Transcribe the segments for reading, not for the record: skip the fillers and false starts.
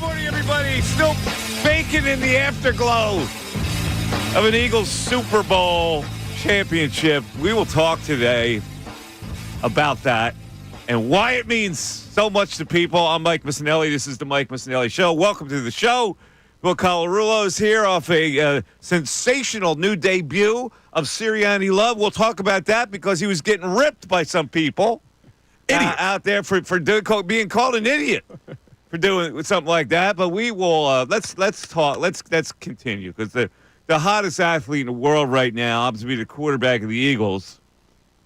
morning, everybody. Still baking in the afterglow of an Eagles Super Bowl championship. We will talk today about that and why it means so much to people. I'm Mike Missanelli. This is the Mike Missanelli Show. Welcome to the show. Bill Colarulo is here off a sensational new debut of Sirianni Love. We'll talk about that because he was getting ripped by some people out there for being called an idiot for doing something like that. But we will let's talk. Let's continue because the hottest athlete in the world right now happens to be the quarterback of the Eagles,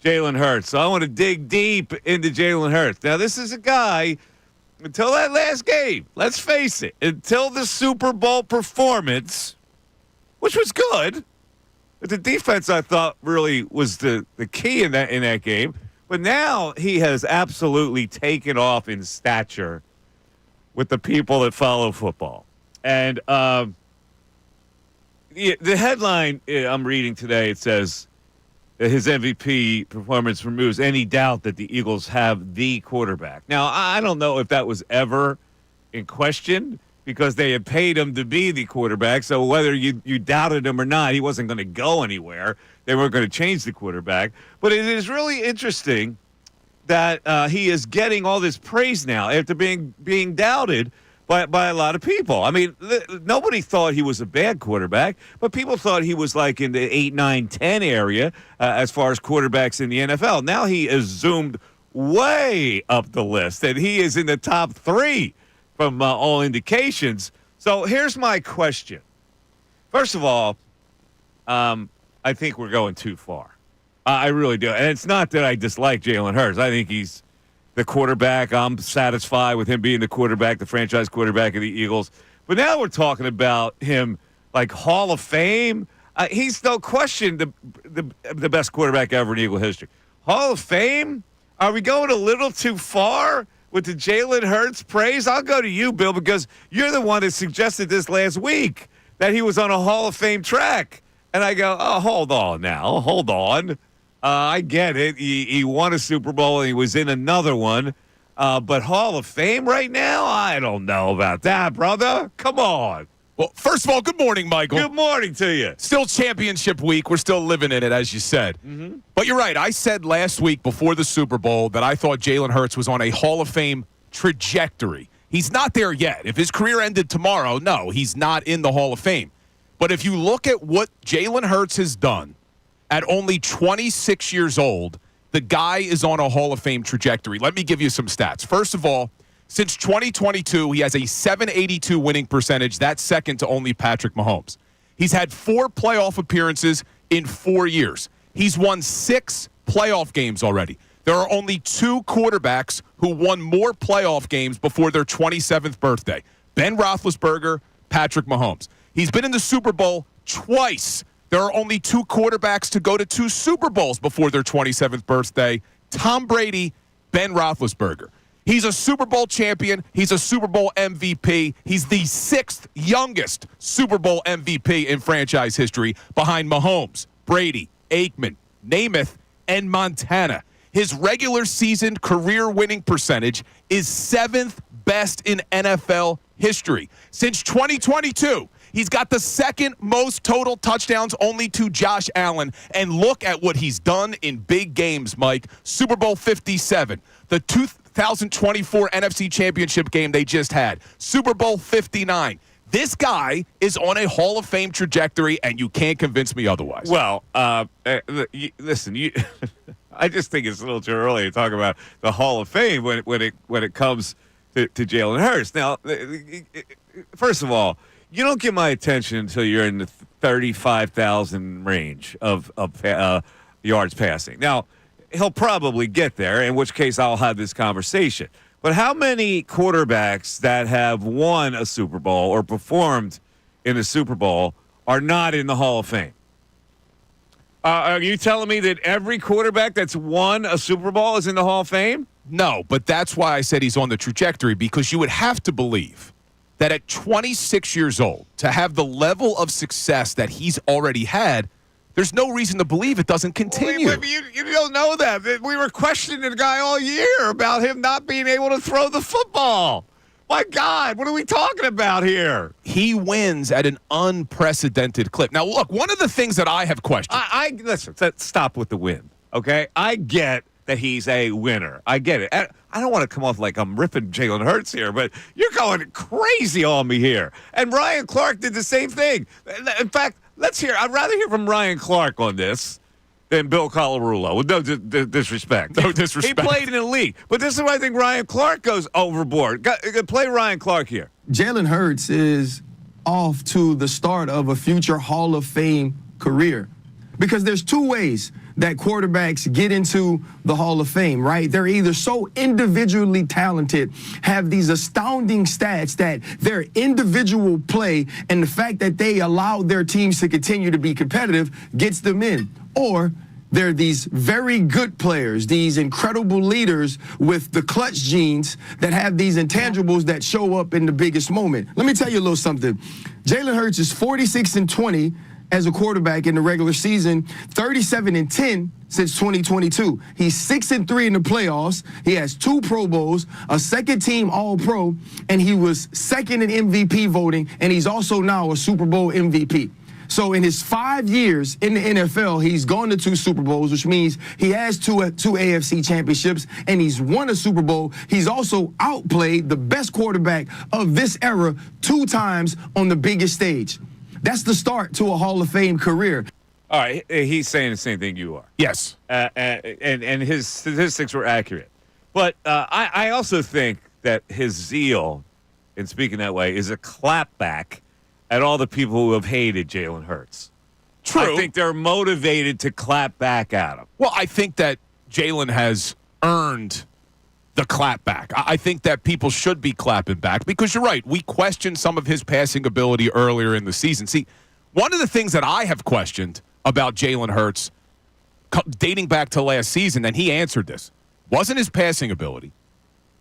Jalen Hurts. So I want to dig deep into Jalen Hurts. Now, this is a guy, until that last game, let's face it, until the Super Bowl performance, which was good, but the defense, I thought, really was the key in that game. But now he has absolutely taken off in stature with the people that follow football. And the headline I'm reading today, it says, his MVP performance removes any doubt that the Eagles have the quarterback. Now, I don't know if that was ever in question because they had paid him to be the quarterback. So whether you doubted him or not, he wasn't going to go anywhere. They weren't going to change the quarterback. But it is really interesting that he is getting all this praise now after being doubted by a lot of people. I mean, nobody thought he was a bad quarterback, but people thought he was like in the 8, 9, 10 area as far as quarterbacks in the NFL. Now he is zoomed way up the list, and he is in the top 3 from all indications. So here's my question. First of all, I think we're going too far. I really do. And it's not that I dislike Jalen Hurts. I think he's the quarterback. I'm satisfied with him being the quarterback, the franchise quarterback of the Eagles. But now we're talking about him like Hall of Fame. He's no question the best quarterback ever in Eagle history. Hall of Fame? Are we going a little too far with the Jalen Hurts praise? I'll go to you, Bill, because you're the one that suggested this last week, that he was on a Hall of Fame track. And I go, oh, hold on now. Hold on. I get it. He won a Super Bowl and he was in another one. But Hall of Fame right now? I don't know about that, brother. Come on. Well, first of all, good morning, Michael. Good morning to you. Still championship week. We're still living in it, as you said. Mm-hmm. But you're right. I said last week before the Super Bowl that I thought Jalen Hurts was on a Hall of Fame trajectory. He's not there yet. If his career ended tomorrow, no, he's not in the Hall of Fame. But if you look at what Jalen Hurts has done, at only 26 years old, the guy is on a Hall of Fame trajectory. Let me give you some stats. First of all, since 2022, he has a .782 winning percentage. That's second to only Patrick Mahomes. He's had 4 playoff appearances in 4 years. He's won 6 playoff games already. There are only 2 quarterbacks who won more playoff games before their 27th birthday. Ben Roethlisberger, Patrick Mahomes. He's been in the Super Bowl twice. There are only 2 quarterbacks to go to 2 Super Bowls before their 27th birthday. Tom Brady, Ben Roethlisberger. He's a Super Bowl champion. He's a Super Bowl MVP. He's the 6th youngest Super Bowl MVP in franchise history behind Mahomes, Brady, Aikman, Namath, and Montana. His regular season career winning percentage is 7th best in NFL history. Since 2022, he's got the 2nd most total touchdowns, only to Josh Allen. And look at what he's done in big games, Mike. Super Bowl 57, the 2024 NFC Championship game they just had, Super Bowl 59. This guy is on a Hall of Fame trajectory, and you can't convince me otherwise. Well, listen, I just think it's a little too early to talk about the Hall of Fame when it comes to Jalen Hurts. Now, first of all, you don't get my attention until you're in the 35,000 range of yards passing. Now, he'll probably get there, in which case I'll have this conversation. But how many quarterbacks that have won a Super Bowl or performed in a Super Bowl are not in the Hall of Fame? Are you telling me that every quarterback that's won a Super Bowl is in the Hall of Fame? No, but that's why I said he's on the trajectory, because you would have to believe that at 26 years old, to have the level of success that he's already had, there's no reason to believe it doesn't continue. You don't know that. We were questioning the guy all year about him not being able to throw the football. My God, what are we talking about here? He wins at an unprecedented clip. Now, look, one of the things that I have questioned. Listen, stop with the win, okay? I get that he's a winner. I get it. I don't want to come off like I'm ripping Jalen Hurts here, but you're going crazy on me here. And Ryan Clark did the same thing. In fact, I'd rather hear from Ryan Clark on this than Bill Colarulo, with no disrespect. No disrespect. He played in the league. But this is why I think Ryan Clark goes overboard. Play Ryan Clark here. Jalen Hurts is off to the start of a future Hall of Fame career. Because there's two ways that quarterbacks get into the Hall of Fame, right? They're either so individually talented, have these astounding stats that their individual play and the fact that they allow their teams to continue to be competitive gets them in. Or they're these very good players, these incredible leaders with the clutch genes that have these intangibles that show up in the biggest moment. Let me tell you a little something. Jalen Hurts is 46-20 as a quarterback in the regular season, 37-10 since 2022. He's 6-3 in the playoffs. He has 2 Pro Bowls, a second-team All-Pro, and he was second in MVP voting, and he's also now a Super Bowl MVP. So in his 5 years in the NFL, he's gone to 2 Super Bowls, which means he has two AFC championships, and he's won a Super Bowl. He's also outplayed the best quarterback of this era 2 times on the biggest stage. That's the start to a Hall of Fame career. All right, he's saying the same thing you are. Yes. And his statistics were accurate. But I also think that his zeal in speaking that way is a clapback at all the people who have hated Jalen Hurts. True. I think they're motivated to clap back at him. Well, I think that Jalen has earned the clap back. I think that people should be clapping back because you're right. We questioned some of his passing ability earlier in the season. See, one of the things that I have questioned about Jalen Hurts dating back to last season, and he answered this, wasn't his passing ability.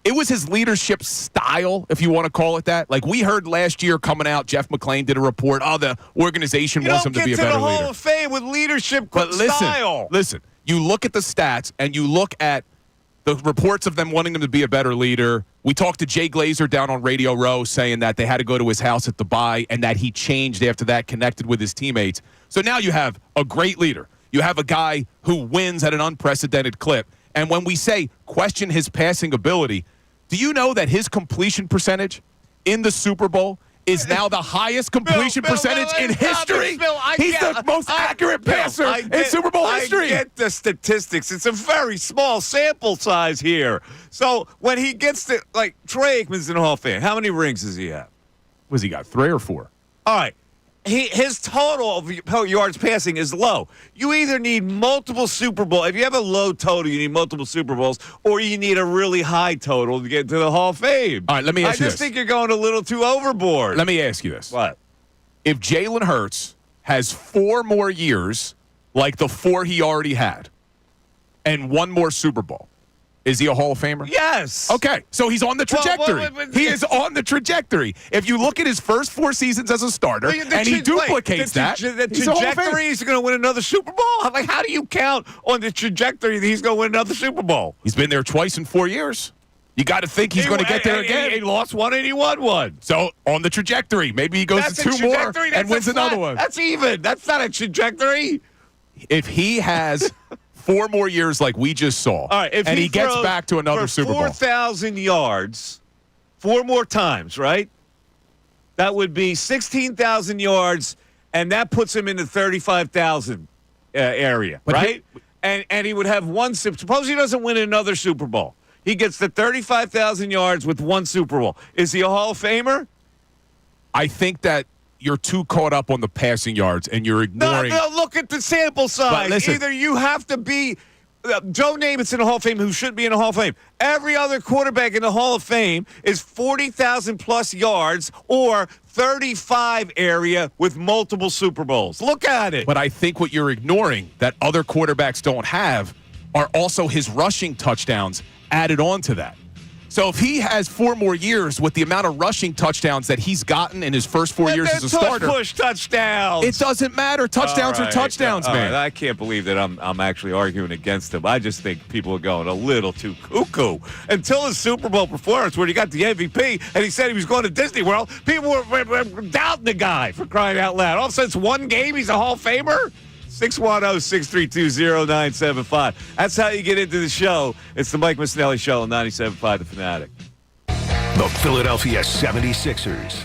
It was his leadership style, if you want to call it that. Like we heard last year coming out, Jeff McClain did a report, the organization wants him to be a better leader. You don't get to the Hall of Fame with leadership style. Listen, you look at the stats and you look at the reports of them wanting him to be a better leader. We talked to Jay Glazer down on Radio Row saying that they had to go to his house at the bye and that he changed after that, connected with his teammates. So now you have a great leader. You have a guy who wins at an unprecedented clip. And when we say question his passing ability, do you know that his completion percentage in the Super Bowl is now the highest completion percentage in history? He's the most accurate passer in Super Bowl history. I get the statistics. It's a very small sample size here. So when he gets to, like, Troy Aikman's in the Hall of Fame, how many rings does he have? Was he got 3 or 4? All right. His total of yards passing is low. You either need multiple Super Bowls. If you have a low total, you need multiple Super Bowls, or you need a really high total to get to the Hall of Fame. All right, let me ask you this. I just think you're going a little too overboard. Let me ask you this. What? If Jalen Hurts has 4 more years like the 4 he already had and 1 more Super Bowl, is he a Hall of Famer? Yes. Okay, so he's on the trajectory. Well, he is on the trajectory. If you look at his first 4 seasons as a starter, and he duplicates that, the he's a Hall of Famer. trajectory he's going to win another Super Bowl? Like, how do you count on the trajectory that he's going to win another Super Bowl? He's been there twice in 4 years. You got to think he's going to get there again. He lost 1 and he won 1. So, on the trajectory. Maybe he goes to 2 more and wins another one. That's even. That's not a trajectory. If he has 4 more years like we just saw, all right, if and he gets back to another Super Bowl. 4,000 yards, 4 more times, right? That would be 16,000 yards, and that puts him in the 35,000 area, but right? And he would have 1 Super. Suppose he doesn't win another Super Bowl. He gets the 35,000 yards with 1 Super Bowl. Is he a Hall of Famer? I think that you're too caught up on the passing yards and you're ignoring. No, look at the sample size. Listen, either you have to be Joe Namath's in the Hall of Fame, who should be in the Hall of Fame. Every other quarterback in the Hall of Fame is 40,000 plus yards or 35 area with multiple Super Bowls. Look at it. But I think what you're ignoring that other quarterbacks don't have are also his rushing touchdowns added on to that. So if he has 4 more years with the amount of rushing touchdowns that he's gotten in his first 4 years as a starter, push touchdowns. it doesn't matter. Touchdowns are touchdowns, man. Right. I can't believe that I'm actually arguing against him. I just think people are going a little too cuckoo. Until his Super Bowl performance where he got the MVP and he said he was going to Disney World, people were doubting the guy, for crying out loud. All of a sudden, it's one game, he's a Hall of Famer? 610-632-0975. That's how you get into the show. It's the Mike Missanelli Show on 97.5 The Fanatic. The Philadelphia 76ers.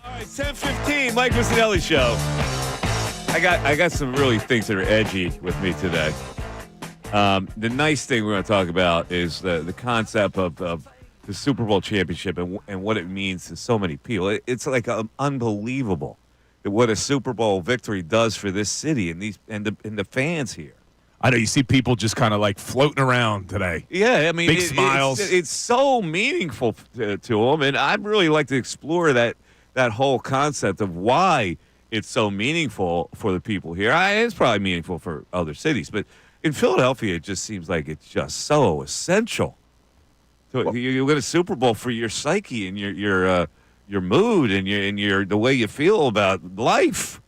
All right, 10:15, Mike Missanelli Show. I got some really things that are edgy with me today. The nice thing we're going to talk about is the concept of the Super Bowl championship and what it means to so many people. It's like unbelievable what a Super Bowl victory does for this city and the fans here. I know you see people just kind of like floating around today. Yeah, I mean, big smiles. It's so meaningful to them, and I'd really like to explore that whole concept of why it's so meaningful for the people here. It's probably meaningful for other cities, but in Philadelphia, it just seems like it's just so essential. So you win a Super Bowl for your psyche and your mood and your the way you feel about life.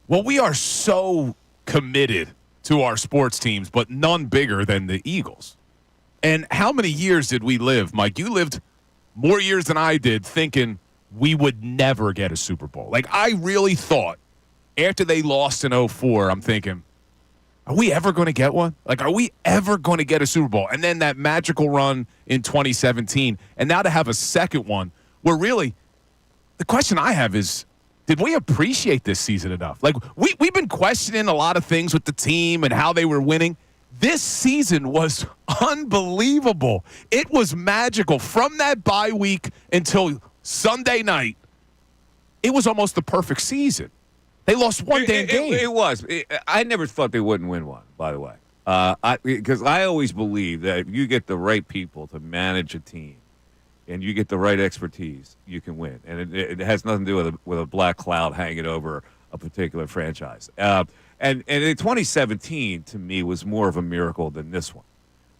Well, we are so committed to our sports teams, but none bigger than the Eagles. And how many years did we live, Mike? You lived more years than I did thinking we would never get a Super Bowl. Like, I really thought after they lost in 2004, I'm thinking, are we ever going to get one? Like, are we ever going to get a Super Bowl? And then that magical run in 2017, and now to have a second one where really the question I have is, did we appreciate this season enough? Like, we've been questioning a lot of things with the team and how they were winning. This season was unbelievable. It was magical. From that bye week until Sunday night, it was almost the perfect season. They lost one damn game. It was. I never thought they wouldn't win one, by the way. Because I always believe that if you get the right people to manage a team and you get the right expertise, you can win. And it has nothing to do with a black cloud hanging over a particular franchise. And in 2017, to me, was more of a miracle than this one.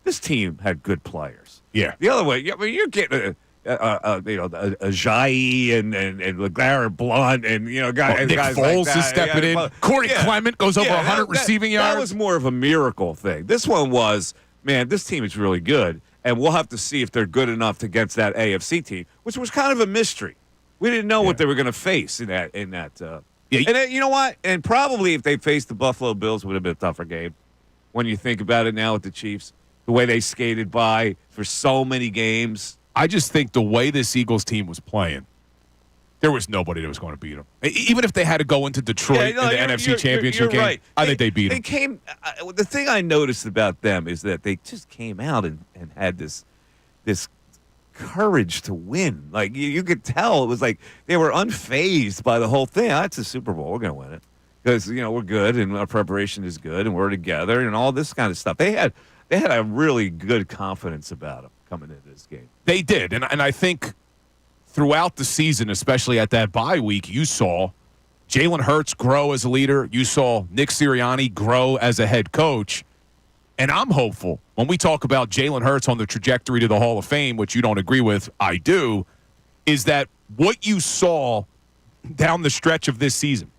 This team had good players. Yeah. The other way, I mean, you're getting a Jai and LeGarrette Blount and guys. Nick guys Foles like is stepping in. Corey Clement goes over 100 receiving yards. That was more of a miracle thing. This one was, man, this team is really good, and we'll have to see if they're good enough against that AFC team, which was kind of a mystery. We didn't know what they were going to face in that. And you know what? And probably if they faced the Buffalo Bills, it would have been a tougher game. When you think about it now with the Chiefs, the way they skated by for so many games. I just think the way this Eagles team was playing, there was nobody that was going to beat them. Even if they had to go into Detroit in the NFC Championship game, right. I think they beat them. They came. The thing I noticed about them is that they just came out and had this courage to win. Like you could tell, it was like they were unfazed by the whole thing. It's a Super Bowl. We're going to win it because we're good and our preparation is good and we're together and all this kind of stuff. They had a really good confidence about them coming into this game. They did, and I think throughout the season, especially at that bye week, you saw Jalen Hurts grow as a leader. You saw Nick Sirianni grow as a head coach. And I'm hopeful when we talk about Jalen Hurts on the trajectory to the Hall of Fame, which you don't agree with, I do, is that what you saw down the stretch of this season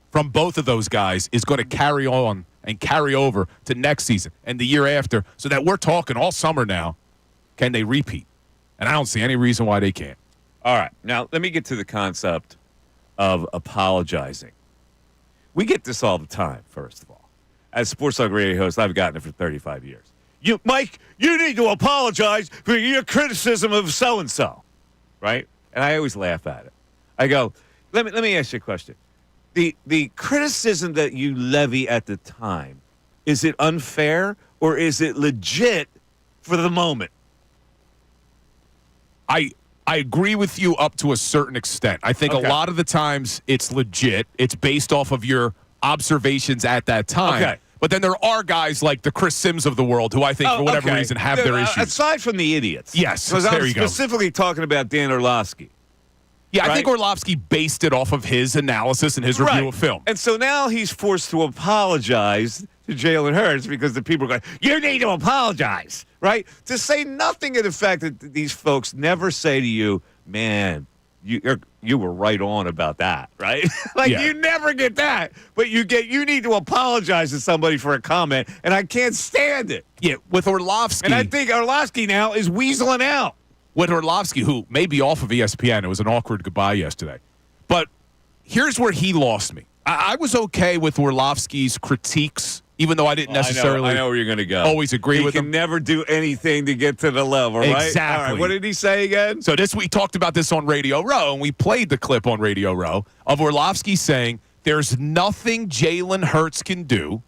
from both of those guys is going to carry on and carry over to next season and the year after, so that we're talking all summer now, can they repeat? And I don't see any reason why they can't. All right. Now, let me get to the concept of apologizing. We get this all the time, first of all. As Sports Talk Radio host, I've gotten it for 35 years. Mike, you need to apologize for your criticism of so-and-so, right? And I always laugh at it. I go, let me ask you a question. The criticism that you levy at the time, is it unfair or is it legit for the moment? I agree with you up to a certain extent. I think a lot of the times it's legit. It's based off of your observations at that time. Okay. But then there are guys like the Chris Sims of the world who I think for whatever reason have their issues. Aside from the idiots. Yes, because there I'm you go. specifically talking about Dan Orlovsky. Yeah, right? I think Orlovsky based it off of his analysis and his review of film. And so now he's forced to apologize to Jalen Hurts because the people are going, you need to apologize, right? To say nothing of the fact that these folks never say to you, man, you were right on about that, right? You never get that, but you need to apologize to somebody for a comment, and I can't stand it. Yeah, with Orlovsky. And I think Orlovsky now is weaseling out. With Orlovsky, who may be off of ESPN. It was an awkward goodbye yesterday. But here's where he lost me. I was okay with Orlovsky's critiques, even though I didn't necessarily I know where you're going to go. Always agree with him. He can never do anything to get to the level, right? Exactly. All right, what did he say again? So we talked about this on Radio Row, and we played the clip on Radio Row of Orlovsky saying there's nothing Jalen Hurts can do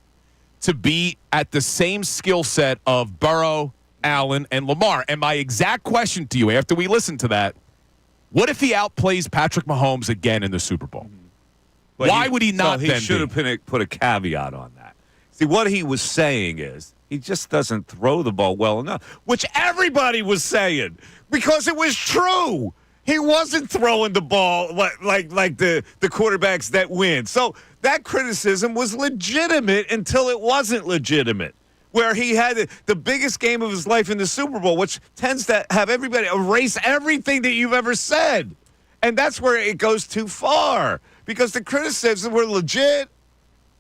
to be at the same skill set of Burrow, Allen, and Lamar. And my exact question to you after we listen to that, what if he outplays Patrick Mahomes again in the Super Bowl? But why would he not He should have put a caveat on that. See, what he was saying is he just doesn't throw the ball well enough, which everybody was saying because it was true. He wasn't throwing the ball like the quarterbacks that win. So that criticism was legitimate until it wasn't legitimate. where he had the biggest game of his life in the Super Bowl, which tends to have everybody erase everything that you've ever said. And that's where it goes too far because the criticisms were legit.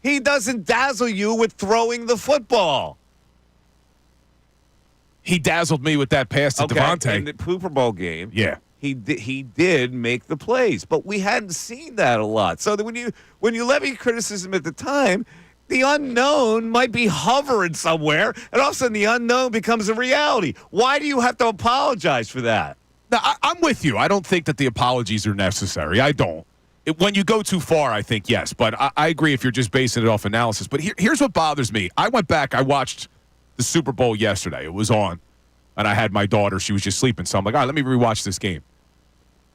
He doesn't dazzle you with throwing the football. He dazzled me with that pass to Devontae. In the Super Bowl game. Yeah. He did make the plays, but we hadn't seen that a lot. So that when you levy criticism at the time, the unknown might be hovering somewhere, and all of a sudden the unknown becomes a reality. Why do you have to apologize for that? Now, I'm with you. I don't think that the apologies are necessary. I don't. When you go too far, I think yes. But I agree if you're just basing it off analysis. But here's what bothers me. I went back. I watched the Super Bowl yesterday. It was on, and I had my daughter. She was just sleeping. So I'm like, all right, let me rewatch this game.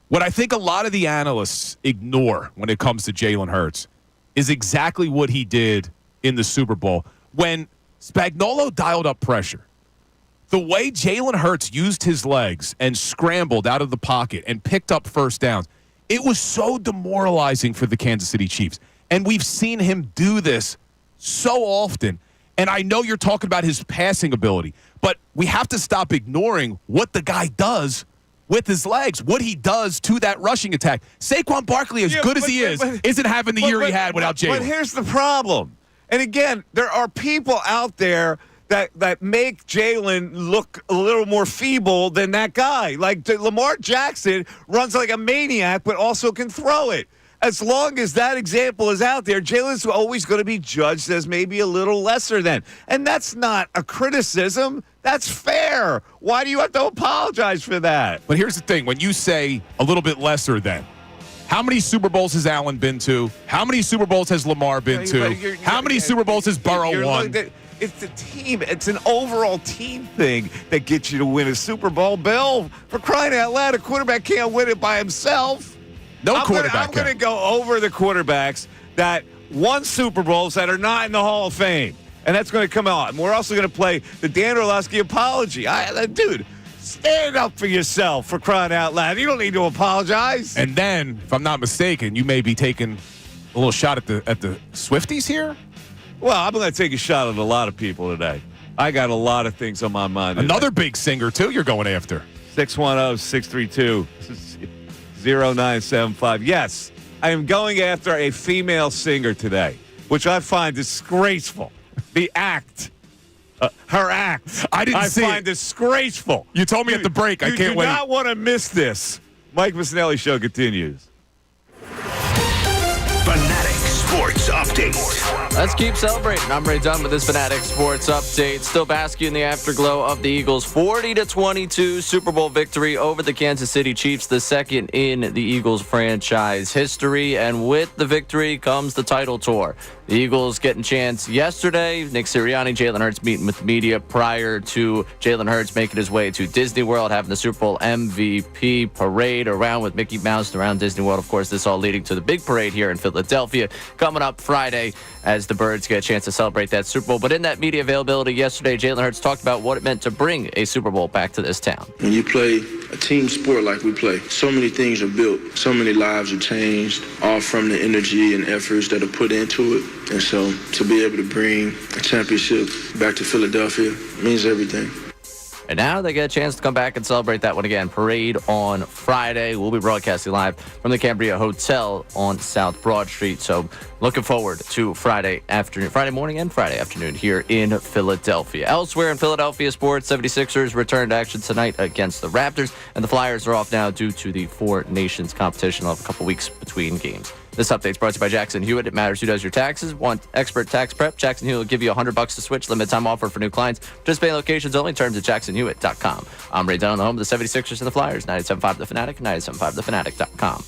What I think a lot of the analysts ignore when it comes to Jalen Hurts is exactly what he did in the Super Bowl. When Spagnuolo dialed up pressure, the way Jalen Hurts used his legs and scrambled out of the pocket and picked up first downs, it was so demoralizing for the Kansas City Chiefs. And we've seen him do this so often. And I know you're talking about his passing ability, but we have to stop ignoring what the guy does with his legs, what he does to that rushing attack. Saquon Barkley, as good as he is, isn't having the year he had without Jalen. But here's the problem. And again, there are people out there that make Jalen look a little more feeble than that guy. Like Lamar Jackson runs like a maniac, but also can throw it. As long as that example is out there, Jalen's always going to be judged as maybe a little lesser than. And that's not a criticism. That's fair. Why do you have to apologize for that? But here's the thing. When you say a little bit lesser than, how many Super Bowls has Allen been to? How many Super Bowls has Lamar been to? How many Super Bowls has Burrow won? It's the team. It's an overall team thing that gets you to win a Super Bowl. Bill, for crying out loud, a quarterback can't win it by himself. No quarterback. I'm going to go over the quarterbacks that won Super Bowls that are not in the Hall of Fame. And that's going to come out. And we're also going to play the Dan Orlovsky apology. Dude, stand up for yourself, for crying out loud. You don't need to apologize. And then, if I'm not mistaken, you may be taking a little shot at the Swifties here? Well, I'm going to take a shot at a lot of people today. I got a lot of things on my mind. Another big singer, too, you're going after. 610-632-0975. Yes, I am going after a female singer today, which I find disgraceful. The act. Her act. I find disgraceful. You told me at the break. I can't wait. You do not want to miss this. Mike Missanelli Show continues. Fanatic Sports Update. Let's keep celebrating. I'm Ray Dunn with this Fanatic Sports Update. Still basking in the afterglow of the Eagles' 40-22 Super Bowl victory over the Kansas City Chiefs, the second in the Eagles franchise history. And with the victory comes the title tour. The Eagles getting a chance yesterday. Nick Sirianni, Jalen Hurts meeting with the media prior to Jalen Hurts making his way to Disney World, having the Super Bowl MVP parade around with Mickey Mouse around Disney World. Of course, this all leading to the big parade here in Philadelphia coming up Friday as the Birds get a chance to celebrate that Super Bowl. But in that media availability yesterday, Jalen Hurts talked about what it meant to bring a Super Bowl back to this town. When you play a team sport like we play, so many things are built, so many lives are changed, all from the energy and efforts that are put into it. And so to be able to bring a championship back to Philadelphia means everything. And now they get a chance to come back and celebrate that one again. Parade on Friday. We'll be broadcasting live from the Cambria Hotel on South Broad Street. So looking forward to Friday morning and Friday afternoon here in Philadelphia. Elsewhere in Philadelphia sports, 76ers return to action tonight against the Raptors. And the Flyers are off now due to the Four Nations competition. They'll have a couple weeks between games. This update is brought to you by Jackson Hewitt. It matters who does your taxes. Want expert tax prep? Jackson Hewitt will give you $100 to switch. Limited time offer for new clients. Participating locations only. Terms at jacksonhewitt.com. I'm Ray Dunn, the home of the 76ers and the Flyers. 97.5 The Fanatic, 97.5thefanatic.com.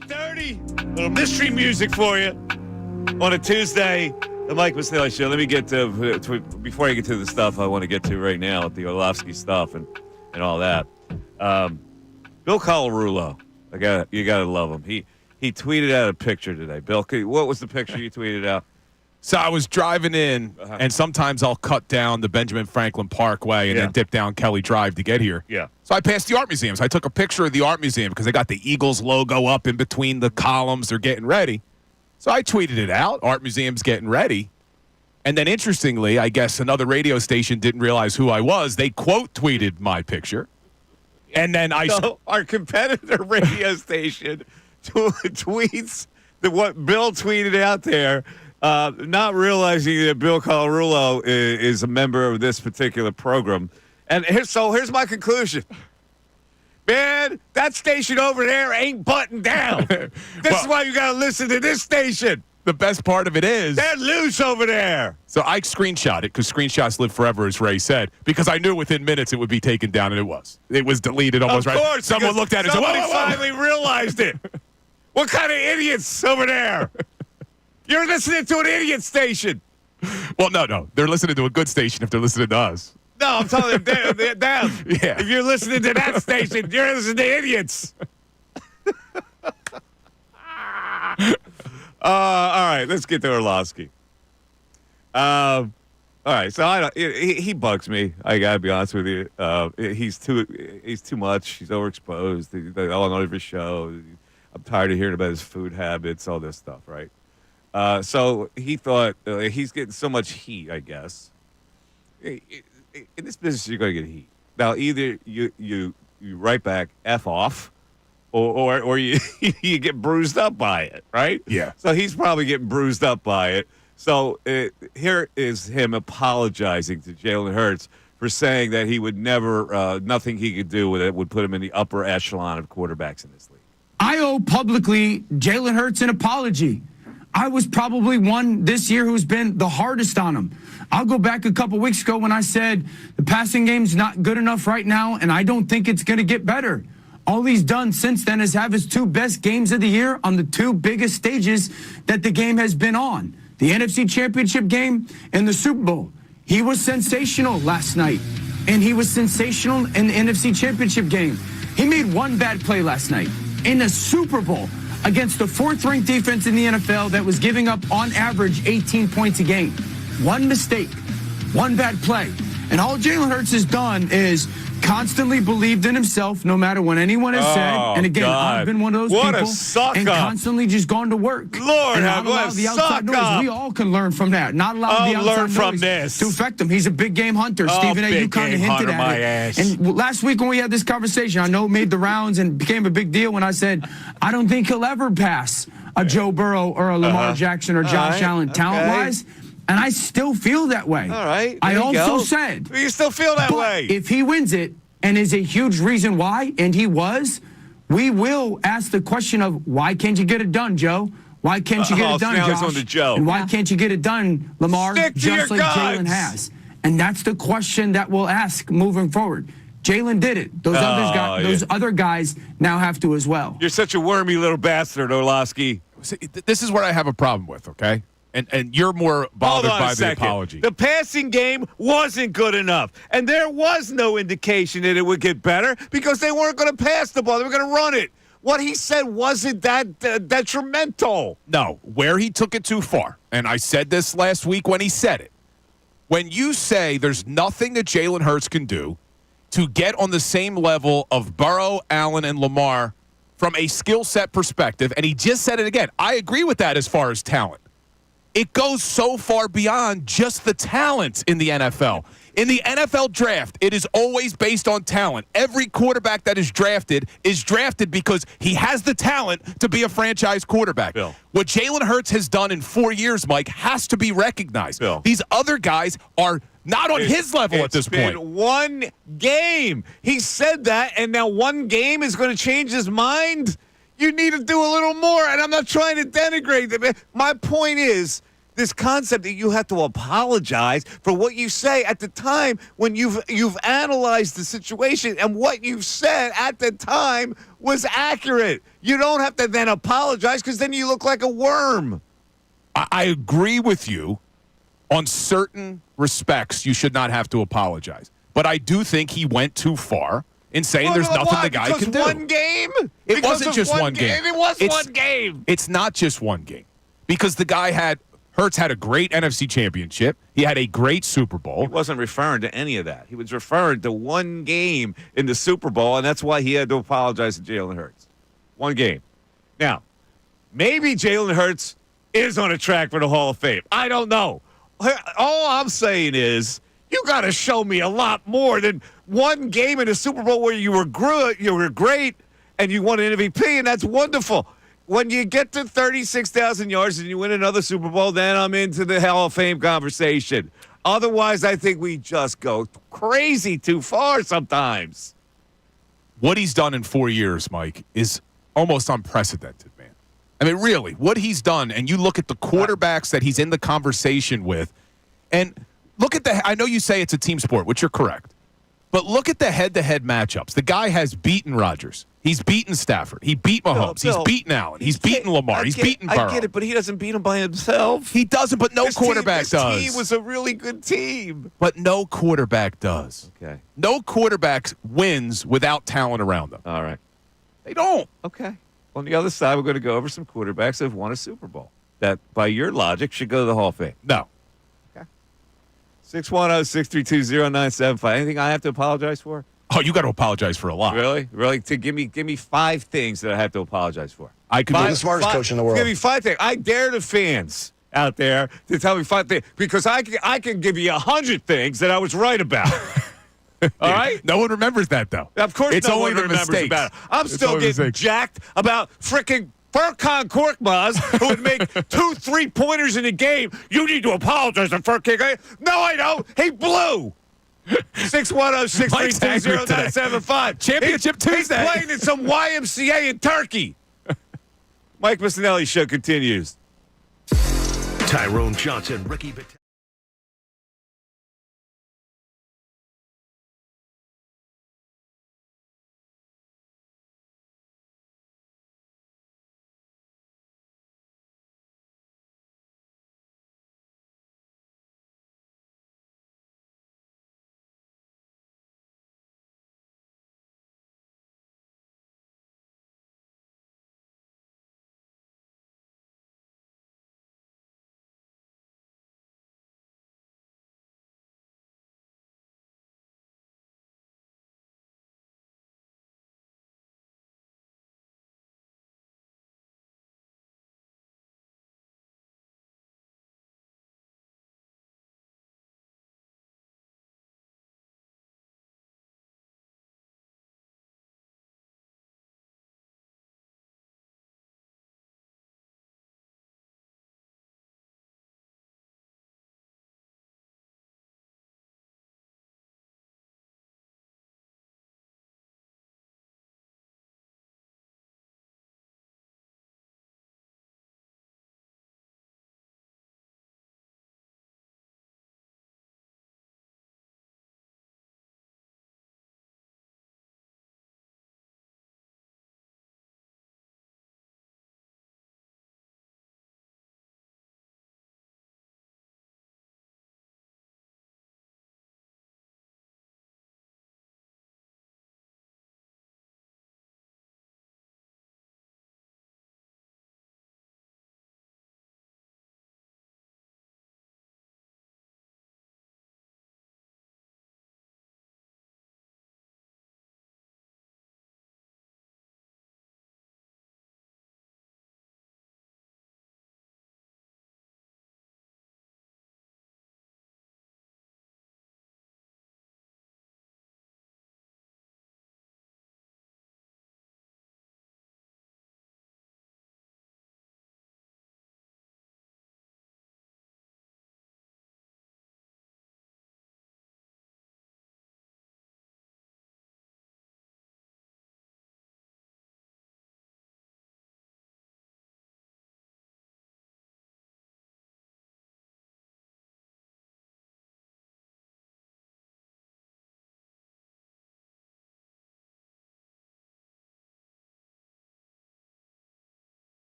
30. Little mystery music for you on a Tuesday. The Mike Missanelli Show. Let me get to before I get to the stuff I want to get to right now, the Orlovsky stuff and all that. Bill Colarulo, you gotta love him. He tweeted out a picture today. Bill, what was the picture you tweeted out? So I was driving in, and sometimes I'll cut down the Benjamin Franklin Parkway and then dip down Kelly Drive to get here. Yeah. So I passed the art museum. So I took a picture of the art museum because they got the Eagles logo up in between the columns. They're getting ready. So I tweeted it out. Art museum's getting ready. And then interestingly, I guess another radio station didn't realize who I was. They quote tweeted my picture. And then our competitor radio station tweets what Bill tweeted out there, not realizing that Bill Colarulo is a member of this particular program. And here's my conclusion. Man, that station over there ain't buttoned down. This is why you got to listen to this station. The best part of it is they're loose over there. So I screenshot it because screenshots live forever, as Ray said, because I knew within minutes it would be taken down, and it was. It was deleted almost of right. Course, someone looked at it and said, somebody finally realized it. What kind of idiots over there? You're listening to an idiot station. Well, no. They're listening to a good station if they're listening to us. No, I'm telling them. Yeah. If you're listening to that station, you're listening to idiots. All right, let's get to Orlovsky. All right, so he bugs me. I gotta be honest with you. He's too much. He's overexposed. All over his show. I'm tired of hearing about his food habits, all this stuff, right? So he thought he's getting so much heat, I guess. In this business, you're going to get heat. Now, either you write back F off, or you you get bruised up by it, right? Yeah. So he's probably getting bruised up by it. So here is him apologizing to Jalen Hurts for saying that he would never, nothing he could do with it would put him in the upper echelon of quarterbacks in this league. I owe publicly Jalen Hurts an apology. I was probably one this year who's been the hardest on him. I'll go back a couple weeks ago when I said the passing game's not good enough right now, and I don't think it's going to get better. All he's done since then is have his two best games of the year on the two biggest stages that the game has been on, the NFC Championship game and the Super Bowl. He was sensational last night, and he was sensational in the NFC Championship game. He made one bad play last night in the Super Bowl against the fourth-ranked defense in the NFL that was giving up, on average, 18 points a game. One mistake, one bad play. And all Jalen Hurts has done is constantly believed in himself, no matter what anyone has said. And again, God. I've been one of those What people. A suck and up. Constantly just gone to work. Lord, and not allow what the a outside suck noise. up. We all can learn from that. Not allow the outside learn noise from this. to affect him. He's a big game hunter. Stephen A., you kind of hinted at it. Ass. And last week when we had this conversation, I know it made the rounds and became a big deal when I said, I don't think he'll ever pass a Joe Burrow or a Lamar Jackson or Josh Allen talent-wise. And I still feel that way. All right. I also said. You still feel that way. If he wins it and is a huge reason why, and he was, we will ask the question of why can't you get it done, Joe? Why can't you get it done, now Josh? it's on to Joe. And why can't you get it done, Lamar, Stick to just your like guns. Jalen has? And that's the question that we'll ask moving forward. Jalen did it. Those other guys now have to as well. You're such a wormy little bastard, Orlovsky. See, this is what I have a problem with, okay? And you're more bothered Hold on by a the second. apology. The passing game wasn't good enough. And there was no indication that it would get better because they weren't going to pass the ball. They were going to run it. What he said wasn't that detrimental. No, where he took it too far. And I said this last week when he said it. When you say there's nothing that Jalen Hurts can do to get on the same level of Burrow, Allen, and Lamar from a skill set perspective, and he just said it again, I agree with that as far as talent. It goes so far beyond just the talent in the NFL. In the NFL draft, it is always based on talent. Every quarterback that is drafted because he has the talent to be a franchise quarterback. Bill. What Jalen Hurts has done in 4 years, Mike, has to be recognized. Bill. These other guys are not on his level at this point. It's been one game. He said that, and now one game is going to change his mind? You need to do a little more, and I'm not trying to denigrate them. My point is, this concept that you have to apologize for what you say at the time when you've analyzed the situation and what you've said at the time was accurate. You don't have to then apologize because then you look like a worm. I agree with you on certain respects. You should not have to apologize. But I do think he went too far in saying there's nothing the guy can do. One game? It wasn't just one game. It was one game. It's not just one game. Because Hurts had a great NFC championship. He had a great Super Bowl. He wasn't referring to any of that. He was referring to one game in the Super Bowl, and that's why he had to apologize to Jalen Hurts. One game. Now, maybe Jalen Hurts is on a track for the Hall of Fame. I don't know. All I'm saying is you got to show me a lot more than one game in the Super Bowl where you were great, and you won an MVP, and that's wonderful. When you get to 36,000 yards and you win another Super Bowl, then I'm into the Hall of Fame conversation. Otherwise, I think we just go crazy too far sometimes. What he's done in 4 years, Mike, is almost unprecedented, man. I mean, really, what he's done, and you look at the quarterbacks that he's in the conversation with, and look at I know you say it's a team sport, which you're correct, but look at the head-to-head matchups. The guy has beaten Rodgers. He's beaten Stafford. He beat Mahomes. He's beaten Allen. He's beaten Lamar. He's beaten Burrow. I get it, but he doesn't beat him by himself. He doesn't, but no quarterback does. This team was a really good team. But no quarterback does. Okay. No quarterback wins without talent around them. All right. They don't. Okay. On the other side, we're going to go over some quarterbacks that have won a Super Bowl that, by your logic, should go to the Hall of Fame. No. 610-632-0975. Anything I have to apologize for? Oh, you got to apologize for a lot. Really? To give me 5 things that I have to apologize for. I could Be the smartest coach in the world. Give me 5 things. I dare the fans out there to tell me 5 things because I can give you 100 things that I was right about. All right? No one remembers that, though. Of course, it's no only one the remembers mistakes. about it. I'm It's still only getting mistakes. jacked about freaking Furkan Korkmaz, who would make 2 3-pointers in a game. You need to apologize to Furkan. No, I don't. He blew. 610-632-0975. Championship Tuesday. He's playing in some YMCA in Turkey. Mike Missanelli Show continues. Tyrone Johnson, Ricky Vitale.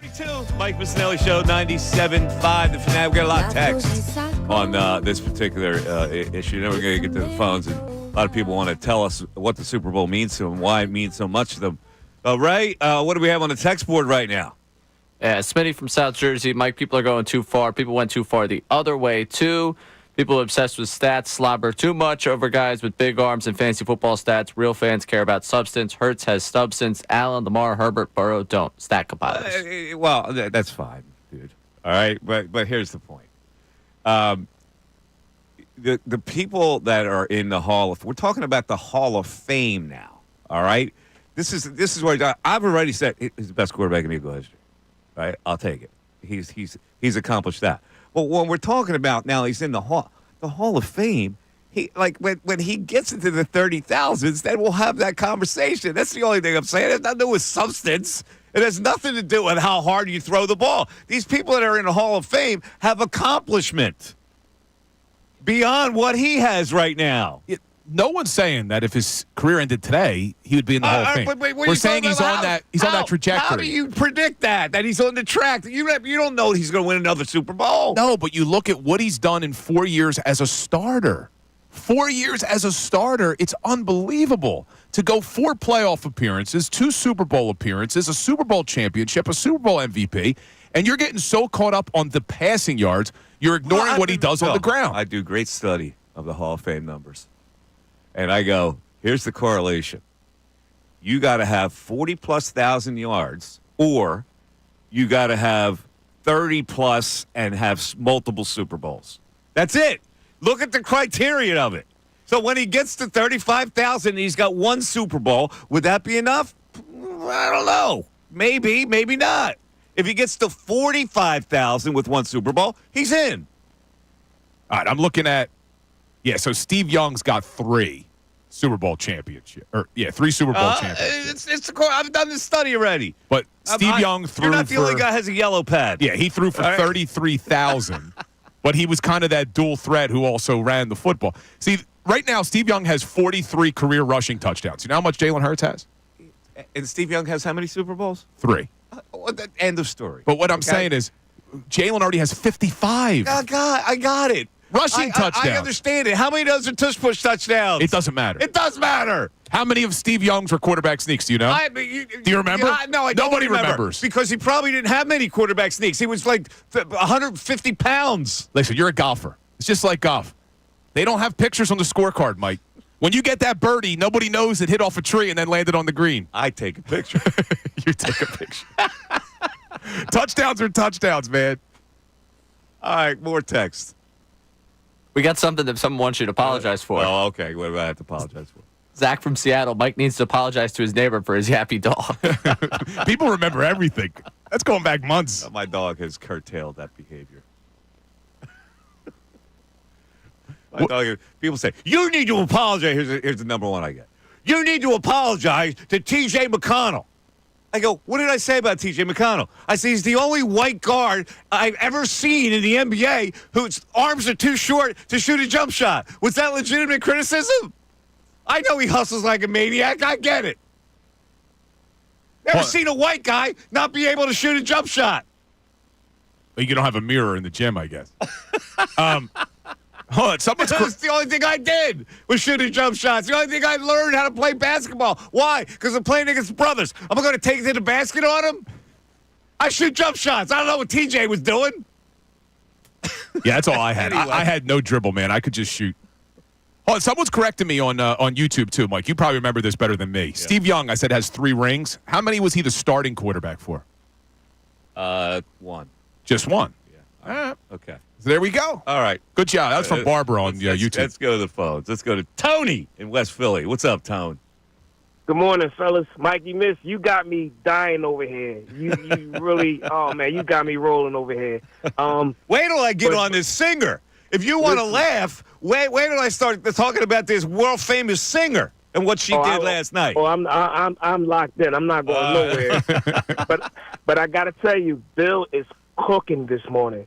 42, Mike Missanelli Show, 97.5. The Fanatic. We got a lot of text on this particular issue. Then we're going to get to the phones, and a lot of people want to tell us what the Super Bowl means to them, why it means so much to them. Ray, what do we have on the text board right now? Yeah, Smitty from South Jersey. Mike, people are going too far. People went too far the other way, too. People are obsessed with stats, slobber too much over guys with big arms and fancy football stats. Real fans care about substance. Hurts has substance. Allen, Lamar, Herbert, Burrow don't. Stat compilers. Well, that's fine, dude. All right, but here's the point. The people that are in the we're talking about the Hall of Fame now. All right, this is where I've already said he's the best quarterback in Eagle history. Right, I'll take it. He's accomplished that. But when we're talking about now, he's in the Hall of Fame. He when he gets into the 30,000s, then we'll have that conversation. That's the only thing I'm saying. It has nothing to do with substance. It has nothing to do with how hard you throw the ball. These people that are in the Hall of Fame have accomplishment beyond what he has right now. No one's saying that if his career ended today, he would be in the Hall of Fame. We're saying he's on that trajectory. How do you predict that he's on the track? You don't know he's going to win another Super Bowl. No, but you look at what he's done in 4 years as a starter. 4 years as a starter, it's unbelievable. To go 4 playoff appearances, 2 Super Bowl appearances, a Super Bowl championship, a Super Bowl MVP, and you're getting so caught up on the passing yards, you're ignoring what he does on the ground. I do great study of the Hall of Fame numbers. And I go, here's the correlation. You got to have 40-plus thousand yards, or you got to have 30-plus and have multiple Super Bowls. That's it. Look at the criterion of it. So when he gets to 35,000 and he's got 1 Super Bowl, would that be enough? I don't know. Maybe, maybe not. If he gets to 45,000 with 1 Super Bowl, he's in. All right, I'm looking at, so Steve Young's got 3 Super Bowl championships. 3 Super Bowl championships. I've done this study already. But Steve Young threw You're not the only guy who has a yellow pad. Yeah, he threw for 33,000. But he was kind of that dual threat who also ran the football. See, right now, Steve Young has 43 career rushing touchdowns. You know how much Jalen Hurts has? And Steve Young has how many Super Bowls? 3. End of story. But what I'm saying is, Jalen already has 55. I got it. Rushing touchdowns. I understand it. How many of those are tush-push touchdowns? It doesn't matter. It does matter. How many of Steve Young's were quarterback sneaks? Do you know? Do you remember? No, I don't. Nobody remember. remembers. Because he probably didn't have many quarterback sneaks. He was like 150 pounds. Listen, you're a golfer. It's just like golf. They don't have pictures on the scorecard, Mike. When you get that birdie, nobody knows it hit off a tree and then landed on the green. I take a picture. You take a picture. Touchdowns are touchdowns, man. All right, more text. We got something that someone wants you to apologize for. Oh, okay. What do I have to apologize for? Zach from Seattle. Mike needs to apologize to his neighbor for his yappy dog. People remember everything. That's going back months. My dog has curtailed that behavior. People say, you need to apologize. Here's the number one I get. You need to apologize to T.J. McConnell. I go, what did I say about T.J. McConnell? I say he's the only white guard I've ever seen in the NBA whose arms are too short to shoot a jump shot. Was that legitimate criticism? I know he hustles like a maniac. I get it. Never seen a white guy not be able to shoot a jump shot. You don't have a mirror in the gym, I guess. That's the only thing I did was shooting jump shots. The only thing I learned how to play basketball. Why? Because I'm playing against brothers. Am I going to take it to the basket on him? I shoot jump shots. I don't know what TJ was doing. Yeah, that's all I had. Anyway. I had no dribble, man. I could just shoot. Oh, someone's correcting me on YouTube, too, Mike. You probably remember this better than me. Yeah. Steve Young, I said, has 3 rings. How many was he the starting quarterback for? 1. Just 1? Yeah. All right. Okay. So there we go. All right. Good job. That was from Barbara on YouTube. Let's go to the phones. Let's go to Tony in West Philly. What's up, Tone? Good morning, fellas. Mikey Miss, you got me dying over here. You really, oh, man, you got me rolling over here. Wait till I get on this singer. If you want to laugh, wait till I start talking about this world-famous singer and what she did last night. Oh, I'm locked in. I'm not going nowhere. But I got to tell you, Bill is cooking this morning.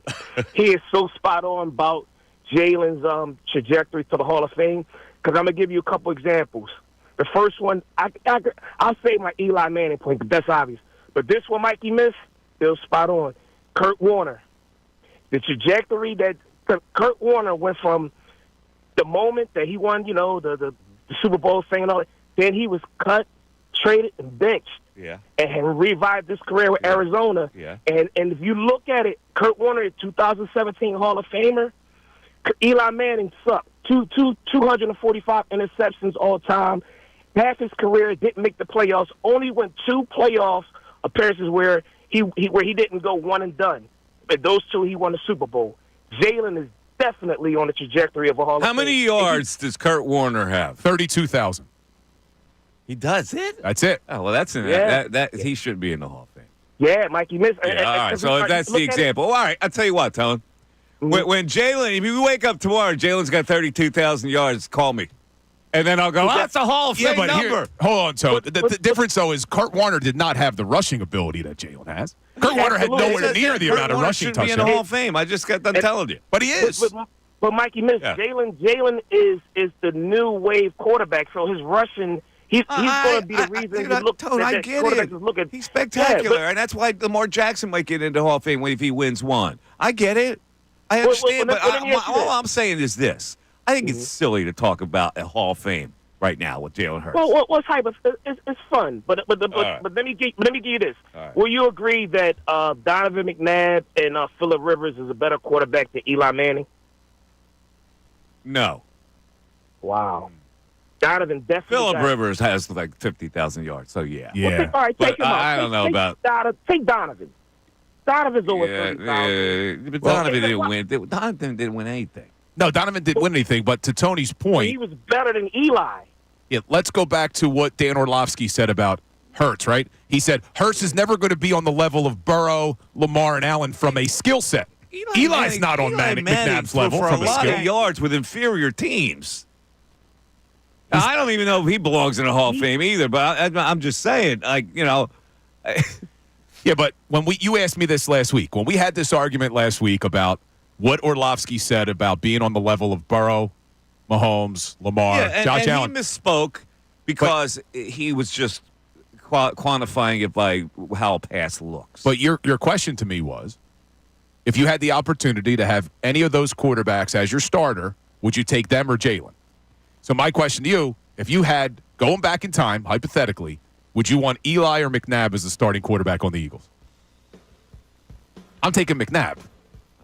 He is so spot on about Jalen's trajectory to the Hall of Fame, because I'm going to give you a couple examples. The first one, I'll say my Eli Manning point, but that's obvious. But this one, Mikey Miss, still spot on. Kurt Warner. The trajectory that Kurt Warner went from the moment that he won, the Super Bowl thing and all that, then he was cut, traded, and benched. Yeah. And revived his career with Arizona. Yeah. And if you look at it, Kurt Warner is 2017 Hall of Famer. Eli Manning sucked. 245 interceptions all time. Half his career didn't make the playoffs. Only went 2 playoff appearances where he didn't go one and done. But those 2, he won the Super Bowl. Jalen is definitely on the trajectory of a Hall of Fame. How many yards does Kurt Warner have? 32,000. He does it? That's it. Oh, well, that's that he should be in the Hall of Fame. Yeah, Mikey missed. Yeah, all right. So if that's the example. All right, I'll tell you what, Tone. When Jalen, if you wake up tomorrow, Jalen's got 32,000 yards, call me. And then I'll go, that's a Hall of Fame number. Hold on, Tone. The difference, though, is Kurt Warner did not have the rushing ability that Jalen has. Kurt Warner had nowhere near the amount of rushing touchdowns. He should be in the Hall of Fame. I just got done telling you. But he is. But Mikey missed. Yeah. Jalen is the new wave quarterback, so his rushing – He's going to be the reason I get it. He's spectacular, and that's why Lamar Jackson might get into Hall of Fame if he wins one. I get it. I understand, but all I'm saying is this. I think it's silly to talk about a Hall of Fame right now with Jalen Hurts. Well, what's hype? It's fun, but let me give you this. Right. Will you agree that Donovan McNabb and Phillip Rivers is a better quarterback than Eli Manning? No. Wow. Donovan definitely. Phillip Rivers has like 50,000 yards, so yeah. Yeah. All right, take him out. I don't know about. Take Donovan. Donovan's over 30,000. But Donovan didn't win. Donovan didn't win anything. No, Donovan didn't win anything, but to Tony's point. He was better than Eli. Yeah, let's go back to what Dan Orlovsky said about Hurts, right? He said Hurts is never going to be on the level of Burrow, Lamar, and Allen from a skill set. Eli's not on McNabb's level for from a a lot skill. of yards with inferior teams. Now, I don't even know if he belongs in the Hall of Fame either, but I'm just saying, Yeah, but when you asked me this last week, when we had this argument last week about what Orlovsky said about being on the level of Burrow, Mahomes, Lamar, Josh Allen. He misspoke because he was just quantifying it by how a pass looks. But your question to me was, if you had the opportunity to have any of those quarterbacks as your starter, would you take them or Jalen? So my question to you, if you had, going back in time, hypothetically, would you want Eli or McNabb as the starting quarterback on the Eagles? I'm taking McNabb.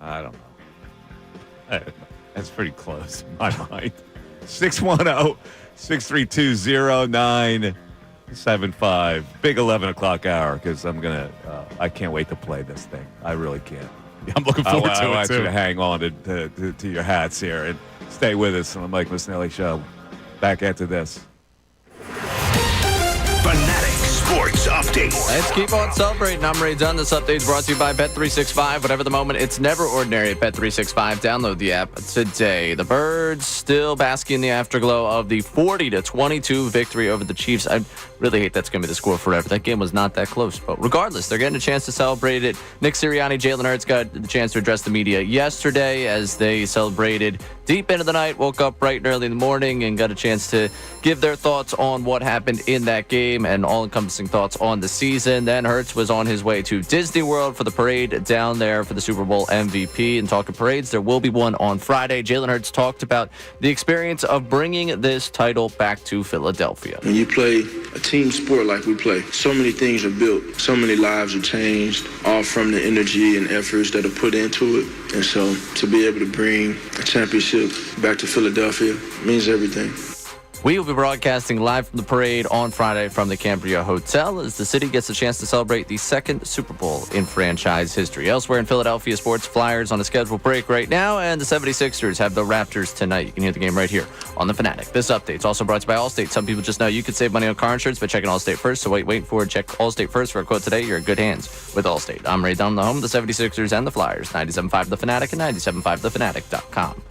I don't know. That's pretty close in my mind. 610-632-0975. Big 11 o'clock hour because I can't wait to play this thing. I really can't. I'm looking forward to it, I want too. you to hang on to your hats here and stay with us on the Mike Missanelli Show. Back after this. Fanatic Sports Update. Let's keep on celebrating. I'm Ray Dunn. This update is brought to you by Bet365. Whatever the moment, it's never ordinary at Bet365. Download the app today. The Birds still basking in the afterglow of the 40-22 victory over the Chiefs. I really hate that's going to be the score forever. That game was not that close. But regardless, they're getting a chance to celebrate it. Nick Sirianni, Jalen Hurts got the chance to address the media yesterday as they celebrated deep into the night, woke up bright and early in the morning and got a chance to give their thoughts on what happened in that game and all-encompassing thoughts on the season. Then Hurts was on his way to Disney World for the parade down there for the Super Bowl MVP. And talking parades, there will be one on Friday. Jalen Hurts talked about the experience of bringing this title back to Philadelphia. When you play a team sport like we play, so many things are built, so many lives are changed, all from the energy and efforts that are put into it. And so to be able to bring a championship back to Philadelphia means everything. We will be broadcasting live from the parade on Friday from the Cambria Hotel as the city gets a chance to celebrate the second Super Bowl in franchise history. Elsewhere in Philadelphia, sports Flyers on a scheduled break right now, and the 76ers have the Raptors tonight. You can hear the game right here on The Fanatic. This update is also brought to you by Allstate. Some people just know you could save money on car insurance by checking Allstate first, so wait for it. Check Allstate first for a quote today. You're in good hands with Allstate. I'm Ray Dunn, the home of the 76ers and the Flyers. 97.5 The Fanatic and 97.5thefanatic.com.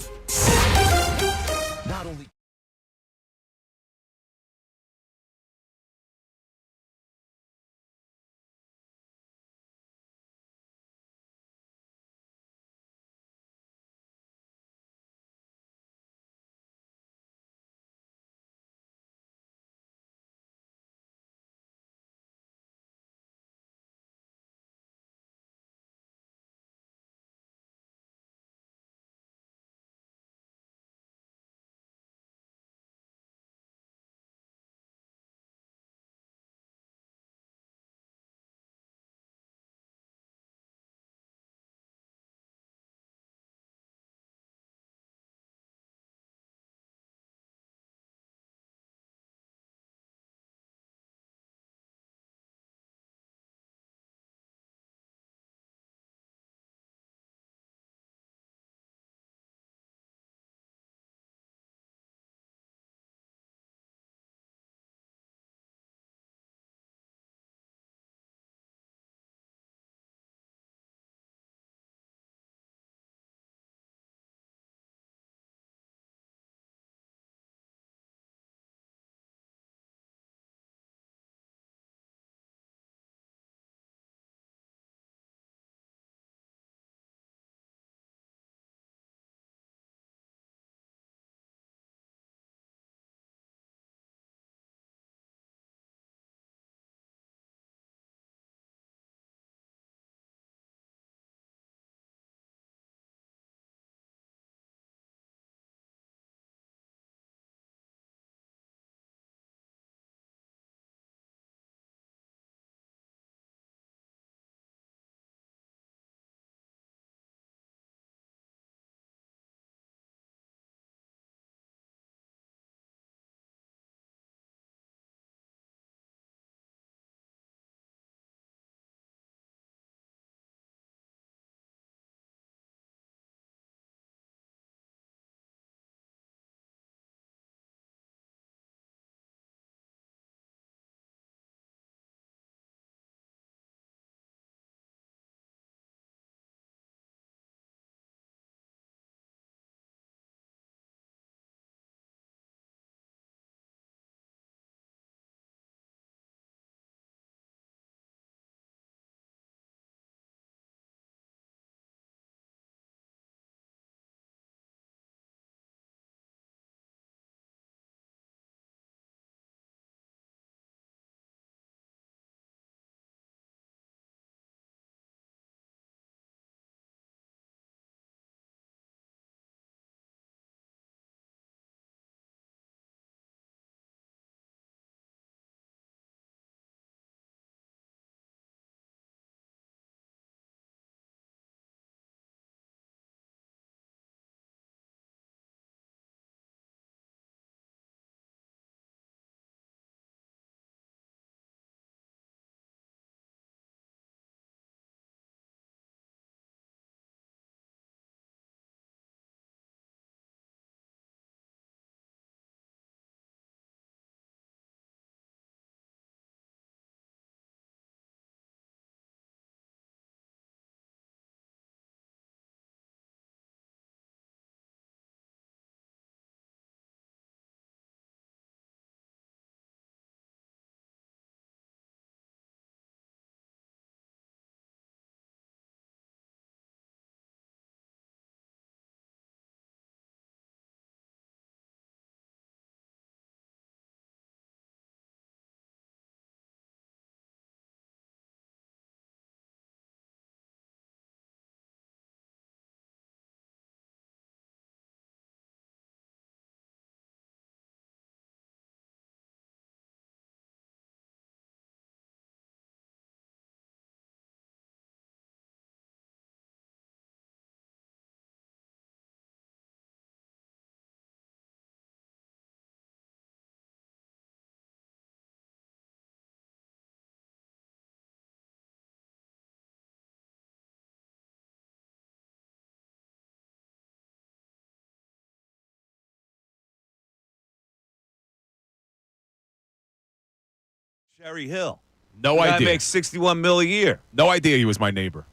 Cherry Hill. No That idea. makes $61 million a year. No idea he was my neighbor.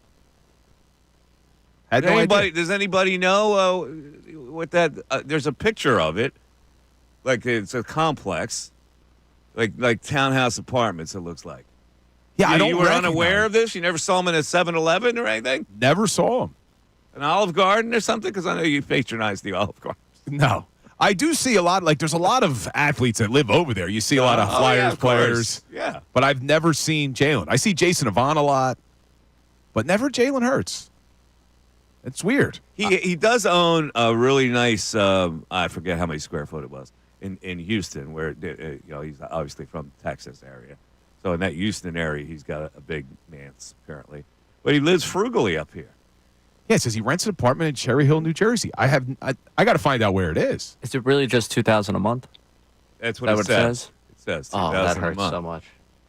Had no idea. Does anybody know what that? There's a picture of it, like it's a complex, like townhouse apartments. It looks like. Yeah, I don't. You were recognize. unaware of this. You never saw him in a 7-Eleven or anything, Never saw him. an Olive Garden or something. Because I know you patronize the Olive Garden. No. I do see a lot. Like, there's a lot of athletes that live over there. You see a lot of Flyers of course. players. Yeah. But I've never seen Jalen. I see Jason Avant a lot, but never Jalen Hurts. It's weird. He does own a really nice. I forget how many square foot it was in Houston, where he's obviously from Texas area. So in that Houston area, he's got a big manse apparently, but he lives frugally up here. Yeah, it says he rents an apartment in Cherry Hill, New Jersey. I got to find out where it is. Is it really just $2,000 a month? That's what That it what it says. says? It says Oh, $2,000 that a hurts month. so much.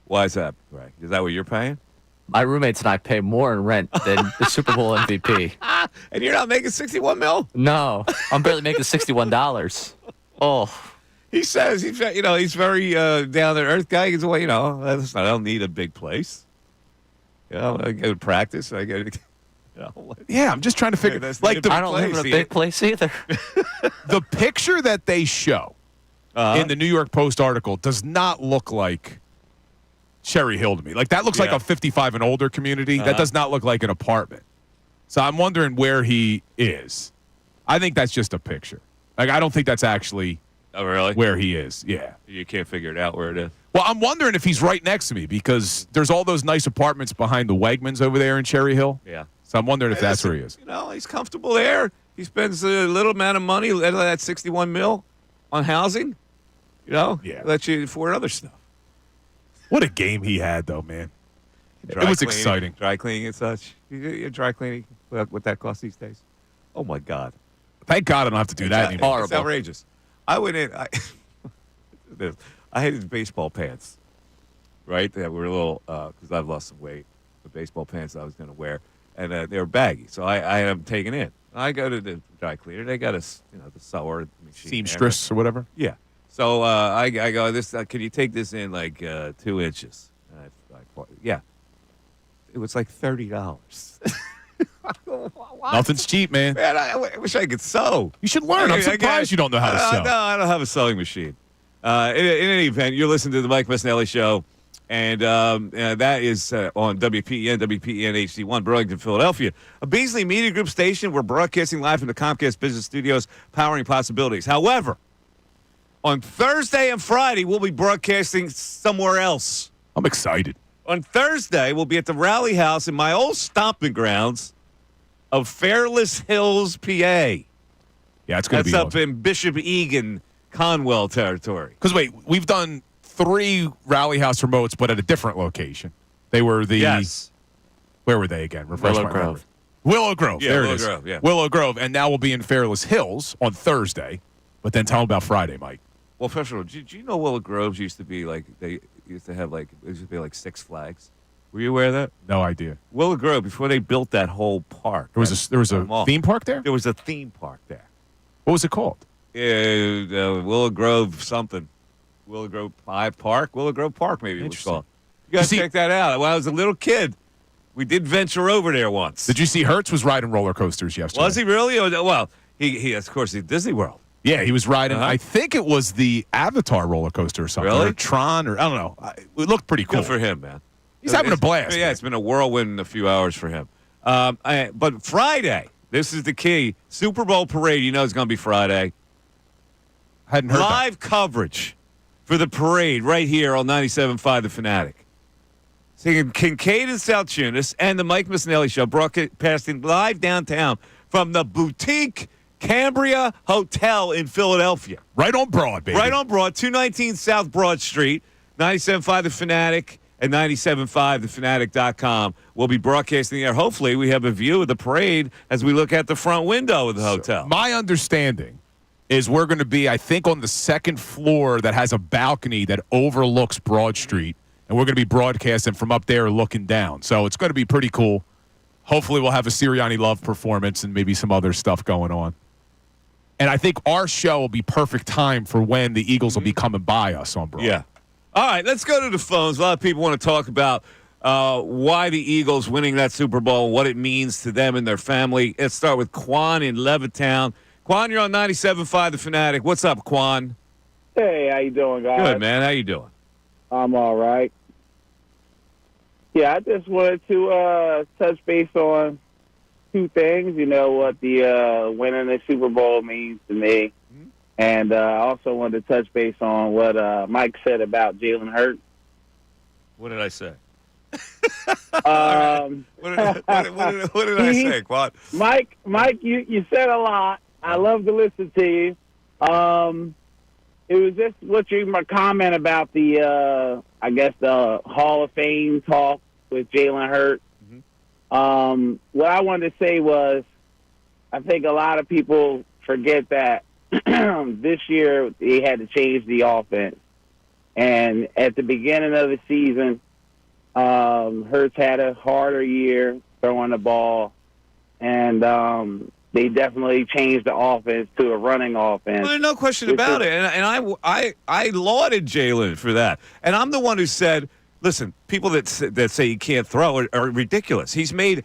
Why is that, Greg? Is that what you're paying? My roommates and I pay more in rent than the Super Bowl MVP. And you're not making $61 million? No, I'm barely making $61. Oh, He says he's very down to earth guy. He's I don't need a big place. I go to practice. I go to. Yeah, I'm just trying to figure. That's Like the- I don't live in a place, big place either. the picture that they show in the New York Post article does not look like Cherry Hill to me. Like, that looks like Yeah. a 55 and older community. That does not look like an apartment. So I'm wondering where he is. I think that's just a picture. Like, I don't think that's actually Oh, really? where he is. Yeah. You can't figure it out where it is. Well, I'm wondering if he's right next to me because there's all those nice apartments behind the Wegmans over there in Cherry Hill. Yeah. So I'm wondering if Hey, that's listen, where he is. He's comfortable there. He spends a little amount of money, that $61 million on housing. Yeah. Let you afford other stuff. What a game he had, though, man. Dry it was cleaning, exciting. Dry cleaning and such. You're dry cleaning, what that costs these days? Oh, my God. Thank God I don't have to do that anymore. horrible. It's outrageous. I went in. I had his baseball pants, right? That were a little, because I've lost some weight. The baseball pants I was going to wear. And they were baggy. So I had them taken in. I go to the dry cleaner. They got the sewer machine. Seamstress or whatever. Yeah. So I go, can you take this in like 2 inches? And yeah. It was like $30. Nothing's cheap, man. Man, I wish I could sew. You should learn. I'm surprised you don't know how to sew. No, I don't have a sewing machine. In any event, you're listening to the Mike Missanelli Show, and that is on WPEN HD1, Burlington, Philadelphia. A Beasley Media Group station. We're broadcasting live from the Comcast Business Studios, powering possibilities. However, on Thursday and Friday, we'll be broadcasting somewhere else. I'm excited. On Thursday, we'll be at the Rally House in my old stomping grounds of Fairless Hills, PA. Yeah, it's going to That's be up awesome. in Bishop Egan, Conwell territory. Because, wait, we've done 3 Rally House remotes, but at a different location. They were the... Yes. Where were they again? Refresh Willow my Grove. memory. Willow Grove. Yeah, there Willow it is. Grove, yeah. Willow Grove. And now we'll be in Fairless Hills on Thursday. But then tell them about Friday, Mike. Well, first of all, do you know Willow Groves used to be like, they used to have like, it used to be like Six Flags? Were you aware of that? No idea. Willow Grove, before they built that whole park. There was a mall, theme park there? There was a theme park there. What was it called? Willow Grove something. Willow Grove Park? Willow Grove Park, maybe it was Interesting. called. You got to See- check that out. When I was a little kid, we did venture over there once. Did you see Hertz was riding roller coasters yesterday? Was he really? Well, he of course, he's Disney World. Yeah, he was riding. Uh-huh. I think it was the Avatar roller coaster or something. Really? Or Tron, or I don't know. It looked pretty cool. Good for him, man. He's having a blast. Yeah, man. it's been a whirlwind in a few hours for him. But Friday, this is the key. Super Bowl parade, is going to be Friday. Hadn't heard that. Live coverage for the parade right here on 97.5 The Fanatic. Singing Kincade and Salciunas and the Mike Missanelli Show, broadcasting live downtown from the Boutique Cambria Hotel in Philadelphia. Right on Broad, baby. Right on Broad, 219 South Broad Street, 97.5 The Fanatic and 97.5thefanatic.com. We'll be broadcasting there. Hopefully, we have a view of the parade as we look out the front window of the hotel. My understanding is we're going to be, I think, on the second floor that has a balcony that overlooks Broad Street, and we're going to be broadcasting from up there looking down. So it's going to be pretty cool. Hopefully we'll have a Sirianni Love performance and maybe some other stuff going on. And I think our show will be perfect time for when the Eagles will be coming by us on Broad. Yeah. All right, let's go to the phones. A lot of people want to talk about why the Eagles winning that Super Bowl, what it means to them and their family. Let's start with Quan in Levittown. Quan, you're on 97.5 The Fanatic. What's up, Quan? Hey, how you doing, guys? Good, man. How you doing? I'm all right. Yeah, I just wanted to touch base on two things. You know, what the winning the Super Bowl means to me. And I also wanted to touch base on what Mike said about Jalen Hurts. What did I say? What did I say, Quan? Mike, you said a lot. I love to listen to you. It was just my comment about the, I guess, the Hall of Fame talk with Jalen Hurts. What I wanted to say was, I think a lot of people forget that this year they had to change the offense. And at the beginning of the season, Hurts had a harder year throwing the ball, and they definitely changed the offense to a running offense. Well, there's no question about it, and I lauded Jalen for that. And I'm the one who said, listen, people that say he can't throw are ridiculous. He's made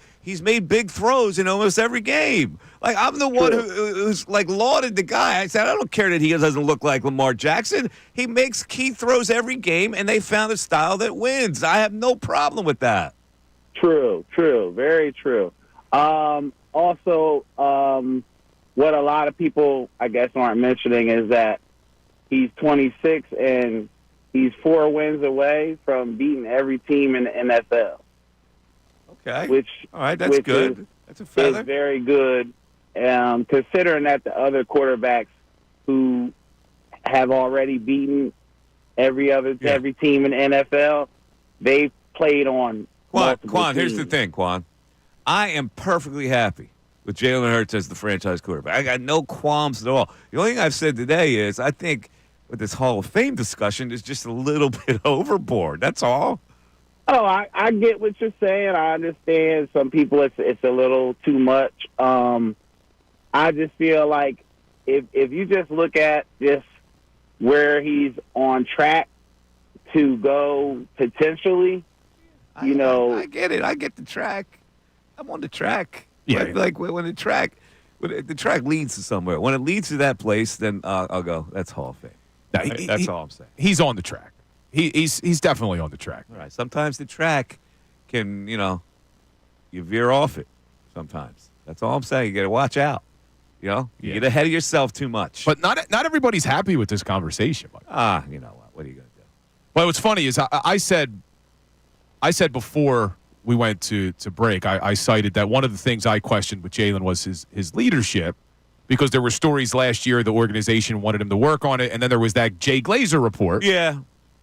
big throws in almost every game. Like, I'm the one who's like lauded the guy. I said, I don't care that he doesn't look like Lamar Jackson. He makes key throws every game, and they found a style that wins. I have no problem with that. True, very true. Also, what a lot of people, I guess, aren't mentioning is that he's 26 and he's 4 wins away from beating every team in the NFL. Okay. All right, that's good. That's a feather. Is very good, considering that the other quarterbacks who have already beaten every team in the NFL, they've played on Quan, here's the thing, Quan. I am perfectly happy with Jalen Hurts as the franchise quarterback. I got no qualms at all. The only thing I've said today is I think with this Hall of Fame discussion is just a little bit overboard. That's all. Oh, I get what you're saying. I understand some people it's a little too much. I just feel like if you just look at just where he's on track to go potentially, I get it. I get the track. I'm on the track. Yeah. Like when the track leads to somewhere. When it leads to that place, then I'll go, that's Hall of Fame. That's all I'm saying. He's on the track. He's definitely on the track. All right. Sometimes the track can, you veer off it sometimes. That's all I'm saying. You got to watch out. You get ahead of yourself too much. But not everybody's happy with this conversation. Mike. You know what? What are you going to do? Well, what's funny is I said before we went to break, I cited that one of the things I questioned with Jalen was his leadership, because there were stories last year the organization wanted him to work on it, and then there was that Jay Glazer report. Yeah.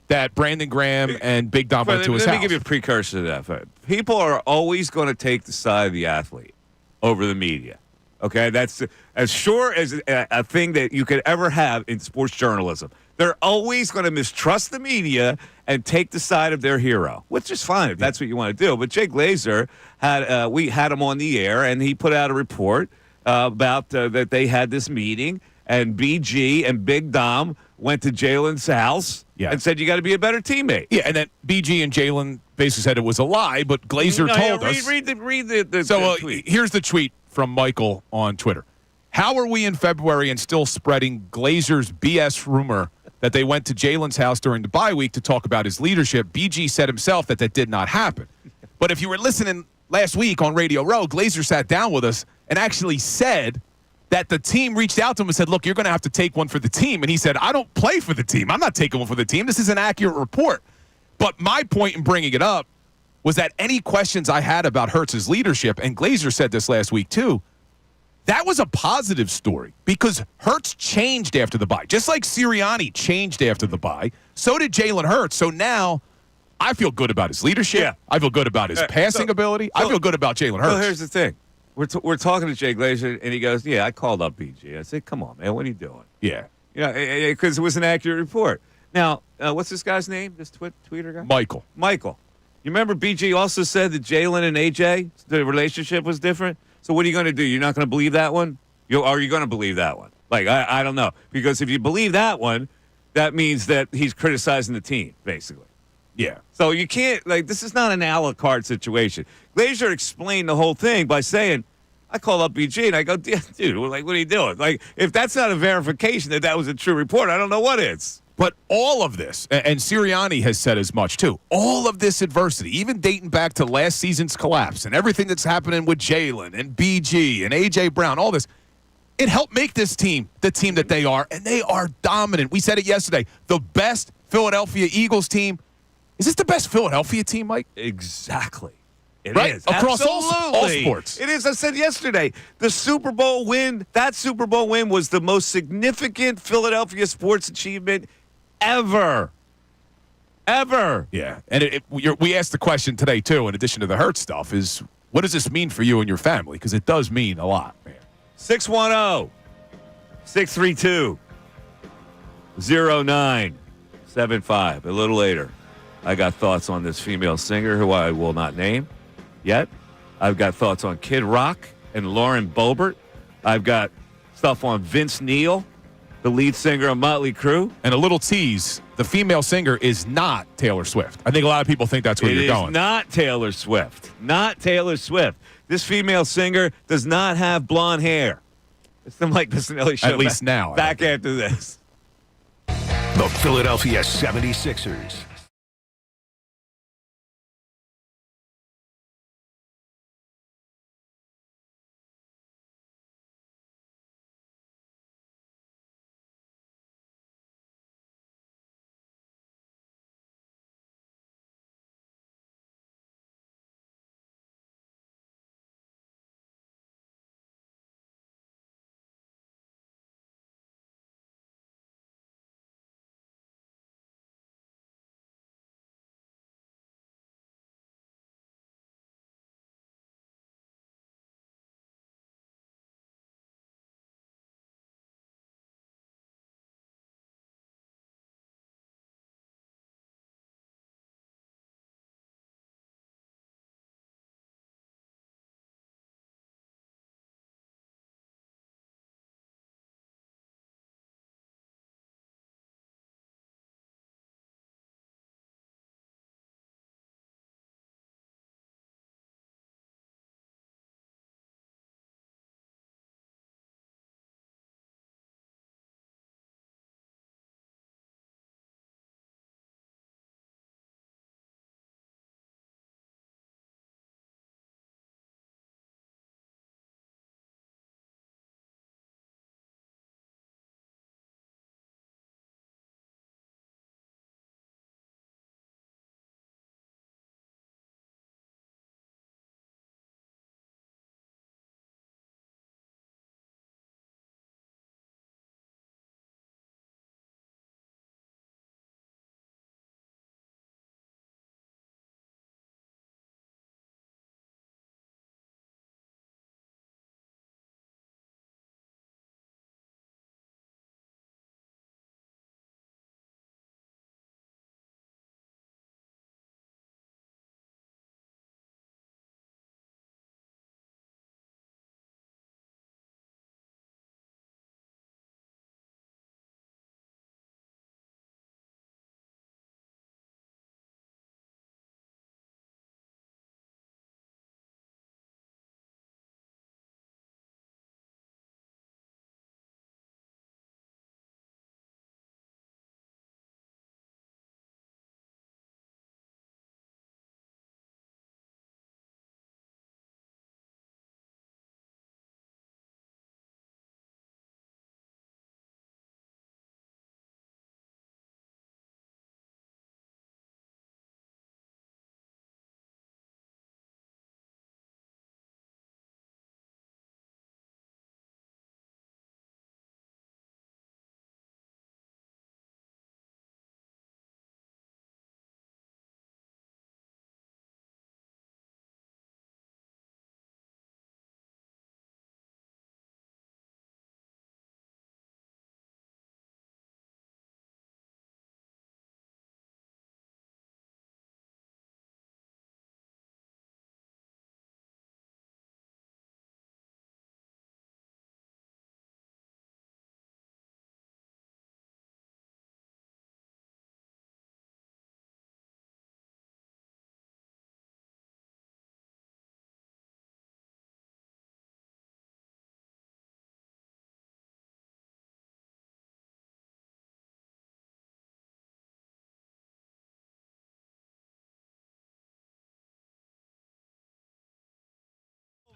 That Brandon Graham and Big Dom went to his house. Let me give you a precursor to that. People are always going to take the side of the athlete over the media. Okay? That's as sure as a thing that you could ever have in sports journalism. They're always going to mistrust the media and take the side of their hero, which is fine if that's what you want to do. But Jay Glazer we had him on the air, and he put out a report about that they had this meeting, and BG and Big Dom went to Jalen's house and said, you got to be a better teammate. Yeah, and then BG and Jalen basically said it was a lie, but Glazer told us. Read the tweet. Here's the tweet from Michael on Twitter. How are we in February and still spreading Glazer's BS rumor that they went to Jalen's house during the bye week to talk about his leadership? BG said himself that did not happen. But if you were listening last week on Radio Row, Glazer sat down with us and actually said that the team reached out to him and said, look, you're going to have to take one for the team. And he said, I don't play for the team. I'm not taking one for the team. This is an accurate report. But my point in bringing it up was that any questions I had about Hurts' leadership, and Glazer said this last week too, that was a positive story because Hurts changed after the bye. Just like Sirianni changed after the bye, so did Jalen Hurts. So now I feel good about his leadership. Yeah. I feel good about his passing ability. I feel good about Jalen Hurts. So here's the thing. We're talking to Jay Glazer, and he goes, I called up BG. I said, come on, man, what are you doing? Yeah. Because it was an accurate report. Now, what's this guy's name, this tweeter guy? Michael. You remember BG also said that Jalen and AJ, the relationship was different? So what are you going to do? You're not going to believe that one? Are you going to believe that one? Like, I don't know. Because if you believe that one, that means that he's criticizing the team, basically. Yeah. So you can't, this is not an a la carte situation. Glazer explained the whole thing by saying, I call up BG and I go, dude, what are you doing? If that's not a verification that was a true report, I don't know what is. But all of this, and Sirianni has said as much too, all of this adversity, even dating back to last season's collapse and everything that's happening with Jalen and BG and A.J. Brown, all this, it helped make this team the team that they are, and they are dominant. We said it yesterday. The best Philadelphia Eagles team. Is this the best Philadelphia team, Mike? Exactly. It right? is. Across all Absolutely. sports. It is. I said yesterday, the Super Bowl win, that Super Bowl win was the most significant Philadelphia sports achievement ever. Ever. Yeah. And we asked the question today, too, in addition to the Hurt stuff, is what does this mean for you and your family? Because it does mean a lot, man. 610-632-0975. A little later, I got thoughts on this female singer who I will not name yet. I've got thoughts on Kid Rock and Lauren Boebert. I've got stuff on Vince Neil, the lead singer of Motley Crue. And a little tease, the female singer is not Taylor Swift. I think a lot of people think that's where you're going. It is not Taylor Swift. Not Taylor Swift. This female singer does not have blonde hair. It's the Mike Missanelli show. At least now. Back after this. The Philadelphia 76ers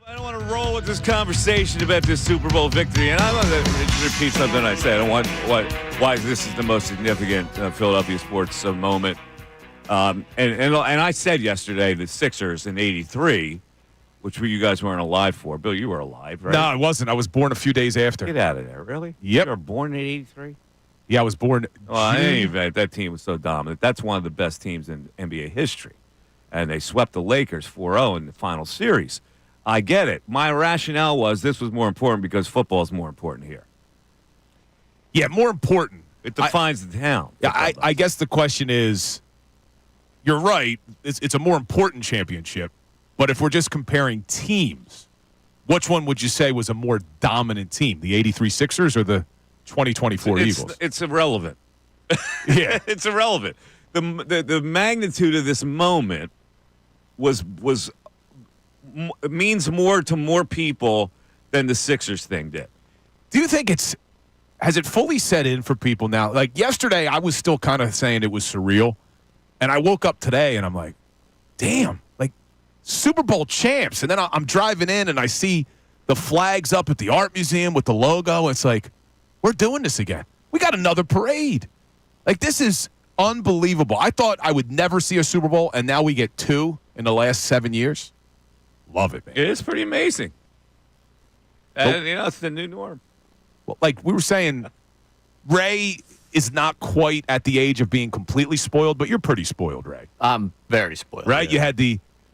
I don't want to roll with this conversation about this Super Bowl victory, and I want to repeat something I said. I want why this is the most significant Philadelphia sports moment. And I said yesterday the Sixers in '83, which you guys weren't alive for. Bill, you were alive, right? No, I wasn't. I was born a few days after. Get out of there, really? Yep. You were born in '83. Yeah, I was born. Well, in any event, that team was so dominant. That's one of the best teams in NBA history, and they swept the Lakers 4-0 in the final series. I get it. My rationale was this was more important because football is more important here. Yeah, more important. It defines the town. Yeah, I guess the question is, you're right. It's a more important championship. But if we're just comparing teams, which one would you say was a more dominant team, the '83 Sixers or the 2024 Eagles? It's irrelevant. Yeah, it's irrelevant. The magnitude of this moment means more to more people than the Sixers thing did. Do you think has it fully set in for people now? Like yesterday, I was still kind of saying it was surreal. And I woke up today and I'm like, damn, like Super Bowl champs. And then I'm driving in and I see the flags up at the art museum with the logo. It's like, we're doing this again. We got another parade. Like, this is unbelievable. I thought I would never see a Super Bowl, and now we get 2 in the last 7 years. Love it, man. It is pretty amazing. And, it's the new norm. Well, like we were saying, Ray is not quite at the age of being completely spoiled, but you're pretty spoiled, Ray. I'm very spoiled. Right? Yeah.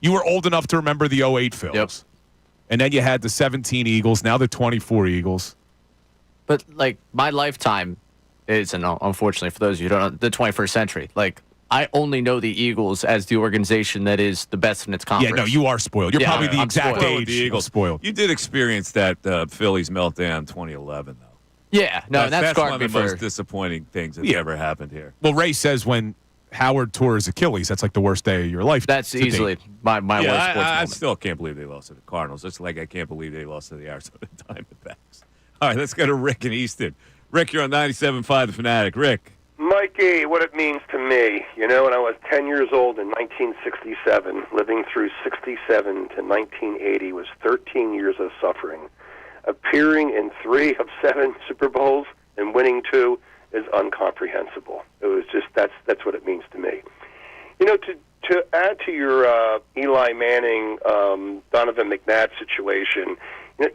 You were old enough to remember the 08 Phillies. Yep. And then you had the 17 Eagles, now the 24 Eagles. But, like, my lifetime is, and unfortunately for those of you who don't know, the 21st century. Like, I only know the Eagles as the organization that is the best in its conference. Yeah, no, you are spoiled. You're probably the I'm exact spoiled. age The Eagles. spoiled. You did experience that Phillies meltdown 2011, though. Yeah, no, that's scarred one me of the for... most disappointing things that ever happened here. Well, Ray says when Howard tore his Achilles, that's like the worst day of your life. That's to easily date. my worst sports I moment. still can't believe they lost to the Cardinals. Just like I can't believe they lost to the Arizona Diamondbacks. All right, let's go to Rick in Easton. Rick, you're on 97.5 The Fanatic. Rick. Mikey, what it means to me, when I was 10 years old in 1967, living through 67 to 1980 was 13 years of suffering. Appearing in 3 of 7 Super Bowls and winning 2 is incomprehensible. It was just, that's what it means to me. To add to your Eli Manning, Donovan McNabb situation,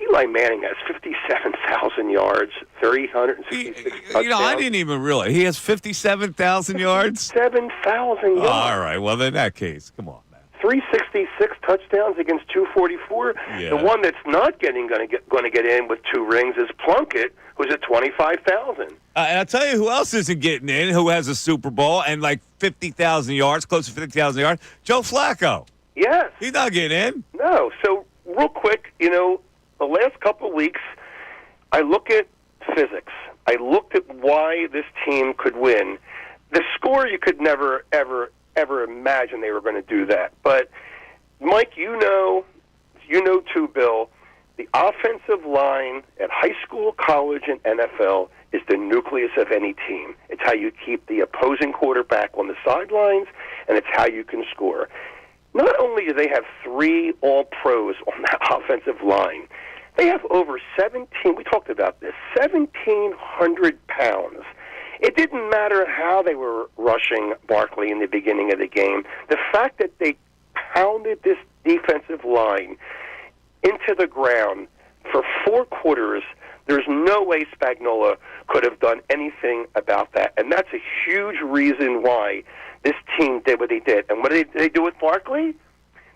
Eli Manning has 57,000 yards, 366 touchdowns. I didn't even realize. He has 57,000 yards? 7,000 yards. All right, well, in that case, come on, man. 366 touchdowns against 244. Yeah. The one that's not going to get in with 2 rings is Plunkett, who's at 25,000. And I'll tell you who else isn't getting in, who has a Super Bowl and like 50,000 yards, close to 50,000 yards. Joe Flacco. Yes. He's not getting in. No. So real quick, the last couple of weeks, I look at physics. I looked at why this team could win. The score, you could never, ever, ever imagine they were going to do that. But, Mike, you know too, Bill, the offensive line at high school, college, and NFL is the nucleus of any team. It's how you keep the opposing quarterback on the sidelines, and it's how you can score. Not only do they have 3 All-Pros on that offensive line, they have over 17, we talked about this, 1,700 pounds. It didn't matter how they were rushing Barkley in the beginning of the game. The fact that they pounded this defensive line into the ground for 4 quarters, there's no way Spagnuolo could have done anything about that. And that's a huge reason why this team did what they did. And what did they do with Barkley?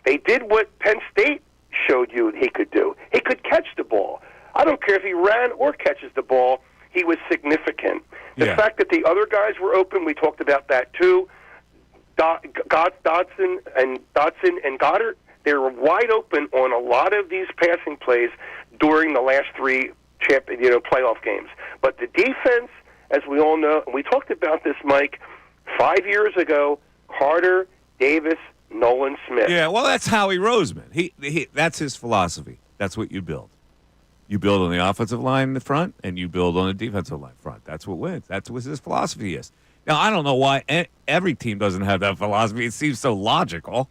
They did what Penn State showed you he could do. He could catch the ball. I don't care if he ran or catches the ball. He was significant. The fact that the other guys were open, we talked about that too. Dotson and Goddard, they were wide open on a lot of these passing plays during the last 3 playoff games. But the defense, as we all know, and we talked about this, Mike, 5 years ago, Carter, Davis, Nolan Smith. Yeah, well, that's Howie Roseman. He that's his philosophy. That's what you build. You build on the offensive line in the front, and you build on the defensive line front. That's what wins. That's what his philosophy is. Now, I don't know why every team doesn't have that philosophy. It seems so logical.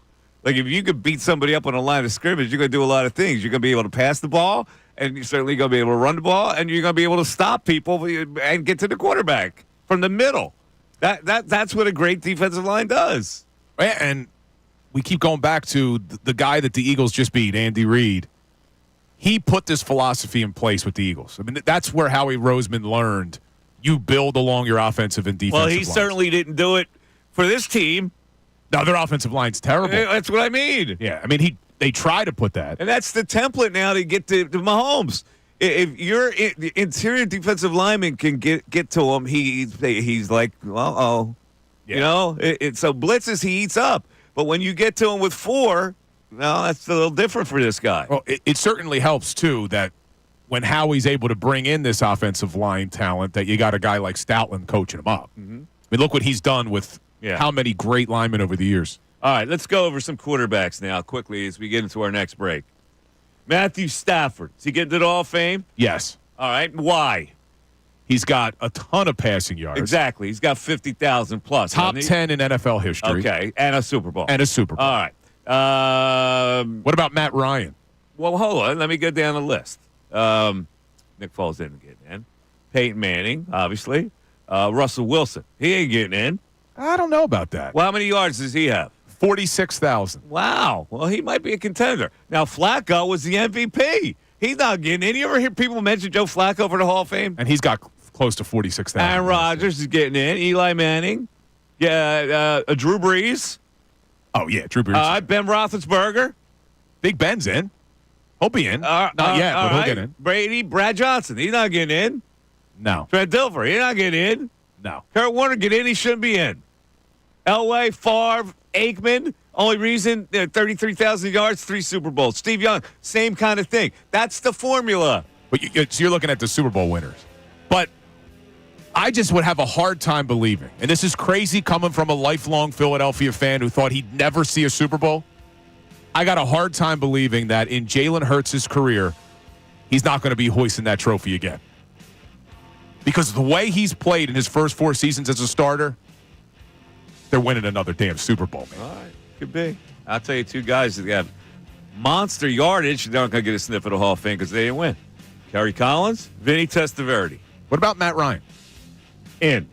Like, if you could beat somebody up on a line of scrimmage, you're going to do a lot of things. You're going to be able to pass the ball, and you're certainly going to be able to run the ball, and you're going to be able to stop people and get to the quarterback from the middle. That's what a great defensive line does. And we keep going back to the guy that the Eagles just beat, Andy Reid. He put this philosophy in place with the Eagles. I mean, that's where Howie Roseman learned you build along your offensive and defensive Well, he lines. certainly didn't do it for this team. No, their offensive line's terrible. That's what I mean. Yeah, I mean, they try to put that. And that's the template now to get to Mahomes. If your interior defensive lineman can get to him, he's like, uh-oh. Yeah. You know? So blitzes, he eats up. But when you get to him with 4, well, that's a little different for this guy. Well, it certainly helps, too, that when Howie's able to bring in this offensive line talent, that you got a guy like Stoutland coaching him up. Mm-hmm. I mean, look what he's done with how many great linemen over the years. All right, let's go over some quarterbacks now quickly as we get into our next break. Matthew Stafford. Is he getting to the Hall of Fame? Yes. All right. Why? He's got a ton of passing yards. Exactly. He's got 50,000 plus. Top 10 in NFL history. Okay. And a Super Bowl. All right. What about Matt Ryan? Well, hold on. Let me get down the list. Nick Foles didn't get in. Peyton Manning, obviously. Russell Wilson. He ain't getting in. I don't know about that. Well, how many yards does he have? 46,000. Wow. Well, he might be a contender. Now, Flacco was the MVP. He's not getting in. You ever hear people mention Joe Flacco for the Hall of Fame? And he's got close to 46,000. Aaron Rodgers is getting in. Eli Manning. Yeah, Drew Brees. Oh, yeah, Drew Brees. Ben Roethlisberger. Big Ben's in. He'll be in. Not yet, but he'll get in. Brady, Brad Johnson. He's not getting in. No. Trent Dilfer. He's not getting in. No. Kurt Warner get in. He shouldn't be in. Elway, Favre, Aikman. Only reason, 33,000 yards, 3 Super Bowls. Steve Young, same kind of thing. That's the formula. But so you're looking at the Super Bowl winners. But I just would have a hard time believing, and this is crazy coming from a lifelong Philadelphia fan who thought he'd never see a Super Bowl. I got a hard time believing that in Jalen Hurts' career, he's not going to be hoisting that trophy again. Because the way he's played in his first 4 seasons as a starter, they're winning another damn Super Bowl, man. All right. Could be. I'll tell you 2 guys that have monster yardage. They're not going to get a sniff at the Hall of Fame because they didn't win. Kerry Collins, Vinny Testaverde. What about Matt Ryan? In.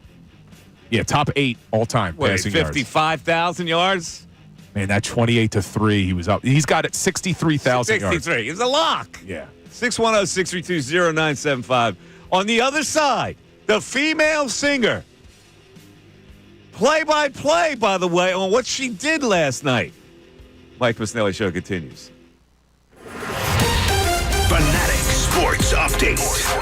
Yeah, top 8 all-time passing yards. 55,000 yards? Man, that 28-3, he was up. He's got it 63,000 yards. 63. It's a lock. Yeah. 610-632-0975. On the other side, the female singer. Play-by-play, by the way, on what she did last night. Mike Missanelli Show continues. Fanatic Sports Update.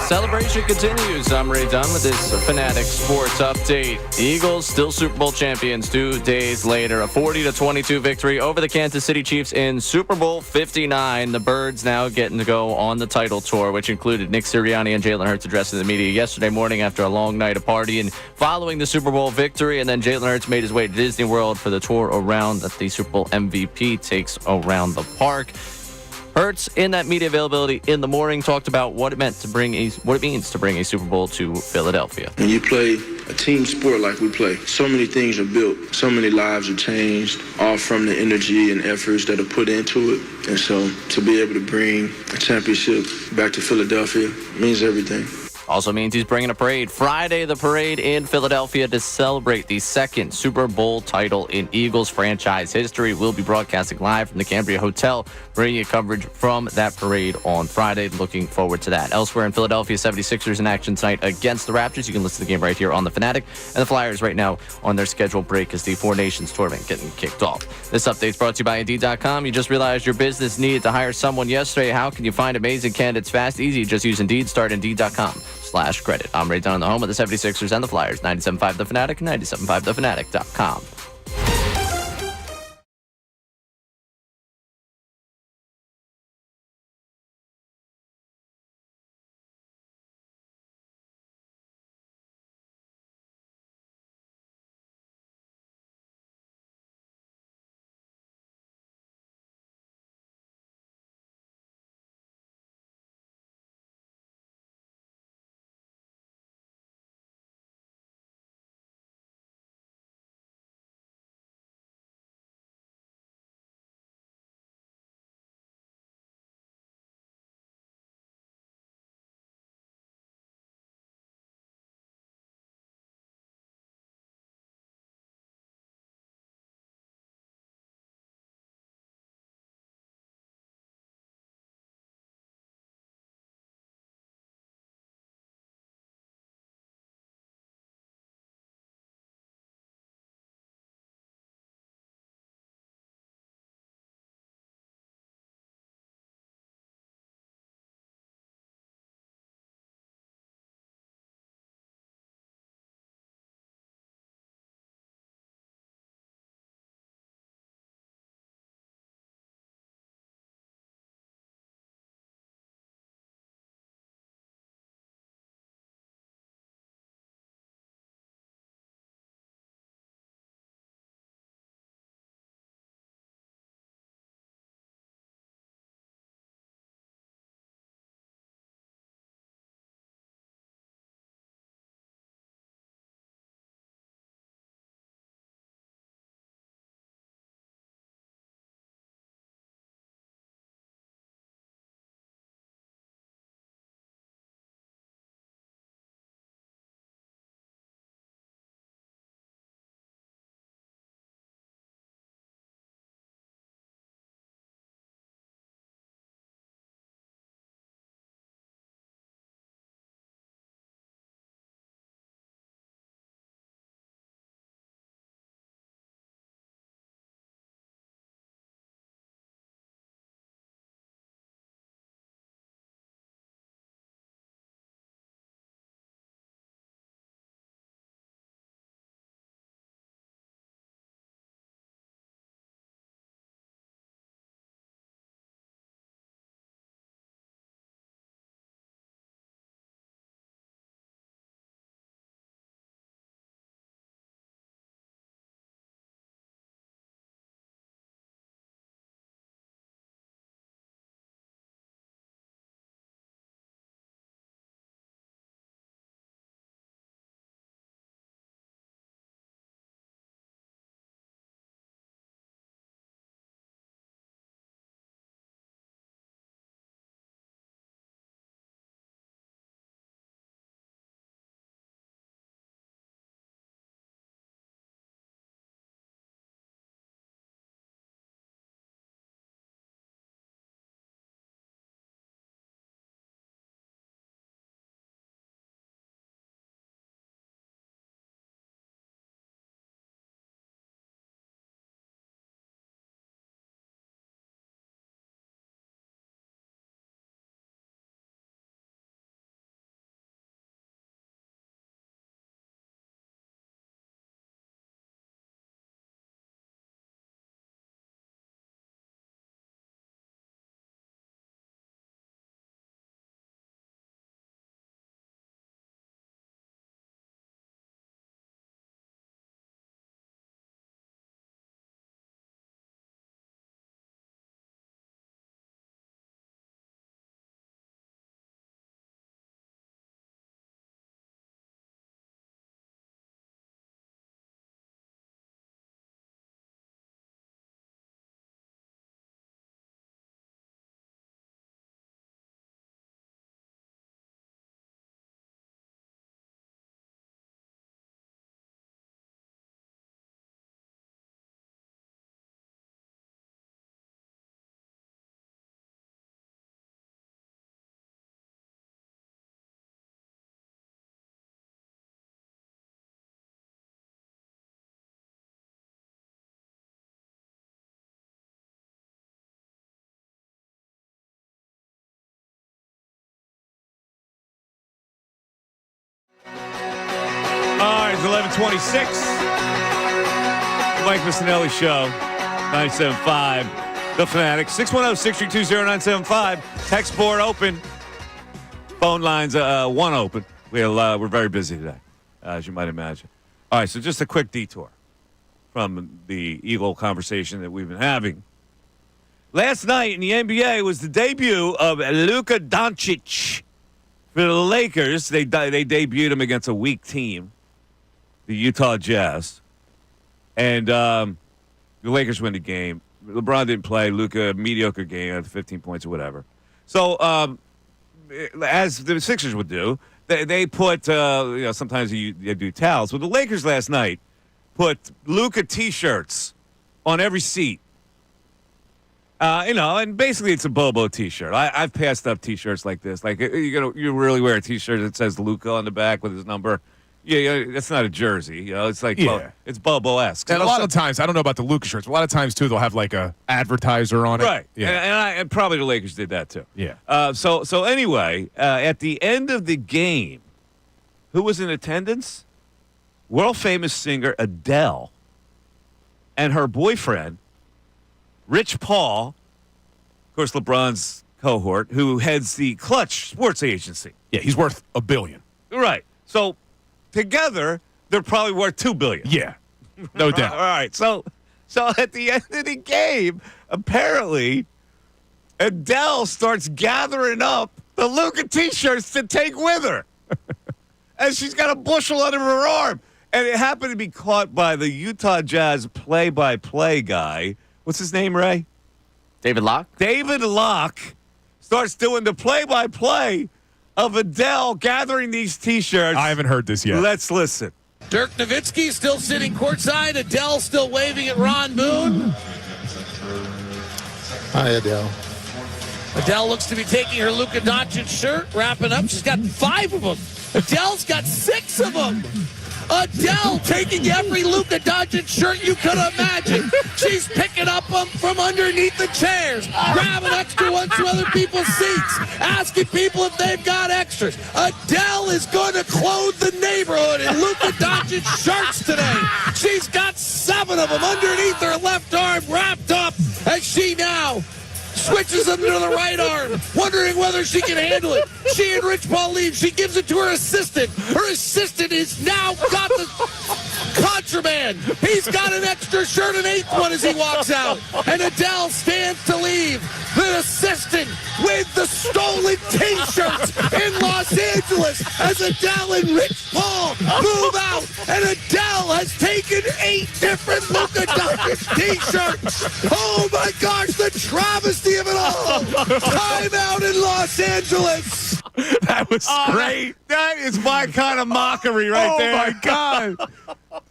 Celebration continues. I'm Ray Dunn with this Fanatic Sports Update. The Eagles still Super Bowl champions 2 days later. A 40-22 victory over the Kansas City Chiefs in Super Bowl 59. The Birds now getting to go on the title tour, which included Nick Sirianni and Jalen Hurts addressing the media yesterday morning after a long night of partying following the Super Bowl victory. And then Jalen Hurts made his way to Disney World for the tour around that the Super Bowl MVP takes around the park. Hurts, in that media availability in the morning, talked about what it means to bring a Super Bowl to Philadelphia. When you play a team sport like we play, so many things are built, so many lives are changed, all from the energy and efforts that are put into it. And so to be able to bring a championship back to Philadelphia means everything. Also means he's bringing a parade. Friday, the parade in Philadelphia to celebrate the 2nd Super Bowl title in Eagles franchise history. We'll be broadcasting live from the Cambria Hotel, bringing you coverage from that parade on Friday. Looking forward to that. Elsewhere in Philadelphia, 76ers in action tonight against the Raptors. You can listen to the game right here on the Fanatic. And the Flyers right now on their scheduled break as the Four Nations tournament getting kicked off. This update is brought to you by Indeed.com. You just realized your business needed to hire someone yesterday. How can you find amazing candidates fast? Easy. Just use Indeed. Start Indeed.com/credit. I'm Ray Dunn, the home of the 76ers and the Flyers. 97.5 The Fanatic and 97.5thefanatic.com. is 11:26. The Mike Missanelli Show, 97.5. The Fanatic, 610-632-0975. Text board open. Phone lines one open. We're very busy today, as you might imagine. All right, so just a quick detour from the Eagle conversation that we've been having. Last night in the NBA was the debut of Luka Doncic for the Lakers. They debuted him against a weak team, the Utah Jazz. And the Lakers win the game. LeBron didn't play. Luka, mediocre game, had 15 points or whatever. So, as the Sixers would do, they put, sometimes they do towels. Well, the Lakers last night put Luka T-shirts on every seat. And basically it's a Bobo T-shirt. I've passed up T-shirts like this. Like, you really wear a T-shirt that says Luka on the back with his number. Yeah, that's not a jersey. It's like, it's Bobo-esque. And a lot of times, I don't know about the Luka shirts. A lot of times, too, they'll have like a advertiser on it. Right. Yeah. And probably the Lakers did that, too. Yeah. So anyway, at the end of the game, who was in attendance? World-famous singer Adele and her boyfriend, Rich Paul, of course, LeBron's cohort, who heads the Clutch Sports Agency. Yeah, he's worth $1 billion. Right. So together, they're probably worth $2 billion. Yeah, no doubt. All right. So at the end of the game, apparently, Adele starts gathering up the Luka T-shirts to take with her. And she's got a bushel under her arm. And it happened to be caught by the Utah Jazz play-by-play guy. What's his name, Ray? David Locke? David Locke starts doing the play-by-play of Adele gathering these T-shirts. I haven't heard this yet. Let's listen. Dirk Nowitzki still sitting courtside. Adele still waving at Ron Boone. Hi, Adele. Adele looks to be taking her Luka Doncic shirt, wrapping up. She's got 5 of them. Adele's got 6 of them. Adele taking every Luka Doncic shirt you could imagine. She's picking up them from underneath the chairs, grabbing extra ones from other people's seats, asking people if they've got extras. Adele is going to clothe the neighborhood in Luka Doncic shirts today. She's got 7 of them underneath her left arm wrapped up, and she now switches them to the right arm, wondering whether she can handle it. She and Rich Paul leave. She gives it to her assistant. Her assistant has now got the contraband. He's got an extra shirt, an 8th one as he walks out. And Adele stands to leave. The assistant with the stolen T-shirts in Los Angeles as Adele and Rich Paul move out. And Adele has taken 8 different Luka Doncic T-shirts. Oh my gosh, the travesty of it all. Timeout in Los Angeles. That was great. That is my kind of mockery right there. Oh, my God.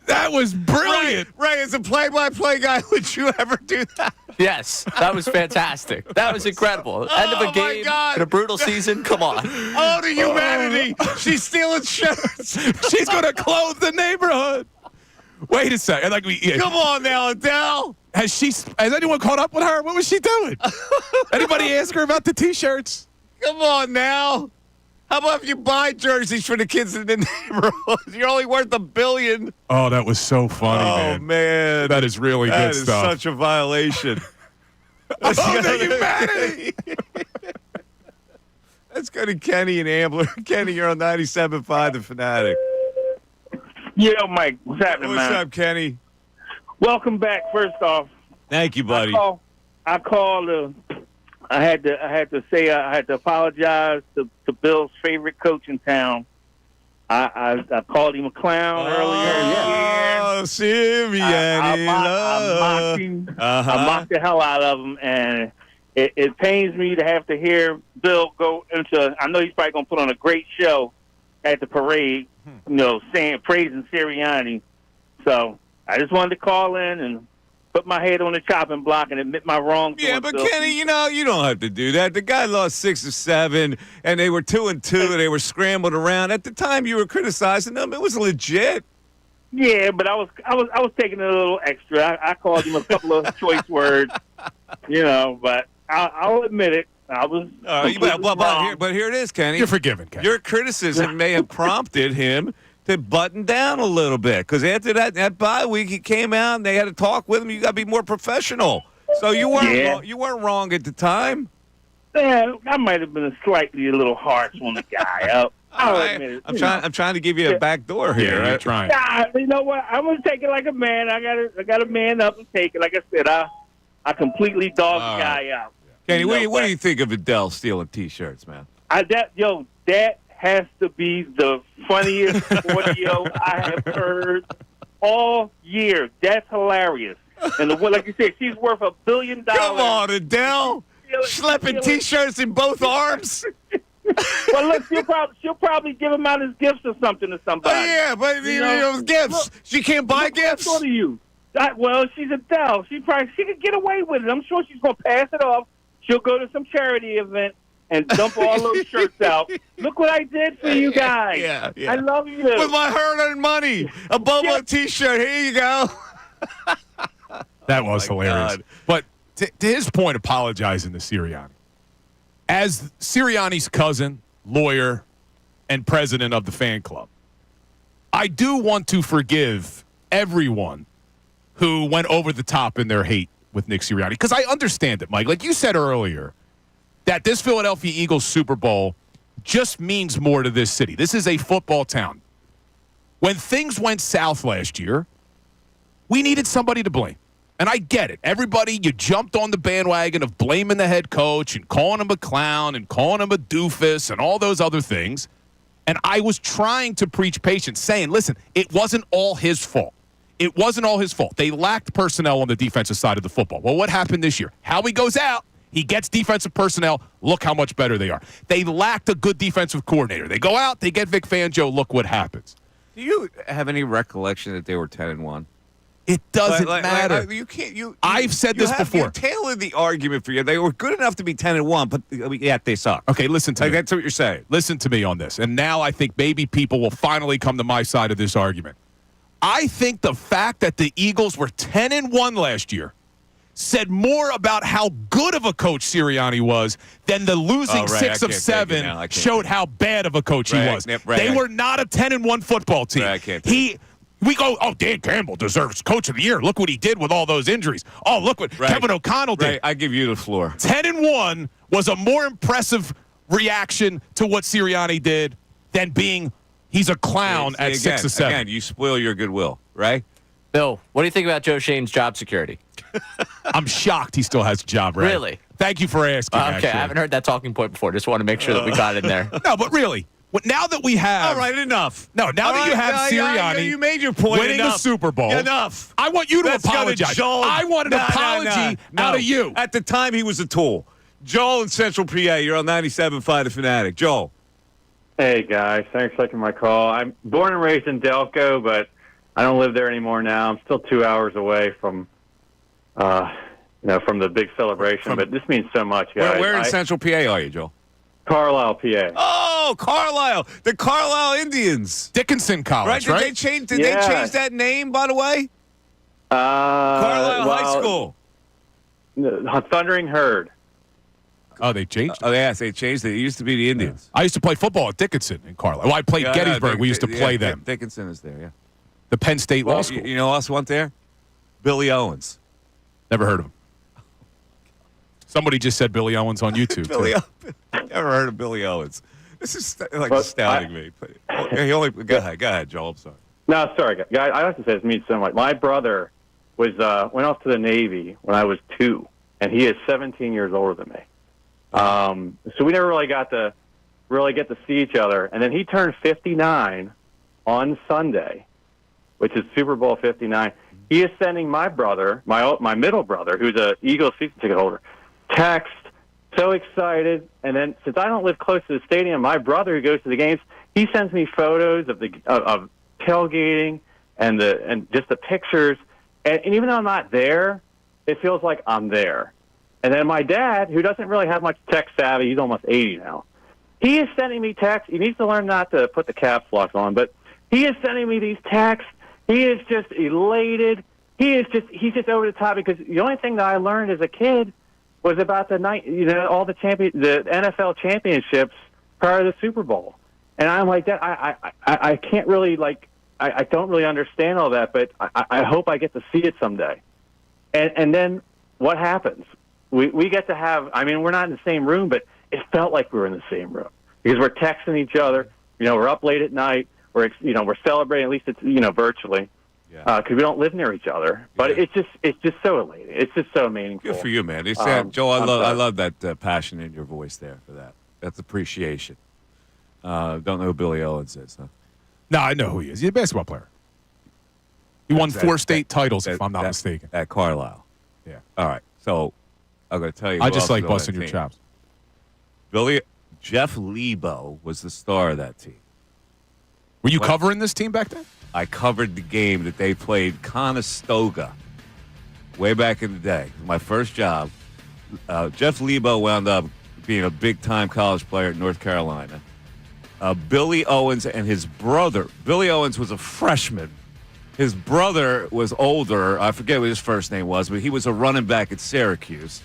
That was brilliant. Ray, as a play-by-play guy, would you ever do that? Yes, that was fantastic. That was incredible. End of a game in a brutal season. Come on. Oh, the humanity. She's stealing shirts. She's going to clothe the neighborhood. Wait a second. Come on now, Adele. Has anyone caught up with her? What was she doing? Anybody ask her about the T-shirts? Come on now. How about if you buy jerseys for the kids in the neighborhood? You're only worth $1 billion. Oh, that was so funny, man. Oh, man. That is really good stuff. That is such a violation. Oh, the humanity. Let's go to Kenny and Ambler. Kenny, you're on 97.5 The Fanatic. Yo, Mike, what's happening, man? What's up, Kenny? Welcome back. First off, thank you, buddy. I called. I had to apologize to Bill's favorite coach in town. I called him a clown earlier. Oh, Sirianni. I mocked him. I mocked the hell out of him, and it pains me to have to hear Bill go into. I know he's probably gonna put on a great show at the parade, praising Sirianni. So I just wanted to call in and put my head on the chopping block and admit my wrongdoing. Yeah, but Kenny, you don't have to do that. The guy lost 6 or 7, and they were 2-2. They were scrambled around. At the time you were criticizing them, it was legit. Yeah, but I was taking it a little extra. I called him a couple of choice words, but I'll admit it. I was. But here it is, Kenny. You're forgiven, Kenny. Your criticism may have prompted him to button down a little bit because after that bye week, he came out and they had to talk with him. You got to be more professional. So you weren't wrong at the time. Yeah, I might have been slightly a little harsh on the guy. I'm trying to give you a back door here. Yeah, you're trying. Nah, you know what? I'm gonna take it like a man. I got to man up and take it. Like I said, I completely dogged the guy out. Kenny, what do you think of Adele stealing T-shirts, man? That has to be the funniest audio I have heard all year. That's hilarious. And like you said, she's worth $1 billion. Come on, Adele. Schlepping T-shirts in both arms. Well, look, she'll probably give them out as gifts or something to somebody. Oh, yeah, but gifts. Look, she can't buy gifts. What to you? Well, she's Adele. She could get away with it. I'm sure she's gonna pass it off. She'll go to some charity event and dump all those shirts out. Look what I did for you guys. Yeah. I love you. With my hard-earned money, a Bobo T-shirt. Here you go. That was hilarious. God. But to his point, apologizing to Sirianni. As Sirianni's cousin, lawyer, and president of the fan club, I do want to forgive everyone who went over the top in their hate with Nick Sirianni. Because I understand it, Mike. Like you said earlier, that this Philadelphia Eagles Super Bowl just means more to this city. This is a football town. When things went south last year, we needed somebody to blame. And I get it. Everybody, you jumped on the bandwagon of blaming the head coach and calling him a clown and calling him a doofus and all those other things. And I was trying to preach patience, saying, listen, it wasn't all his fault. It wasn't all his fault. They lacked personnel on the defensive side of the football. Well, what happened this year? Howie goes out. He gets defensive personnel. Look how much better they are. They lacked a good defensive coordinator. They go out. They get Vic Fangio. Look what happens. Do you have any recollection that they were 10-1? It doesn't matter. You can't. I've said this before. You tailored the argument for you. They were good enough to be 10-1, but yet they suck. Okay, listen to me. That's what you're saying. Listen to me on this. And now I think maybe people will finally come to my side of this argument. I think the fact that the Eagles were 10-1 last year said more about how good of a coach Sirianni was than the losing 6 of 7 showed how bad of a coach he was. They were not a 10-1 football team. We go, Dan Campbell deserves Coach of the Year. Look what he did with all those injuries. Oh, look what Kevin O'Connell did. I give you the floor. 10-1 was a more impressive reaction to what Sirianni did than being he's a clown at 6 of 7. Again, you spoil your goodwill, right? Bill, what do you think about Joe Shane's job security? I'm shocked he still has a job, right? Really? Thank you for asking. Okay, actually. I haven't heard that talking point before. Just want to make sure that we got in there. No, but really, now that we have... All right, enough. No, now that you have Sirianni you made your point. winning the Super Bowl... Enough. I want you to apologize. I want an apology out of you. At the time, he was a tool. Joel in Central PA, you're on 97.5 The Fanatic. Joel. Hey, guys. Thanks for taking my call. I'm born and raised in Delco, but I don't live there anymore now. I'm still 2 hours away from the big celebration, but this means so much, guys. Where in Central PA are you, Joel? Carlisle, PA. Oh, Carlisle. The Carlisle Indians. Dickinson College, right? Did they change that name, by the way? Carlisle High School. Thundering Herd. Oh, they changed it? Oh, yes, they changed it. It used to be the Indians. I used to play football at Dickinson in Carlisle. Well, I played Gettysburg. We used to play them. Dickinson is there, yeah. The Penn State Law School. You know who else went there? Billy Owens. Never heard of him. Somebody just said Billy Owens on YouTube. Never heard of Billy Owens. This is astounding me. Go ahead, Joel. I'm sorry. No, sorry, guys. I have to say this means so much. My brother went off to the Navy when I was 2, and he is 17 years older than me. So we never really get to see each other. And then he turned 59 on Sunday, which is Super Bowl 59. He is sending my brother, my middle brother, who's a Eagles season ticket holder, text, so excited. And then since I don't live close to the stadium, my brother who goes to the games, he sends me photos of of tailgating and just the pictures. And even though I'm not there, it feels like I'm there. And then my dad, who doesn't really have much tech savvy, he's almost 80 now, he is sending me texts. He needs to learn not to put the caps locks on, but he is sending me these texts. He is just elated. He's just over the top because the only thing that I learned as a kid was about all the NFL championships prior to the Super Bowl. And I'm like that. I can't really I don't really understand all that, but I hope I get to see it someday. And then what happens? We get to have. I mean, we're not in the same room, but it felt like we were in the same room because we're texting each other. We're up late at night. We're celebrating. At least it's virtually. Because we don't live near each other, but it's just so elating. It's just so meaningful. Good for you, man. Joe, I love that passion in your voice there for that. That's appreciation. Don't know who Billy Owens is, huh? No, I know who he is. He's a basketball player. He won 4 state titles, if I'm not mistaken. At Carlisle. Yeah. All right. So I'm going to tell you. I who just else like is on busting that your team. chops. Jeff Lebo was the star of that team. Were you covering this team back then? I covered the game that they played Conestoga way back in the day. My first job. Jeff Lebo wound up being a big-time college player at North Carolina. Billy Owens and his brother. Billy Owens was a freshman. His brother was older. I forget what his first name was, but he was a running back at Syracuse.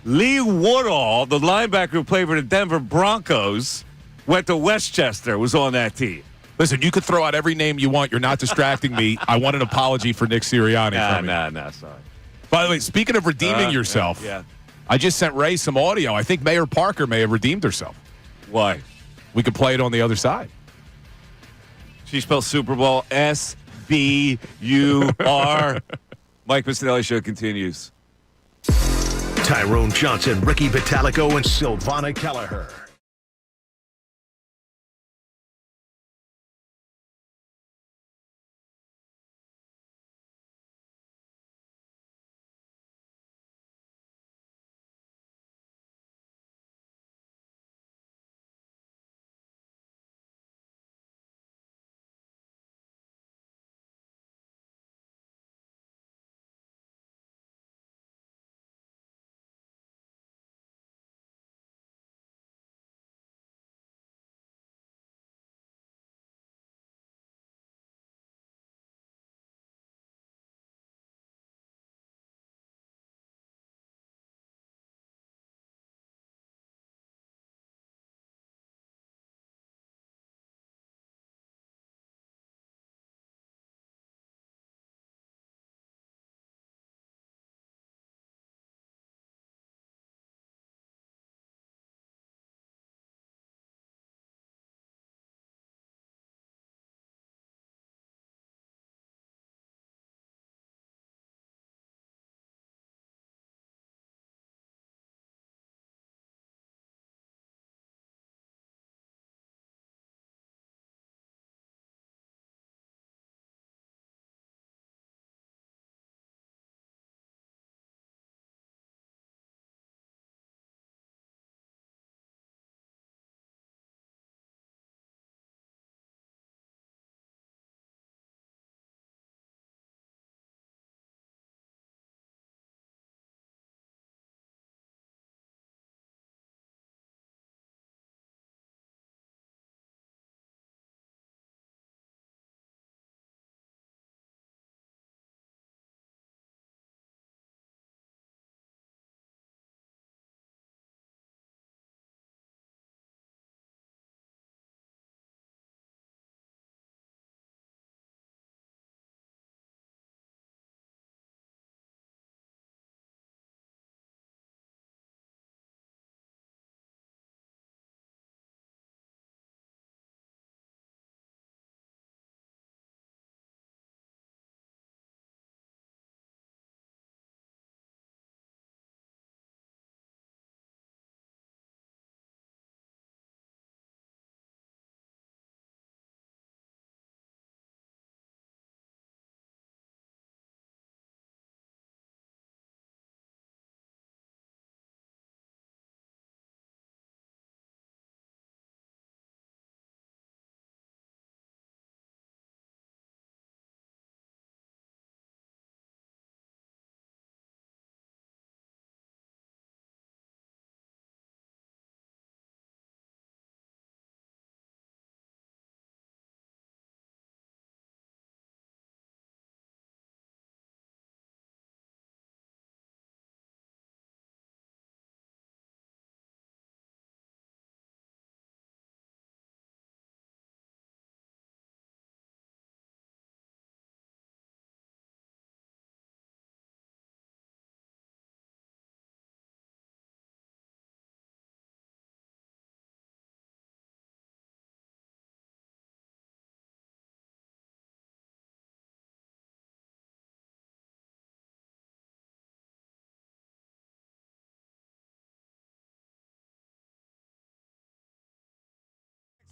Lee Woodall, the linebacker who played for the Denver Broncos, went to Westchester, was on that team. Listen, you could throw out every name you want. You're not distracting me. I want an apology for Nick Sirianni. Nah, sorry. By the way, speaking of redeeming yourself, I just sent Ray some audio. I think Mayor Parker may have redeemed herself. Why? We could play it on the other side. She spelled Super Bowl S-B-U-R. Mike Missanelli Show continues. Tyrone Johnson, Ricky Vitalico, and Silvana Kelleher.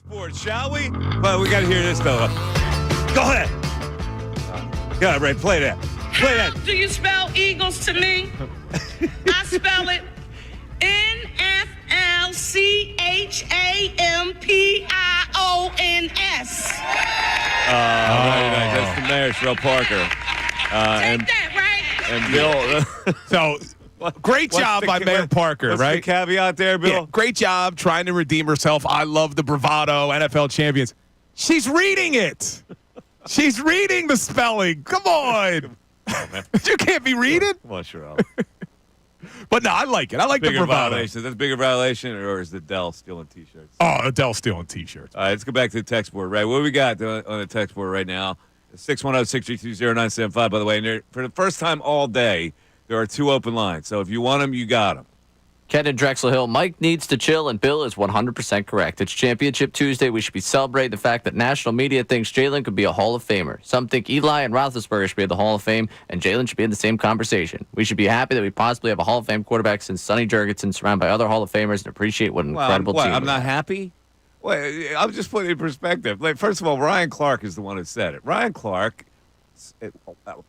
Sports, shall we? Well, we got to hear this, fella. Go ahead. Yeah, Ray, play that. Play that. How do you spell Eagles to me? I spell it NFLCHAMPIONS. Very nice. That's from Mayor Cheryl Parker. Take that, right? And Bill. So, great job by Mayor Parker, what's right? the caveat there, Bill? Yeah, great job trying to redeem herself. I love the bravado, NFL champions. She's reading it. She's reading the spelling. Come on. You can't be reading. Come on, Cheryl. But no, I like it. I like the Bigger bravado. violation. That's a bigger violation, or is Adele stealing T-shirts? Oh, Adele stealing T-shirts. All right, let's go back to the text board. Right, what do we got on the text board right now? 610-632-0975, by the way. And for the first time all day, there are 2 open lines. So if you want them, you got them. Ken in Drexel Hill, Mike needs to chill, and Bill is 100% correct. It's Championship Tuesday. We should be celebrating the fact that national media thinks Jalen could be a Hall of Famer. Some think Eli and Roethlisberger should be in the Hall of Fame, and Jalen should be in the same conversation. We should be happy that we possibly have a Hall of Fame quarterback since Sonny Jurgensen, surrounded by other Hall of Famers, and appreciate what an incredible team. I'm not happy? Well, I'm just putting it in perspective. Like, first of all, Ryan Clark is the one that said it. Ryan Clark,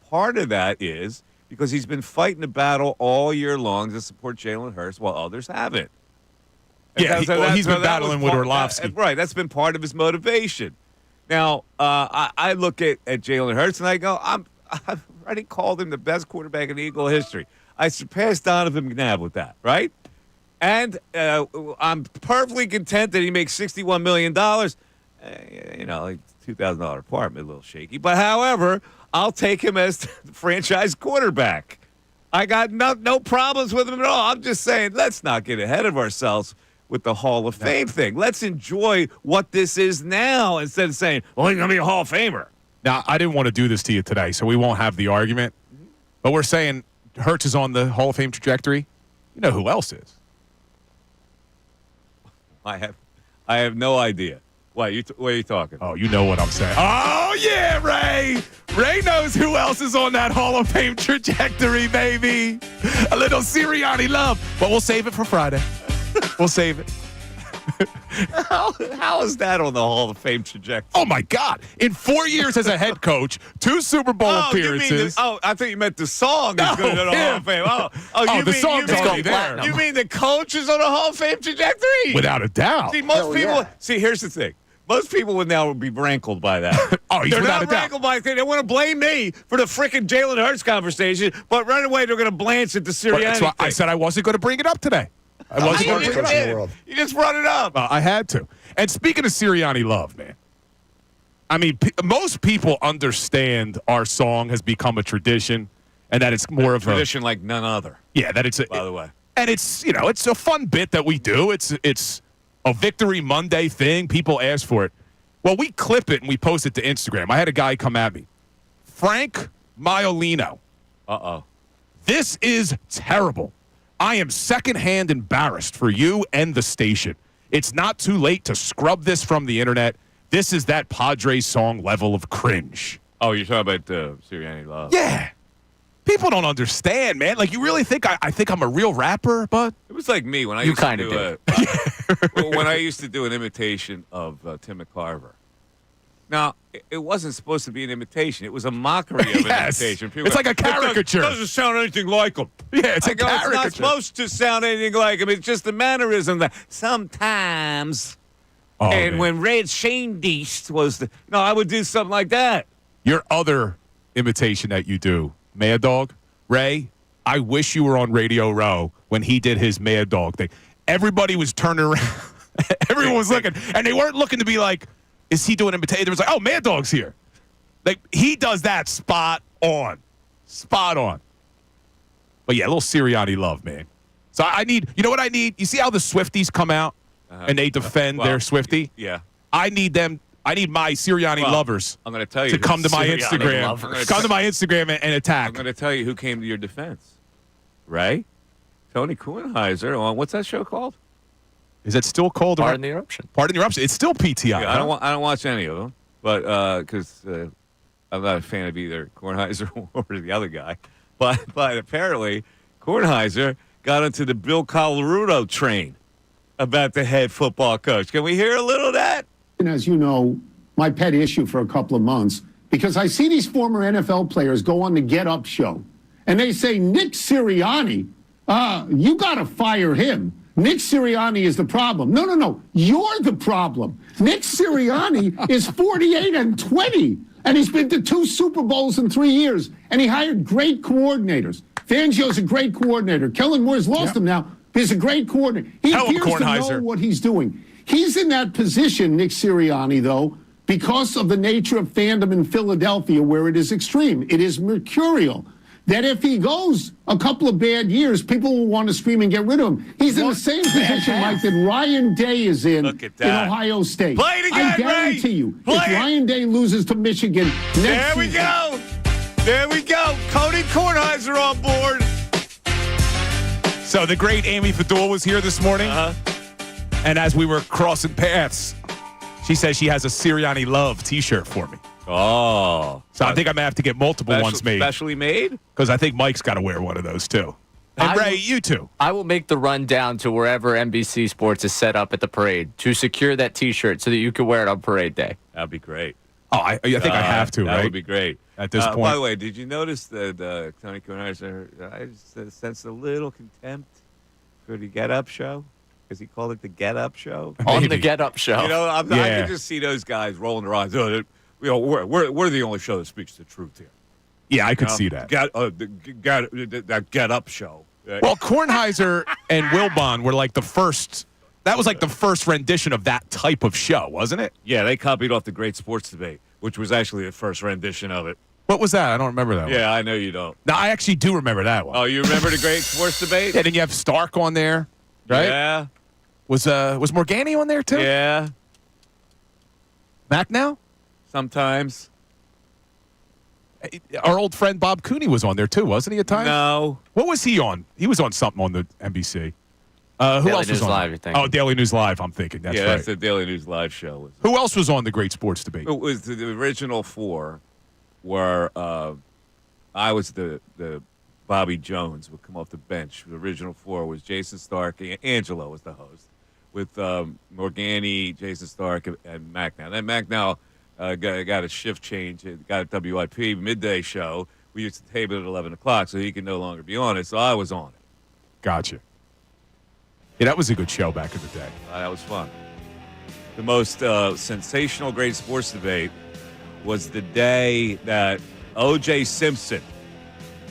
part of that is because he's been fighting the battle all year long to support Jalen Hurts while others haven't. Yeah, he's been battling with Orlovsky. Right, that's been part of his motivation. Now, I look at Jalen Hurts and I go, I've already called him the best quarterback in Eagle history. I surpassed Donovan McNabb with that, right? And I'm perfectly content that he makes $61 million. Like $2,000 apartment, a little shaky. But however, I'll take him as the franchise quarterback. I got no problems with him at all. I'm just saying, let's not get ahead of ourselves with the Hall of Fame thing. Let's enjoy what this is now instead of saying, well, he's going to be a Hall of Famer. Now, I didn't want to do this to you today, so we won't have the argument. But we're saying Hurts is on the Hall of Fame trajectory. You know who else is? I have no idea. What are you talking? Oh, you know what I'm saying. Oh, yeah, Ray. Ray knows who else is on that Hall of Fame trajectory, baby. A little Sirianni love. But we'll save it for Friday. We'll save it. How is that on the Hall of Fame trajectory? Oh, my God. In 4 years as a head coach, 2 Super Bowl appearances. I thought you meant the song is going to the Hall of Fame. The song's already there. You mean the coach is on the Hall of Fame trajectory? Without a doubt. See, most people. See, here's the thing. Most people would now be rankled by that. He's they're without not a doubt. rankled by it. They want to blame me for the freaking Jalen Hurts conversation, but right away they're going to glance at the Sirianni. That's why thing. I said I wasn't going to bring it up today. I wasn't going to bring it up. You just brought it up. I had to. And speaking of Sirianni love, man, I mean, most people understand our song has become a tradition and that it's more of a tradition like none other. Yeah, that it's a, by the way. And it's, it's a fun bit that we do. It's a Victory Monday thing. People ask for it. Well, we clip it and we post it to Instagram. I had a guy come at me. Frank Maiolino. Uh-oh. This is terrible. I am secondhand embarrassed for you and the station. It's not too late to scrub this from the internet. This is that Padres song level of cringe. Oh, you're talking about Sirianni love. Yeah. People don't understand, man. Like, you really think I think I'm a real rapper, but it was like me when I used to do when I used to do an imitation of Tim McCarver. Now, it wasn't supposed to be an imitation. It was a mockery of an imitation. People it's like a caricature. It doesn't sound anything like him. Yeah, it's a caricature. It's not supposed to sound anything like him. It's just the mannerism that sometimes. Man. When Red Shane Deist was I would do something like that. Your other imitation that you do, Mad Dog, Ray, I wish you were on Radio Row when he did his Mad Dog thing. Everybody was turning around. Everyone was looking, and they weren't looking to be like, is he doing imitation? It was like, oh, Mad Dog's here. Like, he does that spot on. Spot on. But yeah, a little Sirianni love, man. So I need, you know what I need? You see how the Swifties come out and they defend their Swiftie? Yeah. I need my Sirianni lovers I'm going to tell you to come to my Sirianni Instagram. Come to my Instagram and attack. I'm going to tell you who came to your defense. Right? Tony Kuhnheiser on, what's that show called? Is that still called? Pardon the Eruption. Pardon the Eruption. It's still PTI. Yeah, I don't watch any of them, but because I'm not a fan of either Kornheiser or the other guy. But apparently, Kornheiser got into the Bill Colarudo train about the head football coach. Can we hear a little of that? as you know, my pet issue for a couple of months, because I see these former NFL players go on the Get Up show, and they say, Nick Sirianni, you got to fire him. Nick Sirianni is the problem. No. You're the problem. Nick Sirianni is 48-20, and he's been to 2 Super Bowls in 3 years, and he hired great coordinators. Fangio's a great coordinator. Kellen Moore's lost him now. He's a great coordinator. He appears to know what he's doing. He's in that position, Nick Sirianni, though, because of the nature of fandom in Philadelphia, where it is extreme. It is mercurial. That if he goes a couple of bad years, people will want to scream and get rid of him. He's in the same position, Mike, that Ryan Day is in Ohio State. Play it again, I guarantee you, if Ryan Day loses to Michigan next season. There we go. Cody Kornheiser on board. So the great Amy Fadul was here this morning. And as we were crossing paths, she says she has a Sirianni Love T-shirt for me. Oh. So I think I'm going to have to get multiple ones made. Specially made? Because I think Mike's got to wear one of those, too. And Ray, you too. I will make the run down to wherever NBC Sports is set up at the parade to secure that T-shirt so that you can wear it on parade day. That'd be great. Oh, I think I have to, right? That would be great. At this point. By the way, did you notice that Tony Kornheiser, I just sensed a little contempt for the Get Up show? Because he called it the Get Up show. On the Get Up show. You know, I can just see those guys rolling their eyes. You know, we're the only show that speaks the truth here. Yeah, I could see that. That Get Up show. Well, Kornheiser and Wilbon were like the first. That was like the first rendition of that type of show, wasn't it? Yeah, they copied off the Great Sports Debate, which was actually the first rendition of it. What was that? I don't remember that one. Yeah, I know you don't. No, I actually do remember that one. Oh, you remember the Great Sports Debate? Yeah, then you have Stark on there, right? Yeah. Was Morgani on there too? Yeah. Mac now? Sometimes. Our old friend Bob Cooney was on there too, wasn't he at times? No. What was he on? He was on something on the NBC. Who Daily else was News on? Live, you're thinking. Oh, Daily News Live, I'm thinking. That's right. That's the Daily News Live show. Who else was on the Great Sports Debate? It was the original 4 where I was the Bobby Jones would come off the bench. The original 4 was Jason Stark. Angelo was the host. With Morgani, Jason Stark, and Mac now. Then Mac now got a shift change. Got a WIP midday show. We used to tape it at 11 o'clock, so he could no longer be on it. So I was on it. Gotcha. Yeah, that was a good show back in the day. That was fun. The most sensational Great Sports Debate was the day that O.J. Simpson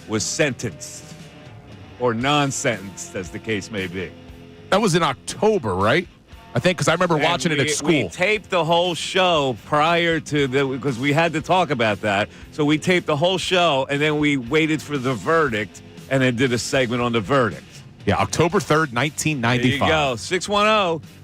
was sentenced, or non-sentenced, as the case may be. That was in October, right? I think, because I remember watching it at school. We taped the whole show prior to because we had to talk about that. So we taped the whole show, and then we waited for the verdict, and then did a segment on the verdict. Yeah, October 3rd, 1995. There you go.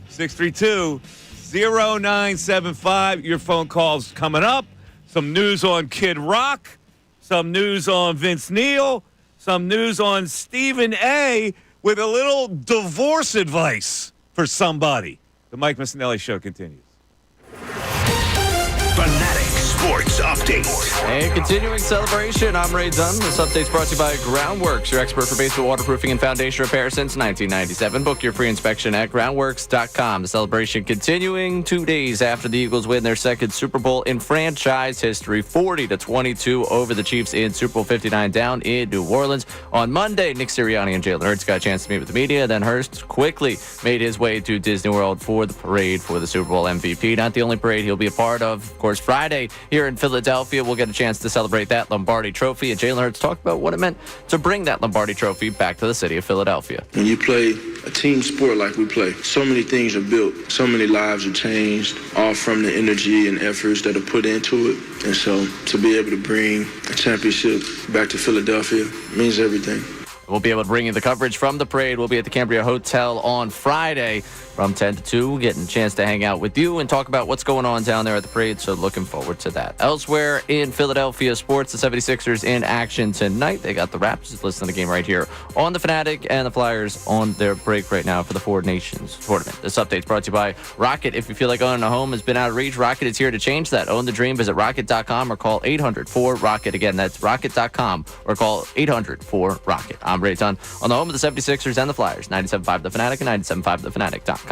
610-632-0975. Your phone calls coming up. Some news on Kid Rock. Some news on Vince Neil. Some news on Stephen A. with a little divorce advice for somebody. The Mike Missanelli Show continues. Fanatic Sports Update. A continuing celebration. I'm Ray Dunn. This update's brought to you by Groundworks, your expert for basement waterproofing and foundation repair since 1997. Book your free inspection at groundworks.com. The celebration continuing 2 days after the Eagles win their second Super Bowl in franchise history, 40-22 over the Chiefs in Super Bowl 59 down in New Orleans. On Monday, Nick Sirianni and Jalen Hurts got a chance to meet with the media. Then Hurts quickly made his way to Disney World for the parade for the Super Bowl MVP. Not the only parade he'll be a part of course, Friday here in Philadelphia. We'll get a chance to celebrate that Lombardi Trophy. And Jalen Hurts talked about what it meant to bring that Lombardi Trophy back to the city of Philadelphia. When you play a team sport like we play, so many things are built, so many lives are changed, all from the energy and efforts that are put into it. And so to be able to bring a championship back to Philadelphia means everything. We'll be able to bring you the coverage from the parade. We'll be at the Cambria Hotel on Friday from 10 to 2, getting a chance to hang out with you and talk about what's going on down there at the parade, so looking forward to that. Elsewhere in Philadelphia sports, the 76ers in action tonight. They got the Raptors. Listen to the game right here on the Fanatic, and the Flyers on their break right now for the Four Nations tournament. This update's brought to you by Rocket. If you feel like owning a home has been out of reach, Rocket is here to change that. Own the dream. Visit rocket.com or call 800-4ROCKET. Again, that's rocket.com or call 800-4ROCKET. I'm Ray Dunn on the home of the 76ers and the Flyers, 97.5 The Fanatic and 97.5thefanatic.com.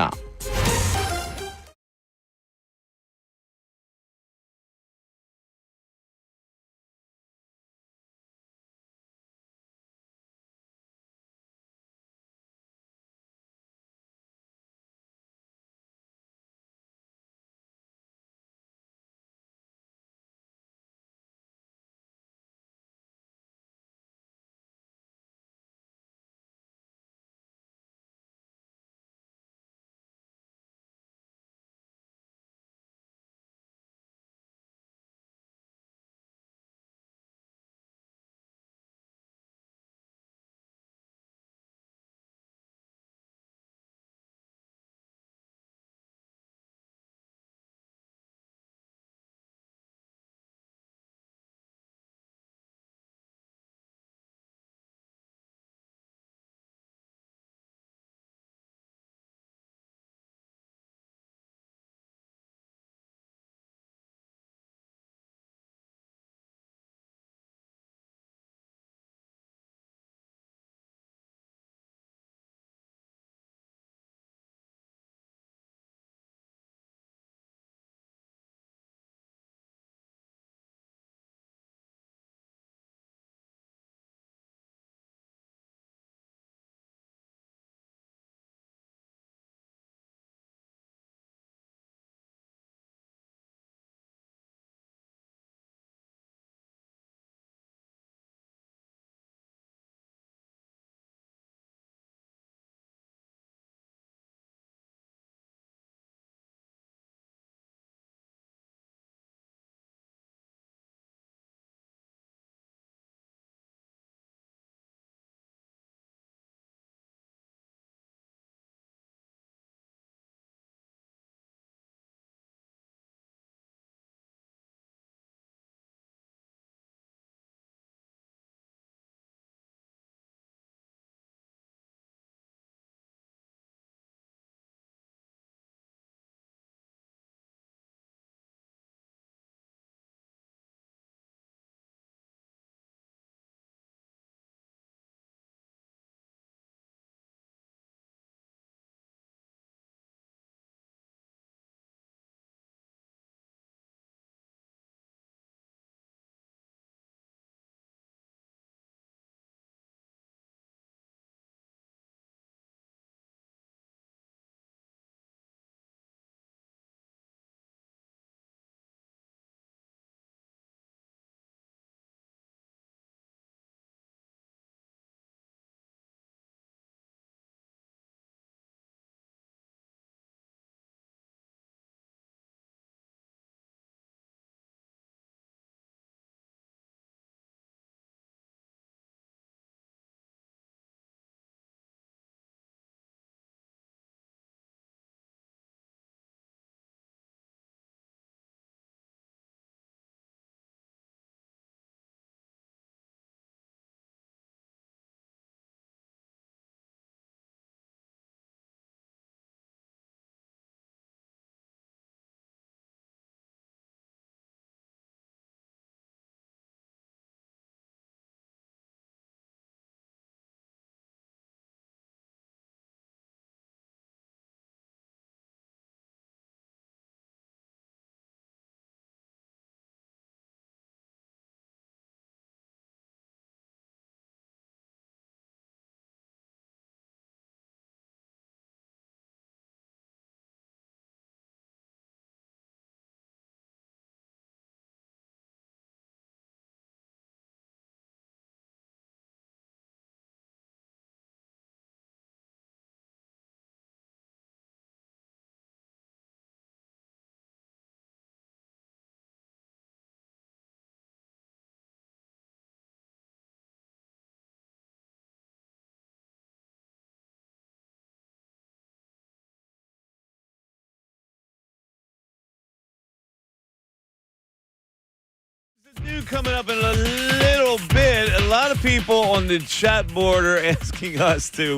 New coming up in a little bit. A lot of people on the chat board are asking us to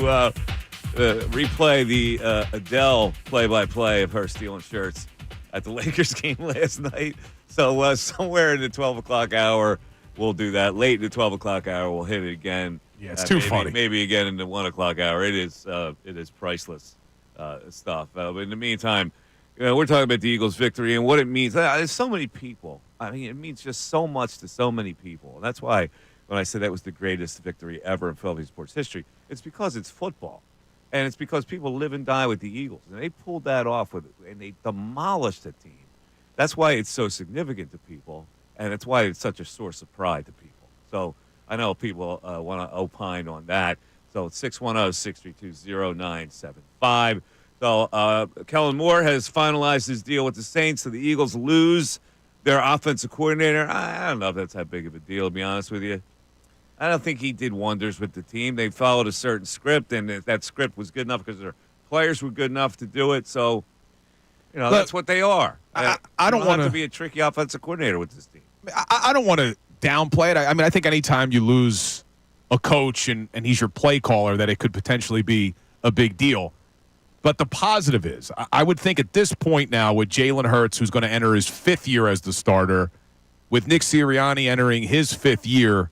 replay the Adele play-by-play of her stealing shirts at the Lakers game last night. So somewhere in the 12 o'clock hour, we'll do that. Late in the 12 o'clock hour, we'll hit it again. Yeah, it's too funny. Maybe again in the 1 o'clock hour. It is priceless stuff. But in the meantime, we're talking about the Eagles' victory and what it means. There's so many people. I mean, it means just so much to so many people. And that's why when I said that was the greatest victory ever in Philadelphia sports history, it's because it's football. And it's because people live and die with the Eagles. And they pulled that off and they demolished the team. That's why it's so significant to people. And it's why it's such a source of pride to people. So I know people want to opine on that. So it's 610-632-0975. So Kellen Moore has finalized his deal with the Saints. So the Eagles lose their offensive coordinator. I don't know if that's that big of a deal, to be honest with you. I don't think he did wonders with the team. They followed a certain script, and that script was good enough because their players were good enough to do it. So, that's what they are. I don't want to be a tricky offensive coordinator with this team. I don't want to downplay it. I mean, I think anytime you lose a coach and he's your play caller, that it could potentially be a big deal. But the positive is, I would think at this point now with Jalen Hurts, who's going to enter his 5th year as the starter, with Nick Sirianni entering his 5th year,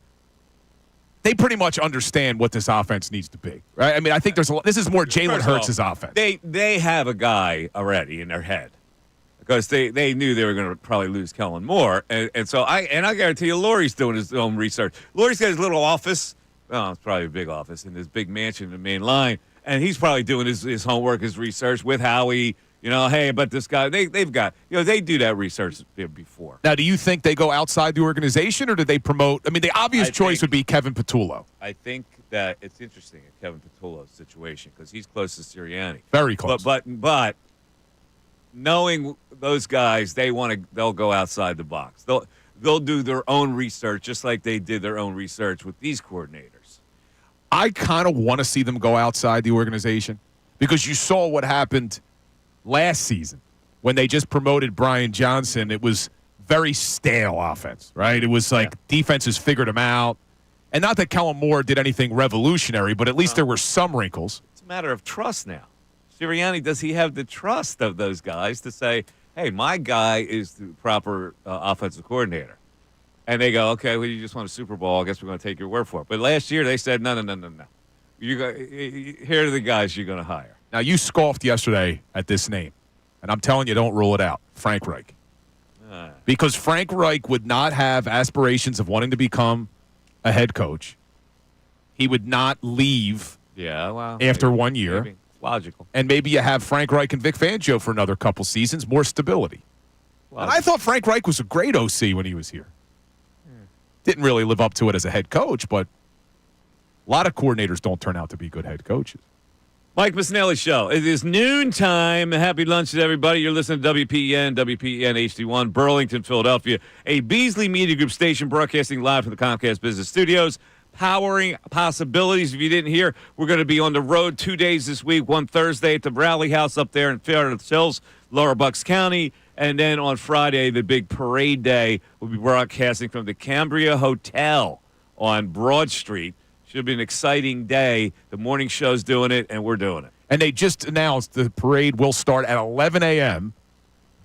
they pretty much understand what this offense needs to be, right? I mean, I think this is more Jalen Hurts' offense. They have a guy already in their head because they knew they were going to probably lose Kellen Moore, and so I guarantee you, Laurie's doing his own research. Laurie's got his little office. Well, it's probably a big office in this big mansion in the main line. And he's probably doing his homework, his research with Howie. Hey, but this guy, they've got, they do that research before. Now, do you think they go outside the organization, or do they promote? I mean, the obvious choice would be Kevin Patullo. I think that it's interesting in Kevin Patullo's situation because he's close to Sirianni. Very close. But knowing those guys, they'll go outside the box. They'll do their own research just like they did their own research with these coordinators. I kind of want to see them go outside the organization because you saw what happened last season when they just promoted Brian Johnson. It was very stale offense, right? It was like defenses figured him out. And not that Kellen Moore did anything revolutionary, but at least there were some wrinkles. It's a matter of trust now. Sirianni, does he have the trust of those guys to say, hey, my guy is the proper offensive coordinator? And they go, okay, well, you just won a Super Bowl. I guess we're going to take your word for it. But last year they said, no. Here are the guys you're going to hire. Now, you scoffed yesterday at this name, and I'm telling you, don't rule it out. Frank Reich. Because Frank Reich would not have aspirations of wanting to become a head coach. He would not leave after 1 year. Maybe. It's logical. And maybe you have Frank Reich and Vic Fangio for another couple seasons, more stability. And I thought Frank Reich was a great OC when he was here. Didn't really live up to it as a head coach, but a lot of coordinators don't turn out to be good head coaches. Mike Missanelli Show. It is noontime. Happy lunch to everybody. You're listening to WPEN HD1, Burlington, Philadelphia, a Beasley Media Group station broadcasting live from the Comcast Business Studios, powering possibilities. If you didn't hear, we're going to be on the road 2 days this week, one Thursday at the Rally House up there in Fairfield Hills, Lower Bucks County. And then on Friday, the big parade day, we'll be broadcasting from the Cambria Hotel on Broad Street. Should be an exciting day. The morning show's doing it, and we're doing it. And they just announced the parade will start at 11 a.m.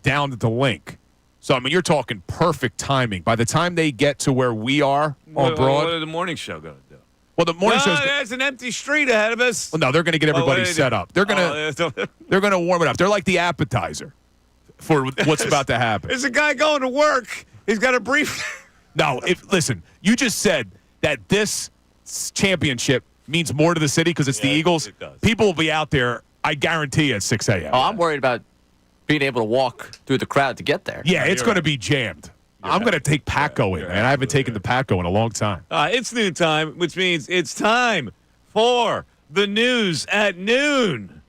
down at the Link. So, I mean, you're talking perfect timing. By the time they get to where we are on Broad. What is the morning show going to do? Well, the morning show. There's an empty street ahead of us. Well, no, they're going to get everybody set up. They're going to warm it up. They're like the appetizer for what's about to happen. There's a guy going to work. He's got a brief. No, listen, you just said that this championship means more to the city because it's the Eagles. It does. People will be out there, I guarantee, at 6 a.m. Oh, I'm worried about being able to walk through the crowd to get there. Yeah, it's going to be jammed. I'm going to take Paco in, man. I haven't taken the Paco in a long time. It's noontime, which means it's time for the news at noon.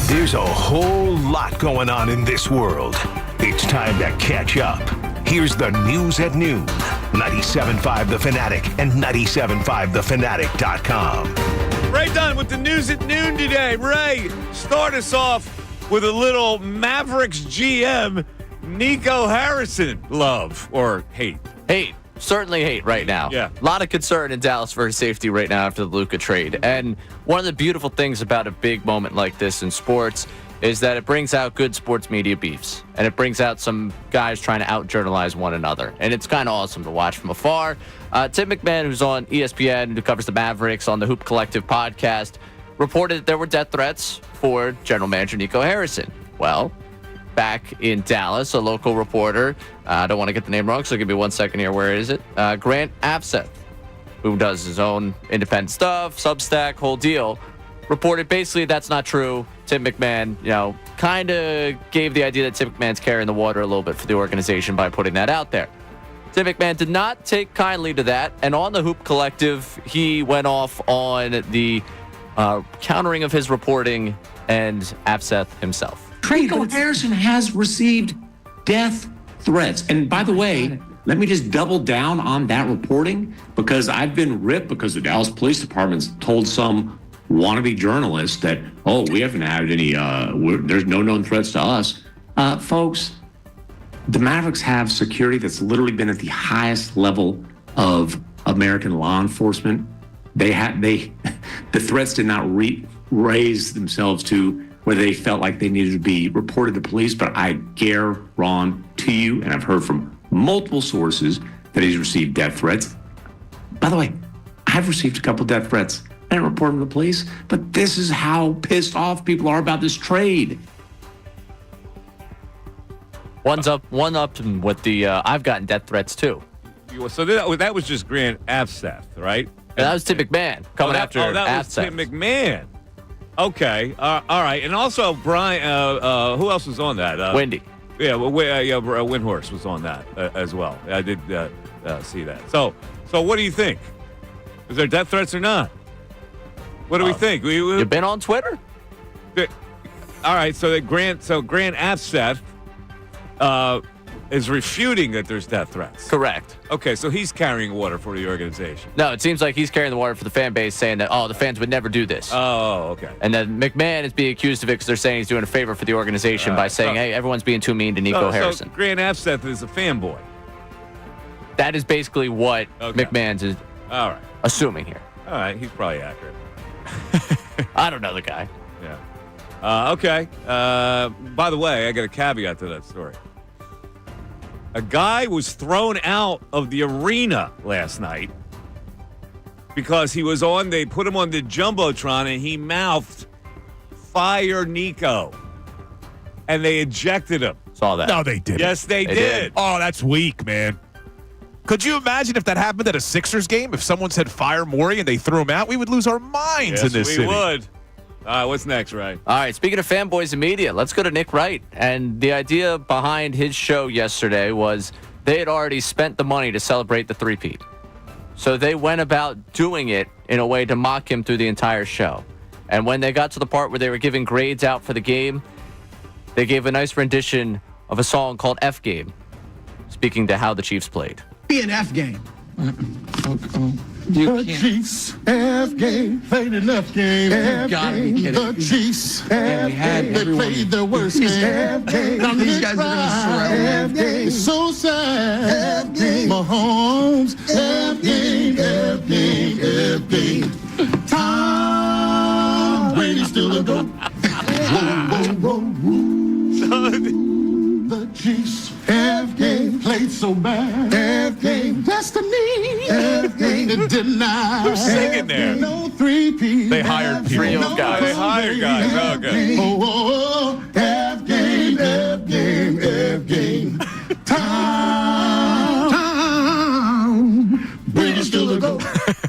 There's a whole lot going on in this world. It's time to catch up. Here's the news at noon. 97.5 The Fanatic and 97.5thefanatic.com. Ray Dunn with the news at noon today. Ray, start us off with a little Mavericks GM Nico Harrison love or hate. Hate. certainly hate right now. Yeah. A lot of concern in Dallas for his safety right now after the Luka trade. And one of the beautiful things about a big moment like this in sports is that it brings out good sports media beefs. And it brings out some guys trying to out-journalize one another. And it's kind of awesome to watch from afar. Tim McMahon, who's on ESPN, who covers the Mavericks on the Hoop Collective podcast, reported that there were death threats for general manager Nico Harrison. Well, back in Dallas, a local reporter, I don't want to get the name wrong, so give me 1 second here. Where is it? Grant Abseth, who does his own independent stuff, Substack, whole deal, reported basically that's not true. Tim McMahon, kind of gave the idea that Tim McMahon's carrying the water a little bit for the organization by putting that out there. Tim McMahon did not take kindly to that, and on the Hoop Collective, he went off on the countering of his reporting and Abseth himself. Nico Harrison has received death threats. And by the way, let me just double down on that reporting, because I've been ripped because the Dallas Police Department's told some wannabe journalists that, we haven't had any, there's no known threats to us. Folks, the Mavericks have security that's literally been at the highest level of American law enforcement. The threats did not raise themselves to where they felt like they needed to be reported to police, but I guarantee you, and I've heard from multiple sources, that he's received death threats. By the way, I've received a couple death threats. I didn't report them to the police, but this is how pissed off people are about this trade. One up with the, I've gotten death threats too. So that was just Grant Abseth, right? And that was Tim McMahon coming after Abseth. That was Tim McMahon. Okay, all right. And also, Brian, who else was on that? Wendy. Yeah, Windhorse was on that as well. I did see that. So what do you think? Is there death threats or not? What do we think? You've been on Twitter? All right, so Grant Abseth is refuting that there's death threats. Correct. Okay, so he's carrying water for the organization. No, it seems like he's carrying the water for the fan base, saying that, the fans would never do this. Oh, okay. And then McMahon is being accused of it because they're saying he's doing a favor for the organization by saying, hey, everyone's being too mean to Nico Harrison. So Grant Abseth is a fanboy. That is basically what McMahon's is assuming here. All right, he's probably accurate. I don't know the guy. Yeah. Okay. By the way, I got a caveat to that story. A guy was thrown out of the arena last night because he was they put him on the Jumbotron and he mouthed, "Fire Nico." And they ejected him. Saw that. No, they didn't. Yes, they did. Oh, that's weak, man. Could you imagine if that happened at a Sixers game? If someone said fire Morey and they threw him out, we would lose our minds in this city. Yes, we would. All right, what's next, Ray? All right, speaking of fanboys and media, let's go to Nick Wright. And the idea behind his show yesterday was they had already spent the money to celebrate the three-peat. So they went about doing it in a way to mock him through the entire show. And when they got to the part where they were giving grades out for the game, they gave a nice rendition of a song called F Game, speaking to how the Chiefs played. Be an F game. The Chiefs F game, played an F game. The Chiefs F game, they played their worst game. F game, these guys are gonna F game, it's so sad. F game, Mahomes. F game, F game, F game. Tom Brady still a goat. The Chiefs F game played so bad. F game destiny. F game denied. Who's singing there? No three-peat. They hired people. Three old guys. They hired guys. Okay. Oh, F game, F game, F game. Tom Brady still a goat.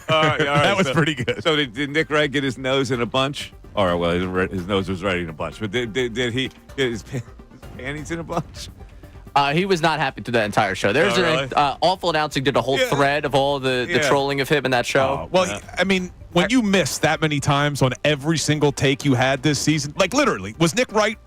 All right. That was pretty good. So did Nick Wright get his nose in a bunch? Or, well, his nose was ready in a bunch. But did he get his panties in a bunch? He was not happy through that entire show. There's Awful Announcing did a whole thread of all the trolling of him in that show. I mean, when you miss that many times on every single take you had this season, like literally, was Nick Wright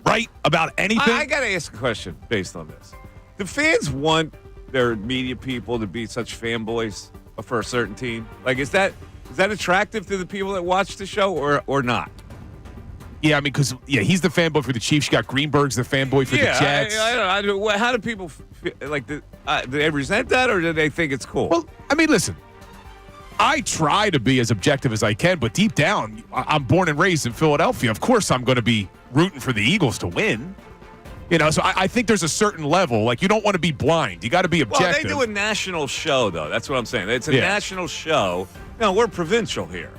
right about anything? I got to ask a question based on this. Do fans want their media people to be such fanboys for a certain team? Like, is that attractive to the people that watch the show or not? Yeah, I mean, because he's the fanboy for the Chiefs. You got Greenberg's the fanboy for the Jets. I don't know. How do people feel? Like? Do they resent that, or do they think it's cool? Well, I mean, listen. I try to be as objective as I can, but deep down, I'm born and raised in Philadelphia. Of course, I'm going to be rooting for the Eagles to win. So I think there's a certain level. Like, you don't want to be blind. You got to be objective. Well, they do a national show, though. That's what I'm saying. It's a national show. No, we're provincial here.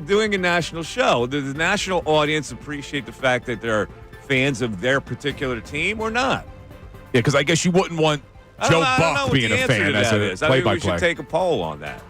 Doing a national show. The national audience appreciate the fact that they're fans of their particular team or not. Yeah, because I guess you wouldn't want Joe Buck being a fan as a play-by-play. I think we should take a poll on that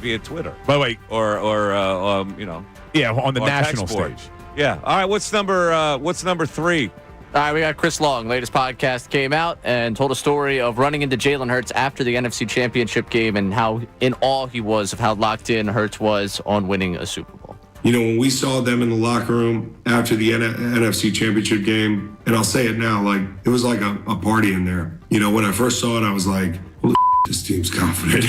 via Twitter. By the way, or on the national stage. Yeah. All right. What's number 3? All right, we got Chris Long. Latest podcast came out and told a story of running into Jalen Hurts after the NFC Championship game and how in awe he was of how locked in Hurts was on winning a Super Bowl. When we saw them in the locker room after the NFC Championship game, and I'll say it now, like it was like a party in there. When I first saw it, I was like, well, this team's confident.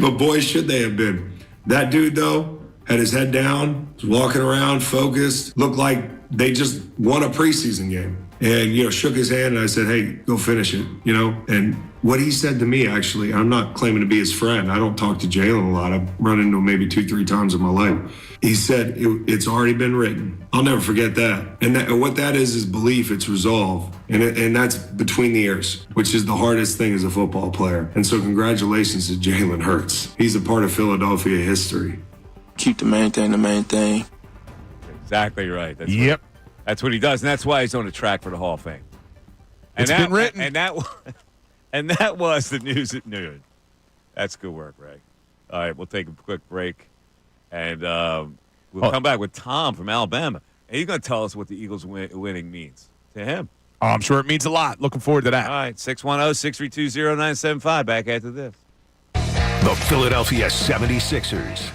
But boy, should they have been. That dude, though, had his head down, was walking around, focused, looked like they just won a preseason game. And, shook his hand, and I said, hey, go finish it, And what he said to me, actually, I'm not claiming to be his friend. I don't talk to Jalen a lot. I've run into him maybe 2-3 times in my life. He said, it's already been written. I'll never forget that. And what that is belief, it's resolve. And that's between the ears, which is the hardest thing as a football player. And so congratulations to Jalen Hurts. He's a part of Philadelphia history. Keep the main thing the main thing. Exactly right. That's what he does, and that's why he's on the track for the Hall of Fame. It's been written. And that was the news at noon. That's good work, Ray. All right, we'll take a quick break, and we'll come back with Tom from Alabama. And he's going to tell us what the Eagles winning means to him. Oh, I'm sure it means a lot. Looking forward to that. All right, 610-632-0975. Back after this. The Philadelphia 76ers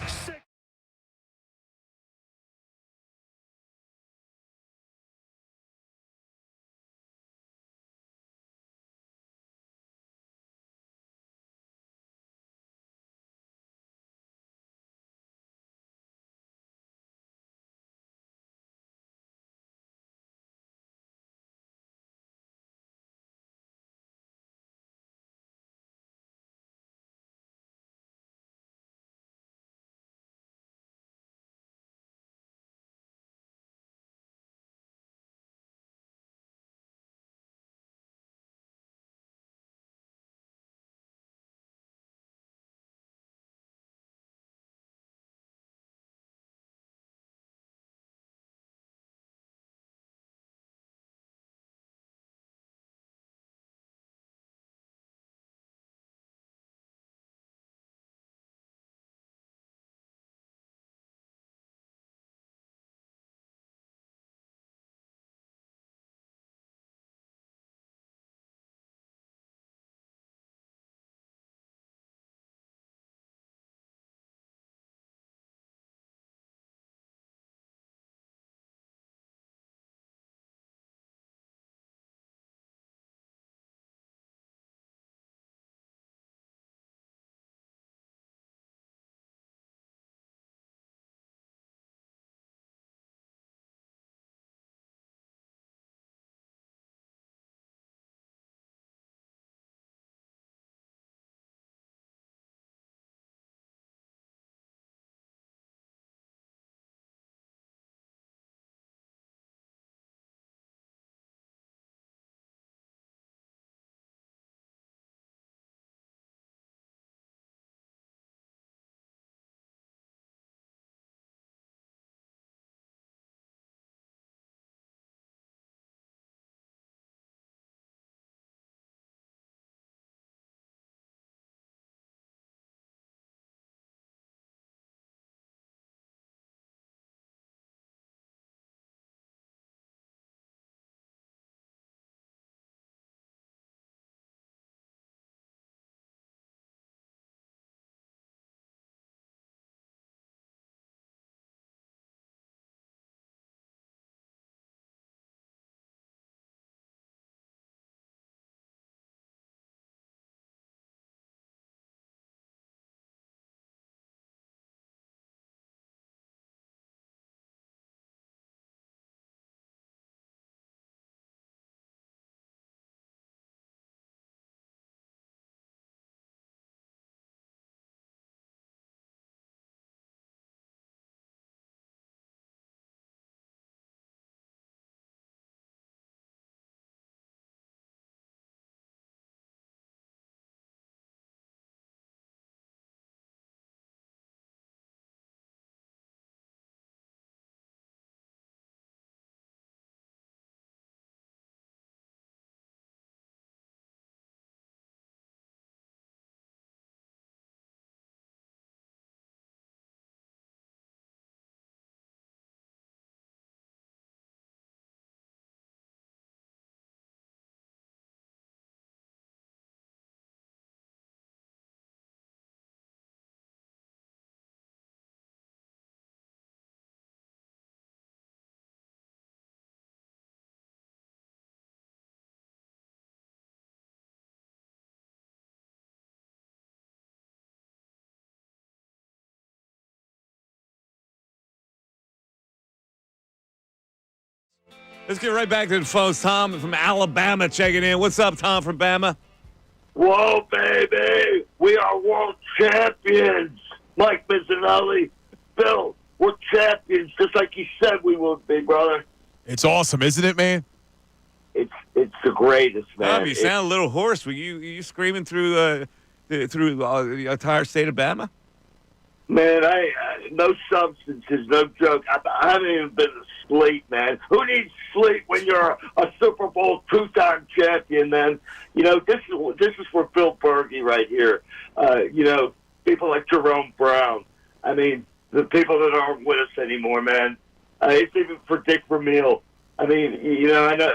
Let's get right back to the phones. Tom from Alabama checking in. What's up, Tom from Bama? Whoa, baby. We are world champions. Mike Missanelli. Bill, we're champions, just like you said we would be, brother. It's awesome, isn't it, man? It's the greatest, man. Tom, you sound a little hoarse. Were you screaming through the entire state of Bama? Man, I no substances, no joke. I haven't even been asleep, man. Who needs sleep when you're a Super Bowl two-time champion, man? You know, this is for Bill Berge right here. You know, people like Jerome Brown. I mean, the people that aren't with us anymore, man. It's even for Dick Vermeil. I mean, you know, I know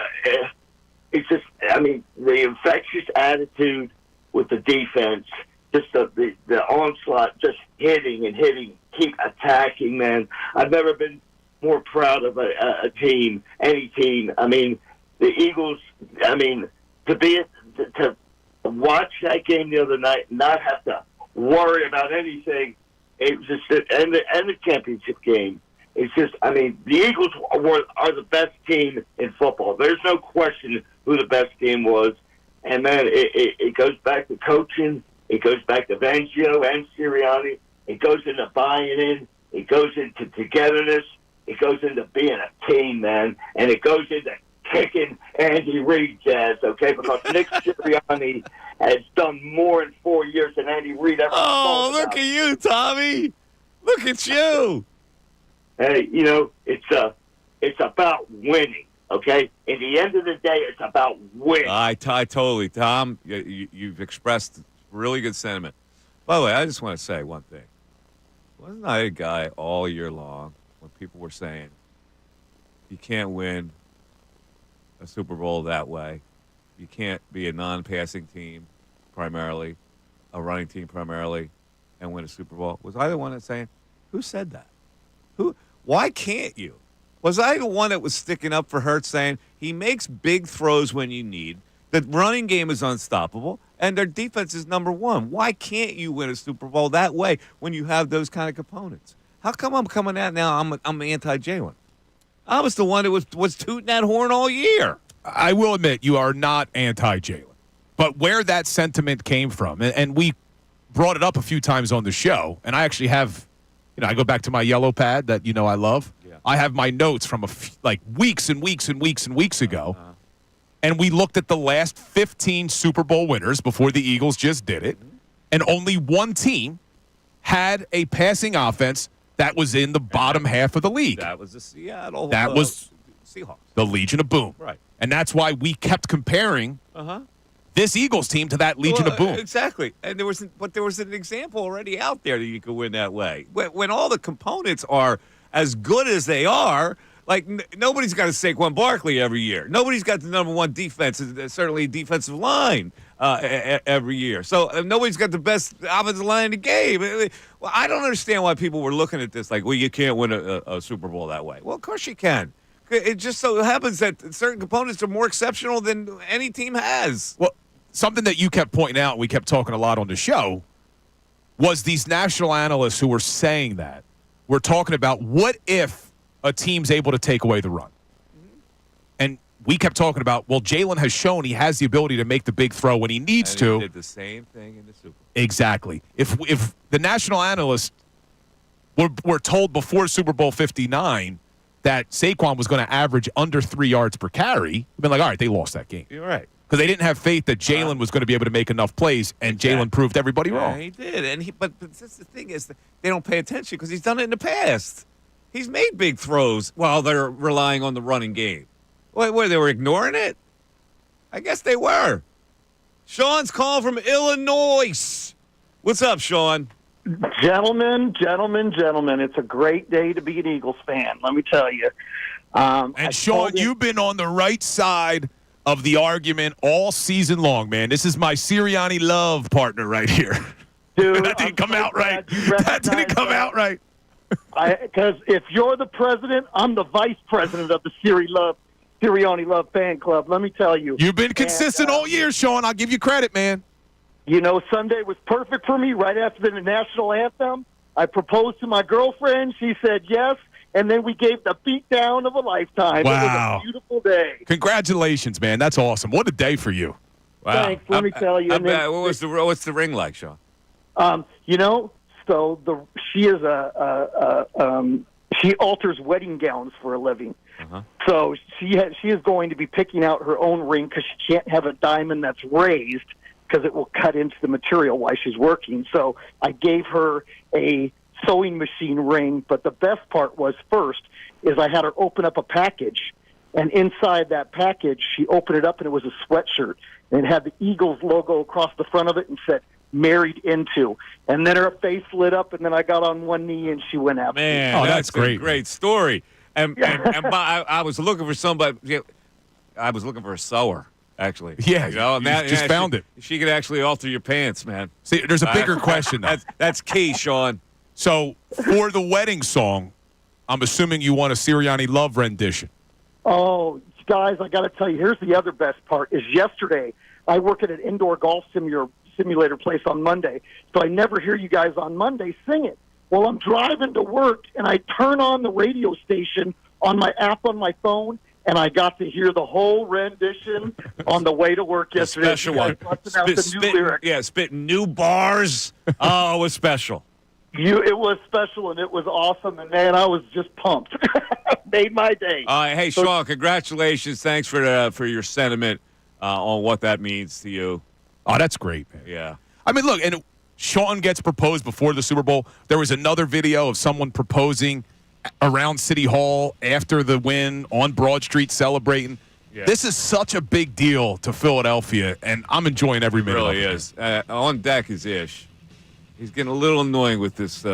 it's just. I mean, the infectious attitude with the defense. Just the onslaught, just hitting and hitting, keep attacking, man. I've never been more proud of a team, any team. I mean, the Eagles, I mean, to watch that game the other night and not have to worry about anything, it was just, and the championship game. It's just, I mean, the Eagles are the best team in football. There's no question who the best team was. And, man, it goes back to coaching. It goes back to Fangio and Sirianni. It goes into buying in. It goes into togetherness. It goes into being a team, man. And it goes into kicking Andy Reid's ass, okay? Because Nick Sirianni has done more in 4 years than Andy Reid ever. Oh, look at you, Tommy. Look at you. Hey, you know, it's about winning, okay? In the end of the day, it's about winning. I totally, Tom, you've expressed really good sentiment. By the way, I just want to say one thing. Wasn't I a guy all year long when people were saying you can't win a Super Bowl that way? You can't be a non-passing team primarily, a running team primarily, and win a Super Bowl. Was I the one that's saying, who said that? Why can't you? Was I the one that was sticking up for Hurts saying he makes big throws when you need? The running game is unstoppable, and their defense is number one. Why can't you win a Super Bowl that way when you have those kind of components? How come I'm coming out now I'm anti-Jalen? I was the one that was tooting that horn all year. I will admit you are not anti-Jalen. But where that sentiment came from, and we brought it up a few times on the show, and I actually have, I go back to my yellow pad that I love. Yeah. I have my notes from weeks and weeks and weeks and weeks ago. And we looked at the last 15 Super Bowl winners before the Eagles just did it. And only one team had a passing offense that was in the bottom half of the league. That was the Seattle. That was Seahawks. The Legion of Boom. Right. And that's why we kept comparing this Eagles team to that Legion of Boom. Exactly. And there was an example already out there that you could win that way. When all the components are as good as they are, like, nobody's got a Saquon Barkley every year. Nobody's got the number one defense, certainly defensive line every year. So nobody's got the best offensive line in the game. Well, I don't understand why people were looking at this like, well, you can't win a Super Bowl that way. Well, of course you can. It just so happens that certain components are more exceptional than any team has. Well, something that you kept pointing out, we kept talking a lot on the show, was these national analysts who were saying that. We're talking about what if a team's able to take away the run. And we kept talking about, well, Jalen has shown he has the ability to make the big throw when he needs to. He did the same thing in the Super Bowl. Exactly. If the national analysts were told before Super Bowl 59 that Saquon was going to average under 3 yards per carry, we've been like, all right, they lost that game. You're right. Because they didn't have faith that Jalen was going to be able to make enough plays, and Jalen proved everybody wrong. Yeah, he did. But that's the thing is, they don't pay attention because he's done it in the past. He's made big throws while they're relying on the running game. Wait, they were ignoring it? I guess they were. Sean's calling from Illinois. What's up, Sean? Gentlemen, it's a great day to be an Eagles fan, let me tell you. And Sean, you've been on the right side of the argument all season long, man. This is my Sirianni love partner right here. Dude, that didn't come out right. That didn't come out right. Because if you're the president, I'm the vice president of the Sirianni Love fan club. Let me tell you. You've been consistent all year, Sean. I'll give you credit, man. You know, Sunday was perfect for me. Right after the national anthem, I proposed to my girlfriend. She said yes. and then we gave the beatdown of a lifetime. Wow. It was a beautiful day. Congratulations, man. That's awesome. What a day for you. Wow. Thanks. Let me tell you. And then- what's the ring like, Sean? So she is she alters wedding gowns for a living. Uh-huh. So she is going to be picking out her own ring because she can't have a diamond that's raised because it will cut into the material while she's working. So I gave her a sewing machine ring, but the best part was first is I had her open up a package, and inside that package she opened it up and it was a sweatshirt, and it had the Eagles logo across the front of it and said "Married Into," and then her face lit up, and then I got on one knee and she went out. Man, that's great. Great story. And I was looking for somebody. I was looking for a sewer, actually. Yeah, and you just found it. She could actually alter your pants, man. See, there's a bigger question, though. That's key, Sean. So, for the wedding song, I'm assuming you want a Sirianni Love rendition. Oh, guys, I got to tell you, here's the other best part. Is yesterday I work at an indoor golf simulator place on Monday, so I never hear you guys on Monday sing it. Well, I'm driving to work, and I turn on the radio station on my app on my phone, and I got to hear the whole rendition on the way to work yesterday. Special one. Spitting new bars. Oh, it was special. It was special, and it was awesome, and man, I was just pumped. Made my day. Hey, Sean, congratulations. Thanks for your sentiment on what that means to you. Oh, that's great, man. Yeah. I mean, look, and Sean gets proposed before the Super Bowl. There was another video of someone proposing around City Hall after the win on Broad Street celebrating. Yeah. This is such a big deal to Philadelphia, and I'm enjoying every minute of it. It really is. On deck is Ish. He's getting a little annoying with this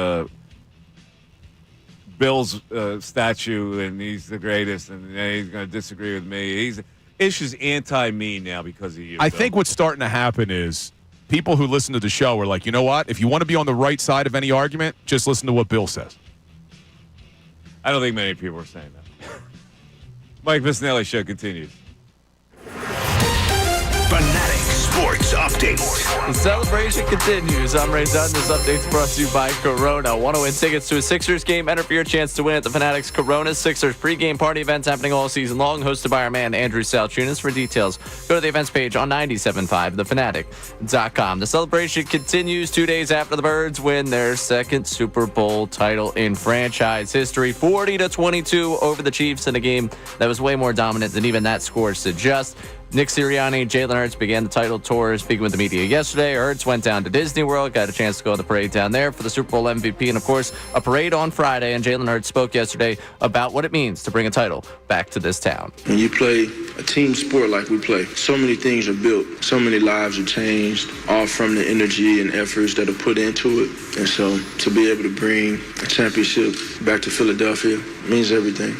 Bill's statue, and he's the greatest, and he's going to disagree with me. Ish is anti-me now because of you. I think what's starting to happen is people who listen to the show are like, you know what? If you want to be on the right side of any argument, just listen to what Bill says. I don't think many people are saying that. Mike Missanelli Show continues. Fanatic Sports Update. The celebration continues. I'm Ray Dunn. This update is brought to you by Corona. Want to win tickets to a Sixers game? Enter for your chance to win at the Fanatics Corona Sixers pregame party events happening all season long, hosted by our man Andrew Salciunas. For details, go to the events page on 97.5thefanatic.com. The celebration continues 2 days after the Birds win their second Super Bowl title in franchise history, 40-22 over the Chiefs in a game that was way more dominant than even that score suggests. Nick Sirianni and Jalen Hurts began the title tour speaking with the media yesterday. Hurts went down to Disney World, got a chance to go on the parade down there for the Super Bowl MVP, and of course, a parade on Friday. And Jalen Hurts spoke yesterday about what it means to bring a title back to this town. When you play a team sport like we play, so many things are built, so many lives are changed, all from the energy and efforts that are put into it. And so to be able to bring a championship back to Philadelphia means everything.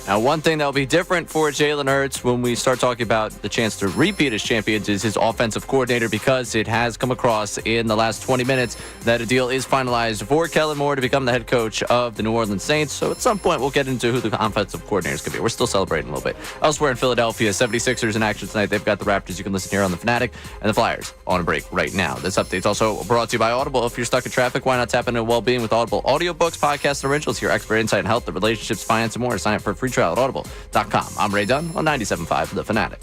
Now, one thing that will be different for Jalen Hurts when we start talking about the chance to repeat as champions is his offensive coordinator, because it has come across in the last 20 minutes that a deal is finalized for Kellen Moore to become the head coach of the New Orleans Saints. So at some point, we'll get into who the offensive coordinators could be. We're still celebrating a little bit. Elsewhere in Philadelphia, 76ers in action tonight. They've got the Raptors. You can listen here on the Fanatic, and the Flyers on a break right now. This update is also brought to you by Audible. If you're stuck in traffic, why not tap into well-being with Audible audiobooks, podcasts, and originals? Your expert insight in health, relationships, finance, and more. Sign up for a free trial at audible.com. I'm Ray Dunn on 97.5 The Fanatic.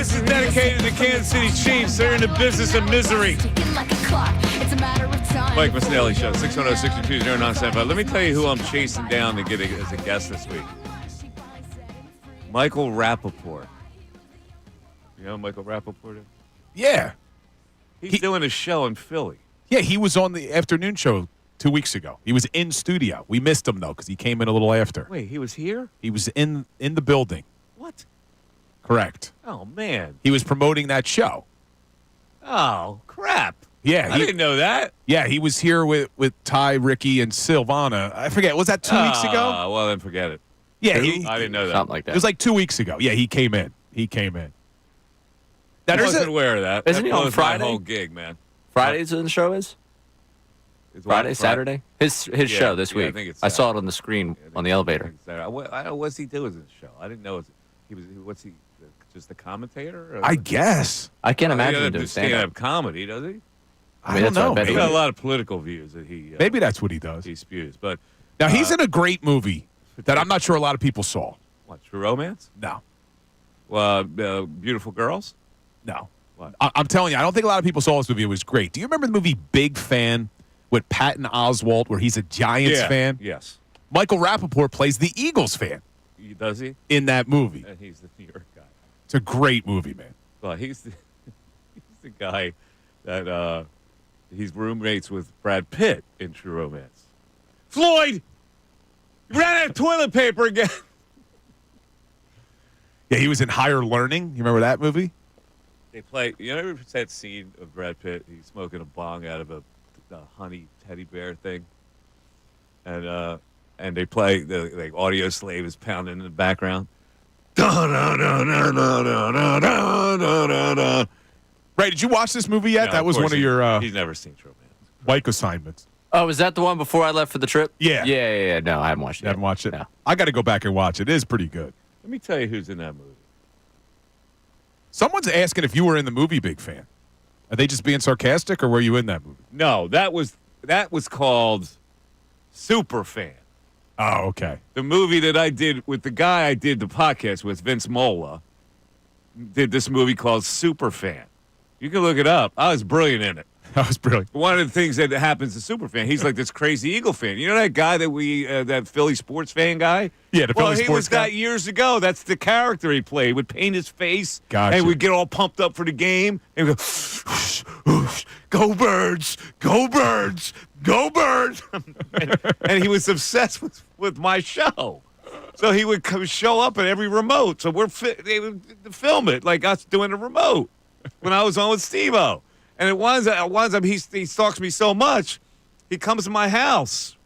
This is dedicated to Kansas City Chiefs. They're in the business of misery. Mike Missanelli Show, 610-622-0975. Let me tell you who I'm chasing down to get as a guest this week. Michael Rappaport. You know who Michael Rappaport is? Yeah. He's doing a show in Philly. Yeah, he was on the afternoon show 2 weeks ago. He was in studio. We missed him, though, because he came in a little after. Wait, he was here? He was in the building. What? Correct. Oh, man. He was promoting that show. Oh, crap. Yeah. I didn't know that. Yeah, he was here with Ty, Ricky, and Silvana. I forget. Was that 2 weeks ago? Well, then forget it. Yeah. I didn't know that. Something like that. It was like 2 weeks ago. Yeah, he came in. I wasn't aware of that. Isn't that he on blows Friday? My whole gig, man. Friday's when the show is? Friday, Saturday? His show this week. I think it's I saw it on the screen on the elevator. What's he doing in the show? I didn't know. What's he? Just a commentator? I guess. I can't He imagine doesn't him do doing stand-up. stand-up comedy, does he? I don't know. He got a lot of political views that he. Maybe that's what he does. He spews, but now he's in a great movie that I'm not sure a lot of people saw. What? True Romance? No. Beautiful Girls? No. What? I'm telling you, I don't think a lot of people saw this movie. It was great. Do you remember the movie Big Fan with Patton Oswalt, where he's a Giants fan? Yes. Michael Rappaport plays the Eagles fan. Does he? In that movie. And he's the New York guy. It's a great movie, man. Well, he's the guy that he's roommates with Brad Pitt in True Romance. Floyd, you ran out of toilet paper again. Yeah, he was in Higher Learning. You remember that movie? They play. You ever that scene of Brad Pitt? He's smoking a bong out of a honey teddy bear thing, and they play the audio slave is pounding in the background. Right? Did you watch this movie yet? No, that was one of your he's never seen True Romance. Mike assignments. Oh, was that the one before I left for the trip? Yeah. Yeah. No, I haven't watched it. You haven't watched it? No. I got to go back and watch it. It is pretty good. Let me tell you who's in that movie. Someone's asking if you were in the movie Big Fan. Are they just being sarcastic, or were you in that movie? No, that was called Super Fan. Oh, okay. The movie that I did with the guy I did the podcast with, Vince Mola, did this movie called Super Fan. You can look it up. I was brilliant in it. That was brilliant. One of the things that happens to Superfan, he's like this crazy Eagle fan. You know that guy that that Philly sports fan guy? Yeah, the Philly he sports was guy. that years ago. That's the character he played. Would paint his face, Gotcha. and we'd get all pumped up for the game, and we'd go, "Go Birds! Go Birds! Go Birds!" and he was obsessed with my show. So he would show up at every remote. So they would film it like us doing a remote when I was on with Steve-O. And it winds up he stalks me so much, he comes to my house.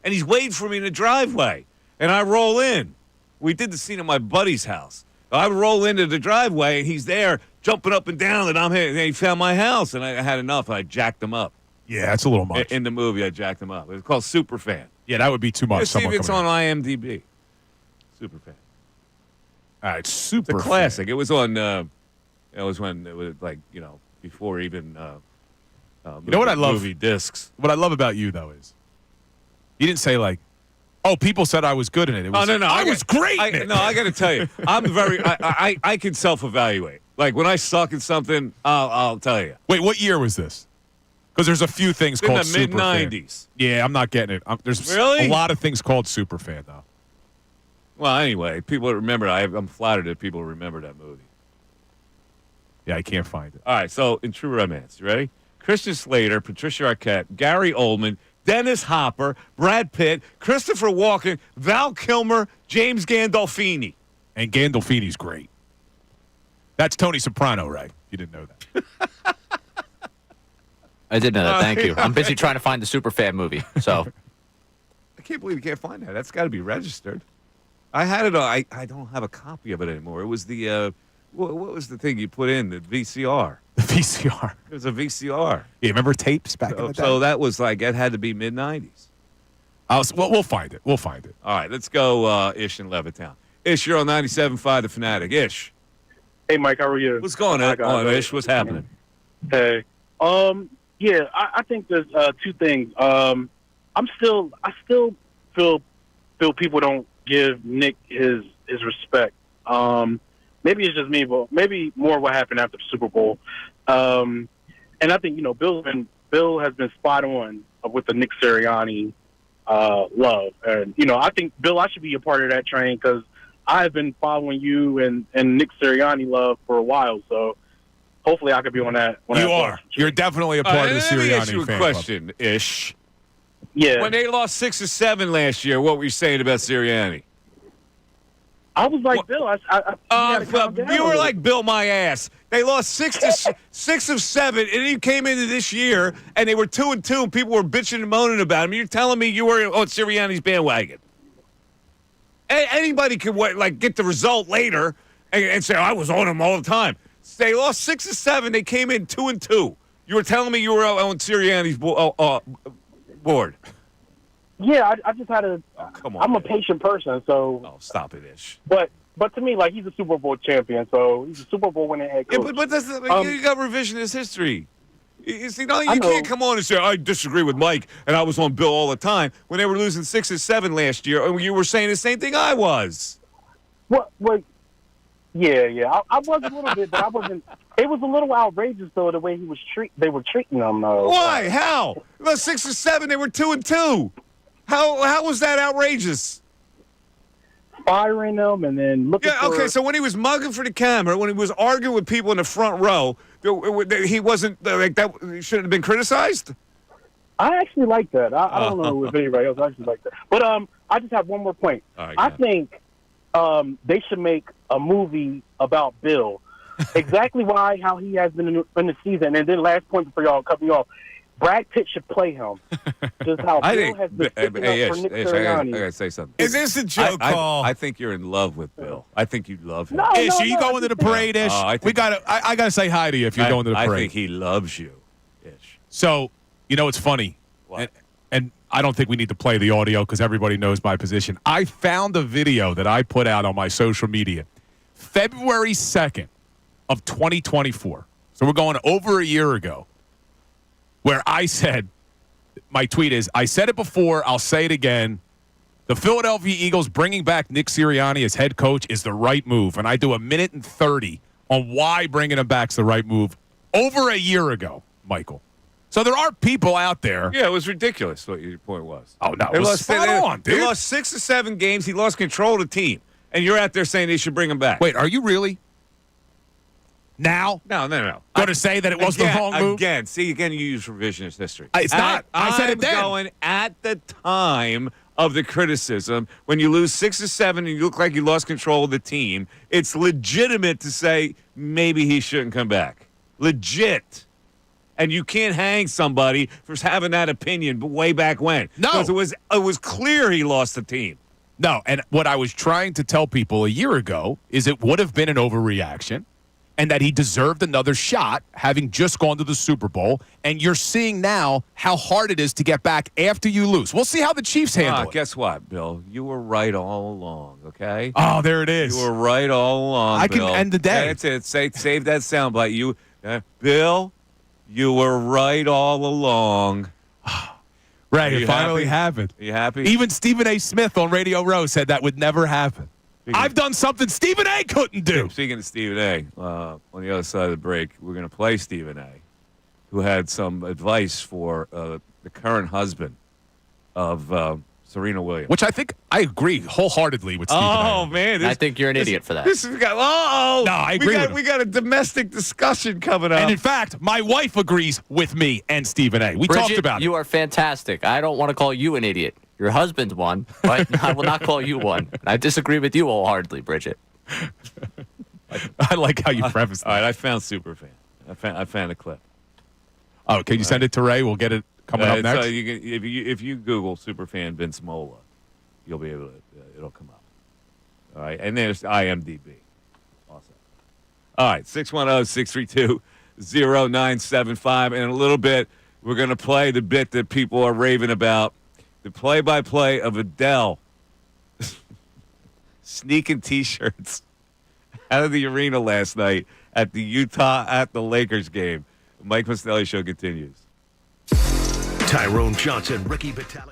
And he's waiting for me in the driveway. And I roll in. We did the scene at my buddy's house. I roll into the driveway, and he's there jumping up and down, and I'm here. And he found my house, and I had enough. I jacked him up. Yeah, that's a little much. In the movie, I jacked him up. It was called Superfan. Yeah, that would be too much. See if it's on IMDb. Superfan. All right, Super. It's a classic. Fan. It was on. It was when it was before even. You know what I love? Movie discs. What I love about you though is, you didn't say like, "Oh, people said I was good in it." It was, no. I was great. In it. No, I got to tell you, I'm very. I can self-evaluate. Like when I suck at something, I'll tell you. Wait, what year was this? Because there's a few things called Superfan. In the mid-'90s. Yeah, I'm not getting it. There's really a lot of things called Superfan though. Well, anyway, people remember. I'm flattered that people remember that movie. Yeah, I can't find it. All right, so in True Romance, you ready? Christian Slater, Patricia Arquette, Gary Oldman, Dennis Hopper, Brad Pitt, Christopher Walken, Val Kilmer, James Gandolfini. And Gandolfini's great. That's Tony Soprano, right? You didn't know that. I did know that. Thank you. I'm busy trying to find the Superfan movie. So I can't believe you can't find that. That's got to be registered. I had it. I don't have a copy of it anymore. It was the what was the thing you put in the VCR? The VCR. It was a VCR. Yeah, remember tapes back in the day? So that was like it had to be mid-'90s. Well, we'll find it. We'll find it. All right, let's go. Ish in Levittown. Ish, you're on 97.5 The Fanatic. Ish. Hey, Mike, how are you? What's going on, Ish? What's happening? Hey. Yeah, I think there's two things. I still feel people don't give Nick his respect. maybe it's just me, but maybe more what happened after the Super Bowl. And I think, Bill has been spot on with the Nick Sirianni love. And, I think, Bill, I should be a part of that train because I've been following you and Nick Sirianni love for a while. So hopefully I could be on that. You are. You're definitely a part of the Sirianni Let me ask you a fan question, club. Ish. Yeah. When they lost 6 or 7 last year, what were you saying about Sirianni? I was like, Bill, you were like Bill my ass. They lost 6 of 7, and he came into this year, and they were 2-2, and people were bitching and moaning about him. You're telling me you were on Sirianni's bandwagon. Anybody could get the result later and say, I was on him all the time. They lost 6 or 7. They came in 2-2. You were telling me you were on Sirianni's board. Yeah, I just had come on, I'm a man. patient person, so. Oh, stop it, Ish. But to me, he's a Super Bowl champion, so he's a Super Bowl winning head coach. Yeah, but that's you got revisionist history. You see, you can't come on and say, I disagree with Mike, and I was on Bill all the time when they were losing 6 or 7 last year, and you were saying the same thing I was. What? Yeah. I was a little bit, but I wasn't. It was a little outrageous, though, the way they were treating them, though. Why? How? The 6 or 7, they were 2-2. How was that outrageous? Firing them and then looking for... Okay, so when he was mugging for the camera, when he was arguing with people in the front row, he wasn't, that he shouldn't have been criticized? I actually like that. I don't know if anybody else actually like that. But I just have one more point. Right, I think they should make a movie about Bill. Exactly how he has been in the season. And then last point before y'all cut me off. Brad Pitt should play him. Just how Bill has been sticking up for Nick Sirianni. I gotta say something. Is this a joke call? I think you're in love with Bill. I think you love him. No, Ish, are you going to the parade, Ish? I gotta say hi to you if you're going to the parade. I think he loves you, Ish. So, it's funny. And I don't think we need to play the audio because everybody knows my position. I found a video that I put out on my social media February 2nd of 2024. So we're going over a year ago. Where I said, my tweet is, I said it before, I'll say it again. The Philadelphia Eagles bringing back Nick Sirianni as head coach is the right move. And I do 1:30 on why bringing him back is the right move over a year ago, Michael. So there are people out there. Yeah, it was ridiculous what your point was. Oh, no, it was spot on, dude. They lost 6 or 7 games. He lost control of the team. And you're out there saying they should bring him back. Wait, are you really? Now? No. Going to say that it was the wrong move? Again, you use revisionist history. It's not. I said it then. I'm going at the time of the criticism, when you lose 6 or 7 and you look like you lost control of the team, it's legitimate to say maybe he shouldn't come back. Legit. And you can't hang somebody for having that opinion way back when. No. Because it was clear he lost the team. No, and what I was trying to tell people a year ago is it would have been an overreaction, and that he deserved another shot having just gone to the Super Bowl. And you're seeing now how hard it is to get back after you lose. We'll see how the Chiefs handle it. Guess what, Bill? You were right all along, okay? Oh, there it is. You were right all along, I Bill. can end the day. That's it. Save that soundbite. Bill, you were right all along. Right, it finally happened. Are you happy? Even Stephen A. Smith on Radio Row said that would never happen. I've done something Stephen A. couldn't do. Speaking of Stephen A., on the other side of the break, we're going to play Stephen A., who had some advice for the current husband of Serena Williams. Which I think I agree wholeheartedly with Stephen A. Oh, man. I think you're an idiot for that. No, I agree with him. We got a domestic discussion coming up. And in fact, my wife agrees with me and Stephen A. We talked about it. You are fantastic. I don't want to call you an idiot. Your husband's one, but I will not call you one. I disagree with you wholeheartedly, Bridget. I like how you preface that. All right, I found Superfan. I found a clip. Oh, can you send it to Ray? We'll get it coming up next. If you Google Superfan Vince Mola, you'll be able to. It'll come up. All right, and there's IMDb. Awesome. All right, 610-632-0975. And in a little bit, we're going to play the bit that people are raving about. The play-by-play of Adele sneaking T-shirts out of the arena last night at the Lakers game. Mike Missanelli Show continues. Tyrone Johnson, Ricky Vitale.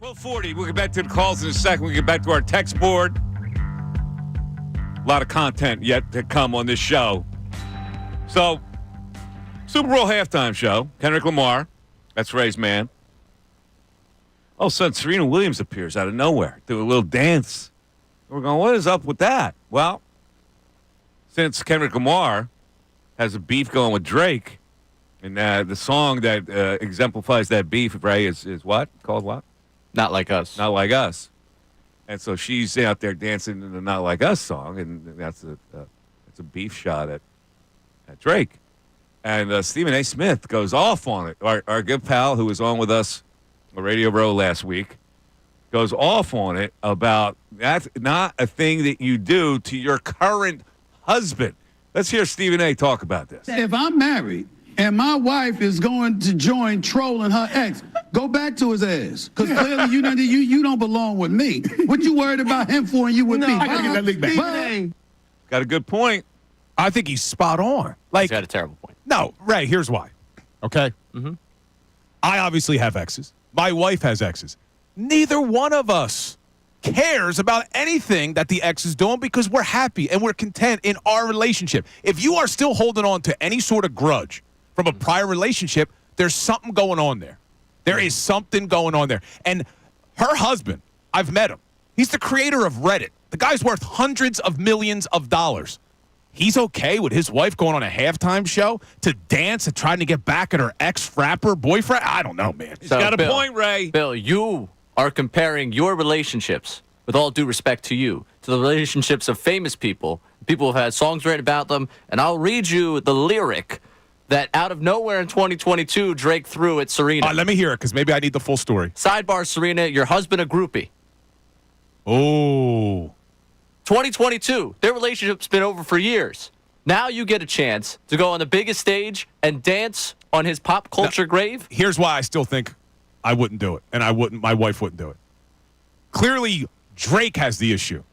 12:40. We'll get back to the calls in a second. We'll get back to our text board. A lot of content yet to come on this show. So, Super Bowl halftime show. Kendrick Lamar. That's Ray's man. All of a sudden, Serena Williams appears out of nowhere. Do a little dance. We're going, what is up with that? Well, since Kendrick Lamar has a beef going with Drake, and the song that exemplifies that beef, Ray, is what? Called what? Not Like Us. Not Like Us. And so she's out there dancing in the Not Like Us song, and that's a beef shot at Drake. And Stephen A. Smith goes off on it. Our good pal who was on with us on Radio Row last week goes off on it about that's not a thing that you do to your current husband. Let's hear Stephen A. talk about this. If I'm married and my wife is going to join trolling her ex, go back to his ass. Because clearly you don't belong with me. What you worried about him for and you with me? I gotta get that link back. Got a good point. I think he's spot on. He's got a terrible point. No, Ray, here's why. Okay? Mm-hmm. I obviously have exes. My wife has exes. Neither one of us cares about anything that the ex is doing because we're happy and we're content in our relationship. If you are still holding on to any sort of grudge from a prior relationship, there's something going on there. There is something going on there. And her husband, I've met him. He's the creator of Reddit. The guy's worth hundreds of millions of dollars. He's okay with his wife going on a halftime show to dance and trying to get back at her ex-frapper boyfriend? I don't know, man. He's got a point, Ray. Bill, you are comparing your relationships, with all due respect to you, to the relationships of famous people. People have had songs written about them, and I'll read you the lyric that out of nowhere in 2022 Drake threw at Serena. Let me hear it, because maybe I need the full story. Sidebar, Serena, your husband a groupie. Oh. 2022, their relationship's been over for years. Now you get a chance to go on the biggest stage and dance on his pop culture grave. Here's why I still think I wouldn't do it, and my wife wouldn't do it. Clearly, Drake has the issue,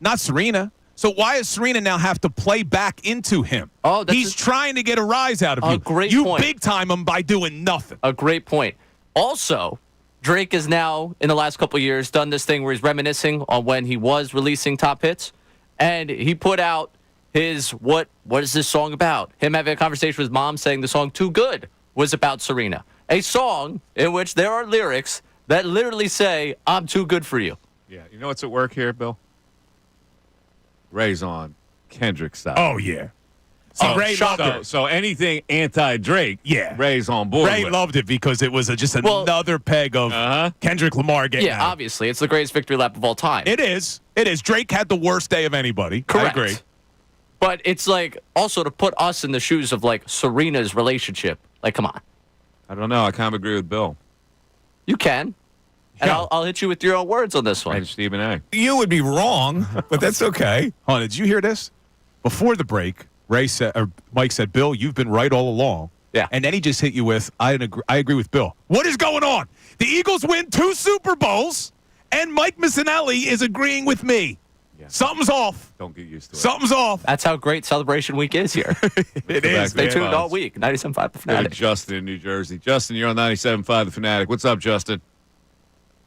not Serena. So why does Serena now have to play back into him? Oh, he's trying to get a rise out of you. Great you point. Big time him by doing nothing. A great point. Also, Drake has now, in the last couple of years, done this thing where he's reminiscing on when he was releasing top hits. And he put out his, what is this song about? Him having a conversation with his mom saying the song Too Good was about Serena. A song in which there are lyrics that literally say, I'm too good for you. Yeah, you know what's at work here, Bill? Ray's on Kendrick's side. Oh, yeah. So Ray loved it. So anything anti-Drake, yeah, Ray's on board. Ray loved it because it was just another peg of Kendrick Lamar getting out. Obviously. It's the greatest victory lap of all time. It is. It is. Drake had the worst day of anybody. Correct. I agree. But it's like also to put us in the shoes of like Serena's relationship. Like, come on. I don't know. I kind of agree with Bill. You can. And I'll hit you with your own words on this one. And Stephen A. You would be wrong, but that's okay. Hold on, did you hear this? Before the break, Mike said, Bill, you've been right all along. Yeah. And then he just hit you with, I agree with Bill. What is going on? The Eagles win 2 Super Bowls, and Mike Missanelli is agreeing with me. Yeah. Something's off. Don't get used to it. Something's off. That's how great Celebration Week is here. It is. Stay tuned all week. 97.5 The Fanatic. Justin in New Jersey. Justin, you're on 97.5 The Fanatic. What's up, Justin?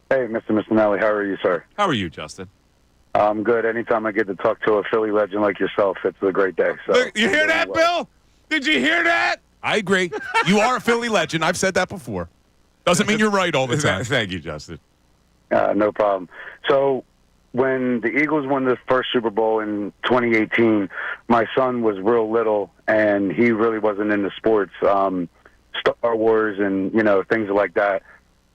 Hey, Mr. Missanelli. How are you, sir? How are you, Justin? I'm good. Anytime I get to talk to a Philly legend like yourself, it's a great day. So Look, you hear that, Bill? Did you hear that? I agree. You are a Philly legend. I've said that before. Doesn't mean you're right all the time. Thank you, Justin. No problem. So when the Eagles won the first Super Bowl in 2018, my son was real little, and he really wasn't into sports, Star Wars and, things like that.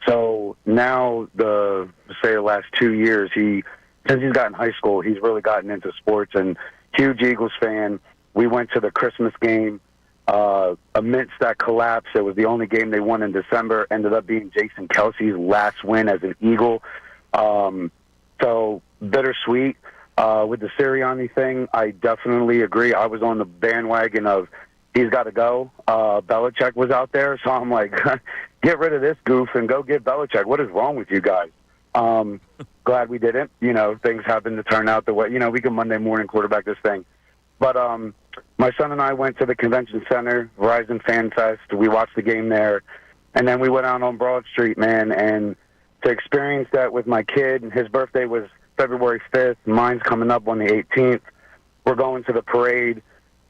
So now, the last 2 years, since he's got in high school, he's really gotten into sports, and huge Eagles fan. We went to the Christmas game. Amidst that collapse, it was the only game they won in December, ended up being Jason Kelsey's last win as an Eagle. So bittersweet. With the Sirianni thing, I definitely agree. I was on the bandwagon of he's got to go. Belichick was out there, so I'm like, get rid of this goof and go get Belichick. What is wrong with you guys? Glad we didn't. Things happen to turn out the way, we can Monday morning quarterback this thing. But my son and I went to the convention center, Verizon Fan Fest. We watched the game there. And then we went out on Broad Street, man, and to experience that with my kid. His birthday was February 5th. Mine's coming up on the 18th. We're going to the parade.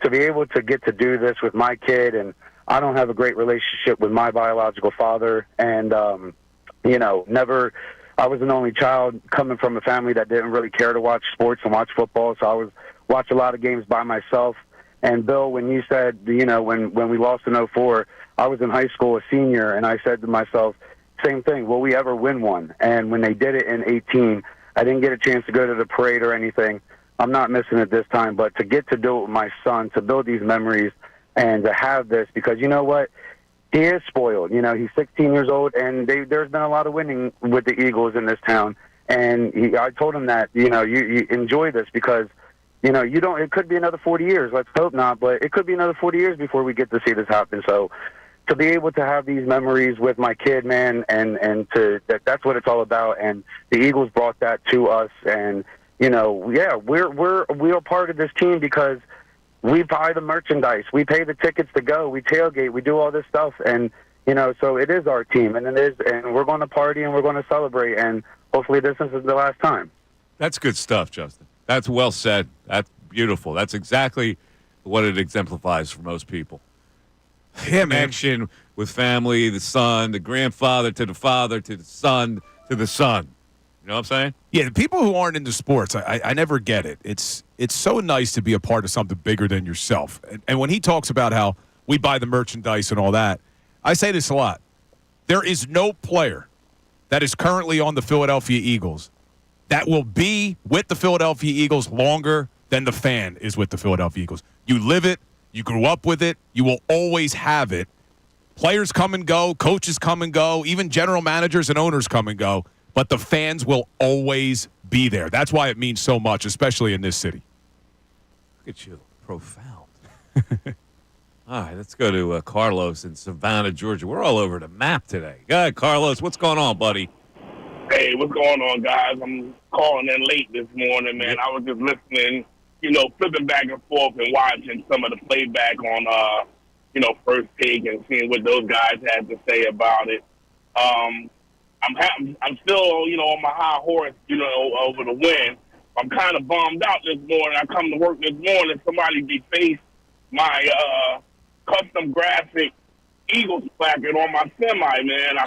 To be able to get to do this with my kid, and I don't have a great relationship with my biological father, and, I was an only child coming from a family that didn't really care to watch sports and watch football, so I was watch a lot of games by myself. And Bill, when you said, when we lost in 04, I was in high school, a senior, and I said to myself, same thing, will we ever win one? And when they did it in 18, I didn't get a chance to go to the parade or anything. I'm not missing it this time, but to get to do it with my son, to build these memories and to have this, because you know what? He is spoiled. He's 16 years old, and there's been a lot of winning with the Eagles in this town. And I told him that, you enjoy this because, it could be another 40 years. Let's hope not, but it could be another 40 years before we get to see this happen. So to be able to have these memories with my kid, man, and that's what it's all about. And the Eagles brought that to us. And, we're part of this team because we buy the merchandise. We pay the tickets to go. We tailgate. We do all this stuff. And, so it is our team. And we're going to party and we're going to celebrate. And hopefully this isn't the last time. That's good stuff, Justin. That's well said. That's beautiful. That's exactly what it exemplifies for most people. Yeah, man. Connection with family, the son, the grandfather to the father, to the son, to the son. You know what I'm saying? Yeah, the people who aren't into sports, I never get it. It's so nice to be a part of something bigger than yourself. And when he talks about how we buy the merchandise and all that, I say this a lot. There is no player that is currently on the Philadelphia Eagles that will be with the Philadelphia Eagles longer than the fan is with the Philadelphia Eagles. You live it. You grew up with it. You will always have it. Players come and go. Coaches come and go. Even general managers and owners come and go. But the fans will always be there. That's why it means so much, especially in this city. Look at you. Profound. All right, let's go to Carlos in Savannah, Georgia. We're all over the map today. Go ahead, Carlos. What's going on, buddy? Hey, what's going on, guys? I'm calling in late this morning, man. I was just listening, flipping back and forth and watching some of the playback on, First Take and seeing what those guys had to say about it. I'm still, on my high horse, over the win. I'm kind of bummed out this morning. I come to work this morning, somebody defaced my custom graphic Eagles placard on my semi, man. When I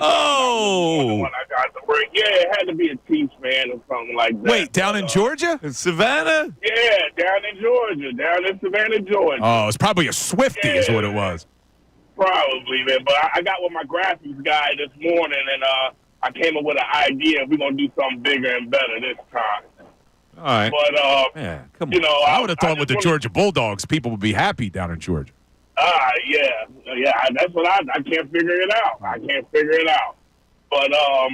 got to work. Yeah, it had to be a Chiefs fan or something like that. Wait, down in Georgia? In Savannah? Yeah, down in Georgia. Down in Savannah, Georgia. Oh, it's probably a Swiftie is what it was. Probably, man. But I got with my graphics guy this morning, and I came up with an idea. We're going to do something bigger and better this time. All right. But, come on. I would have thought with the Georgia Bulldogs, people would be happy down in Georgia. Yeah. That's what I can't figure it out. But I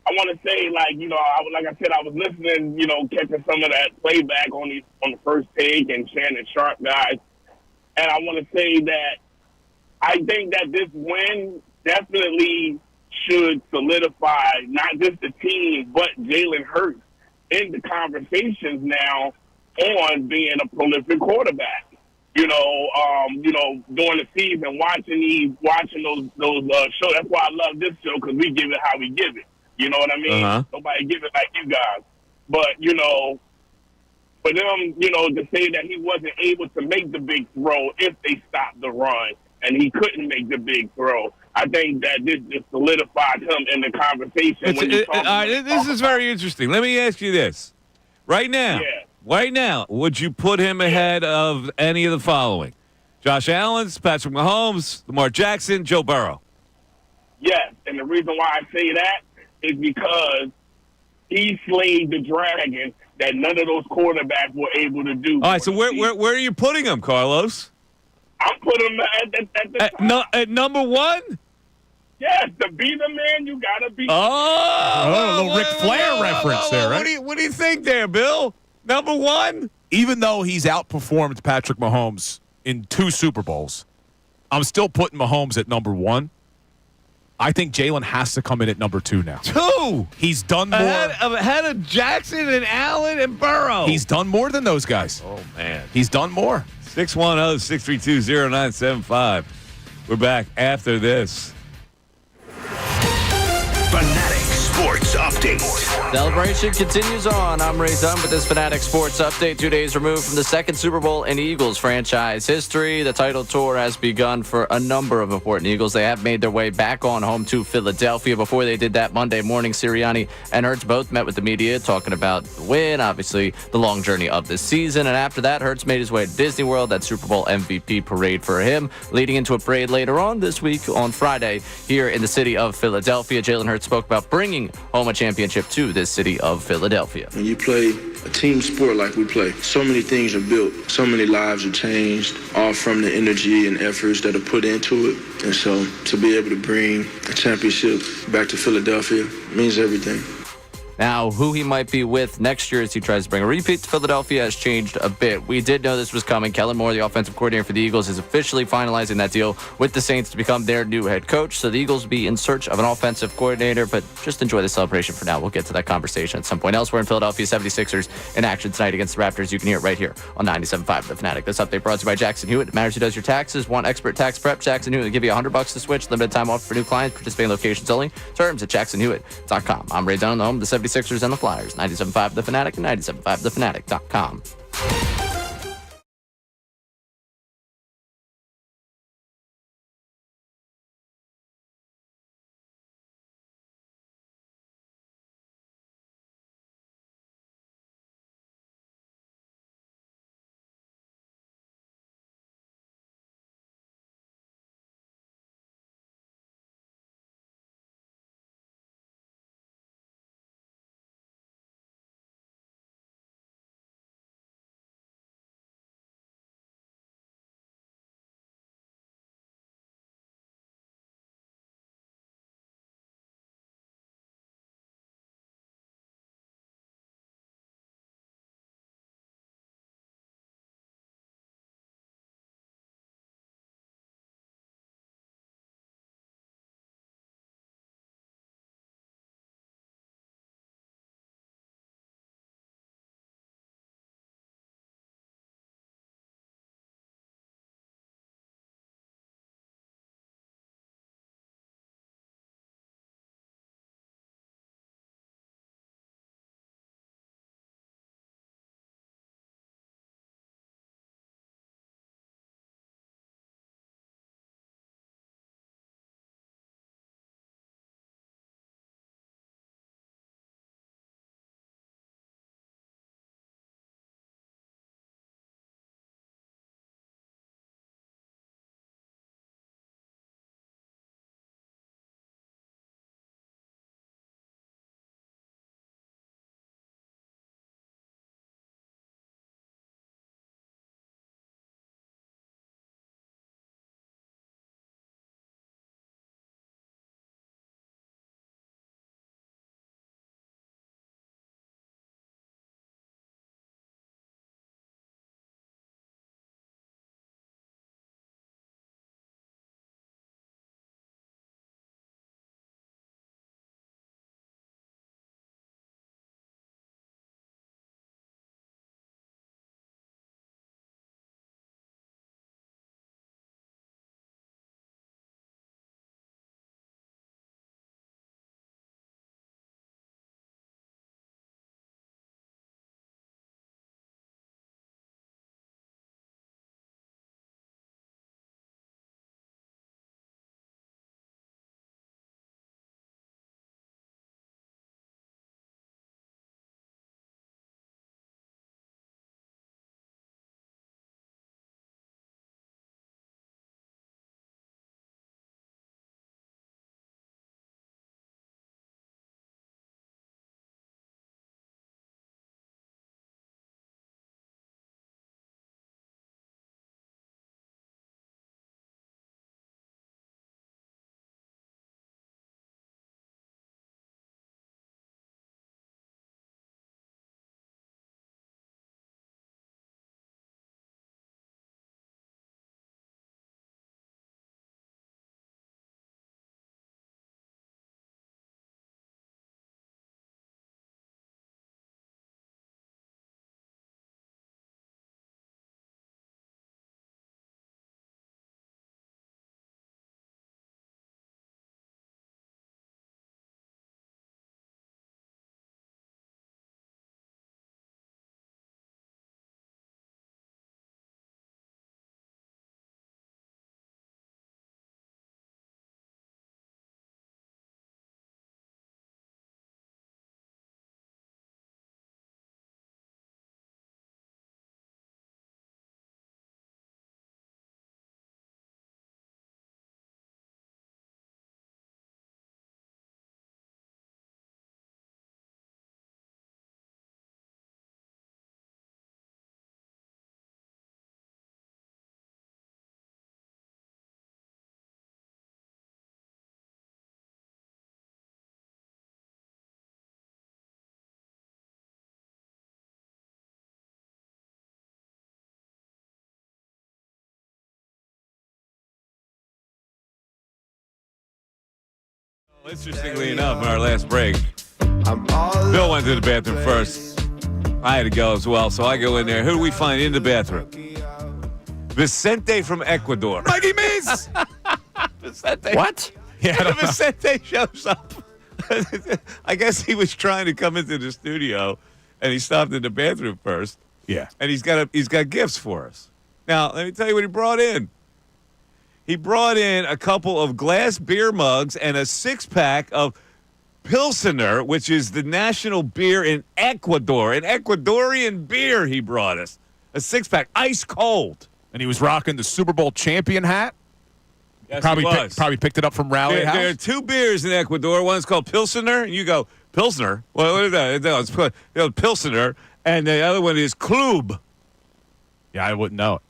want to say, like I said, I was listening, catching some of that playback on the First Take and Shannon Sharp guys, and I want to say that I think that this win definitely should solidify not just the team but Jalen Hurts in the conversations now on being a prolific quarterback. During the season, watching those shows. That's why I love this show, because we give it how we give it. You know what I mean? Uh-huh. Nobody give it like you guys. But, for them, to say that he wasn't able to make the big throw if they stopped the run, and he couldn't make the big throw, I think that this just solidified him in the conversation. This is very interesting. Let me ask you this. Right now, would you put him ahead of any of the following? Josh Allen, Patrick Mahomes, Lamar Jackson, Joe Burrow? Yes, and the reason why I say that is because he slayed the dragon that none of those quarterbacks were able to do. All right, so where are you putting him, Carlos? I'm putting him at the top. At number one? Yes, to be the man, you got to be. A little Ric Flair reference there, right? What do you think there, Bill? Number one? Even though he's outperformed Patrick Mahomes in 2 Super Bowls, I'm still putting Mahomes at number 1. I think Jalen has to come in at number 2 now. 2? He's done more. Ahead of Jackson and Allen and Burrow. He's done more than those guys. Oh, man. He's done more. 610-632-0975. We're back after this. Fanatic Sports Update. Celebration continues on. I'm Ray Dunn with this Fanatic Sports Update. 2 days removed from the second Super Bowl in Eagles franchise history. The title tour has begun for a number of important Eagles. They have made their way back on home to Philadelphia. Before they did that Monday morning, Sirianni and Hurts both met with the media talking about the win, obviously the long journey of this season. And after that, Hurts made his way to Disney World. That Super Bowl MVP parade for him, leading into a parade later on this week on Friday here in the city of Philadelphia. Jalen Hurts spoke about bringing home a championship to this city of Philadelphia. When you play a team sport like we play, so many things are built, so many lives are changed, all from the energy and efforts that are put into it. And so to be able to bring a championship back to Philadelphia means everything. Now, who he might be with next year as he tries to bring a repeat to Philadelphia has changed a bit. We did know this was coming. Kellen Moore, the offensive coordinator for the Eagles, is officially finalizing that deal with the Saints to become their new head coach. So the Eagles will be in search of an offensive coordinator, but just enjoy the celebration for now. We'll get to that conversation at some point else. We're in Philadelphia 76ers in action tonight against the Raptors. You can hear it right here on 97.5 The Fanatic. This update brought to you by Jackson Hewitt. It matters who does your taxes. Want expert tax prep? Jackson Hewitt will give you $100 to switch. Limited time offer for new clients. Participating locations only. Terms at jacksonhewitt.com. I'm Ray Dunn, the home of the 76ers and the Flyers. 97.5 The Fanatic and 97.5thefanatic.com. Interestingly enough, in our last break, Bill went to the bathroom first. I had to go as well, so I go in there. Who do we find in the bathroom? Vicente from Ecuador. Mikey Means! Vicente. What? Yeah, Vicente shows up. I guess he was trying to come into the studio, and he stopped in the bathroom first. Yeah. And he's got gifts for us. Now, let me tell you what he brought in. He brought in a couple of glass beer mugs and a 6-pack of Pilsener, which is the national beer in Ecuador. An Ecuadorian beer he brought us. A 6-pack, ice cold. And he was rocking the Super Bowl champion hat. Yes, probably he was. Probably picked it up from Rally House. There are 2 beers in Ecuador. One's called Pilsener, and you go, Pilsner? What is that? No, it's called Pilsener, and the other one is Klub. Yeah, I wouldn't know it.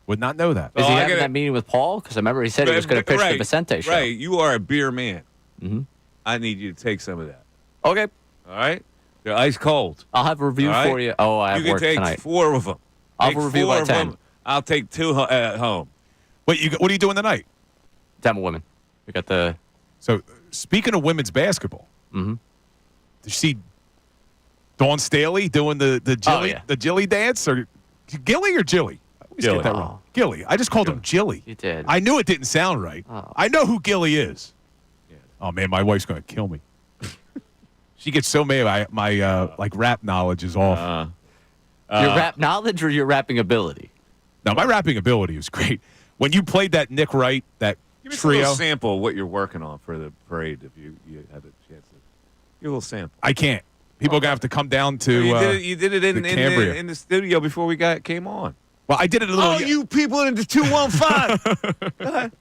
Would not know that. Is he having that meeting with Paul? Because I remember he said he was going to pitch the Vicente show. Right, you are a beer man. Mm-hmm. I need you to take some of that. Okay. All right? They're ice cold. I'll have a review for you. Oh, I have you work can take tonight. 4 of them. I'll have a review by 10. I'll take 2 at home. What are you doing tonight? Demo women. We got the. So speaking of women's basketball, mm-hmm. Did you see Dawn Staley doing the Jilly dance, or Gilly or Jilly? I always Gilly. get that wrong. Gilly. I just called him Jilly. You did. I knew it didn't sound right. Oh. I know who Gilly is. Yeah. Oh man, my wife's gonna kill me. She gets so mad. My like rap knowledge is off. Your rap knowledge or your rapping ability? No, my rapping ability was great. When you played that Nick Wright, that Give me a trio. little sample of what you're working on for the parade if you had a chance to. Give a little sample. I can't. People are gonna have to come down to. You did it in the studio before we came on. Well, I did it a little. Oh, you people in the 215.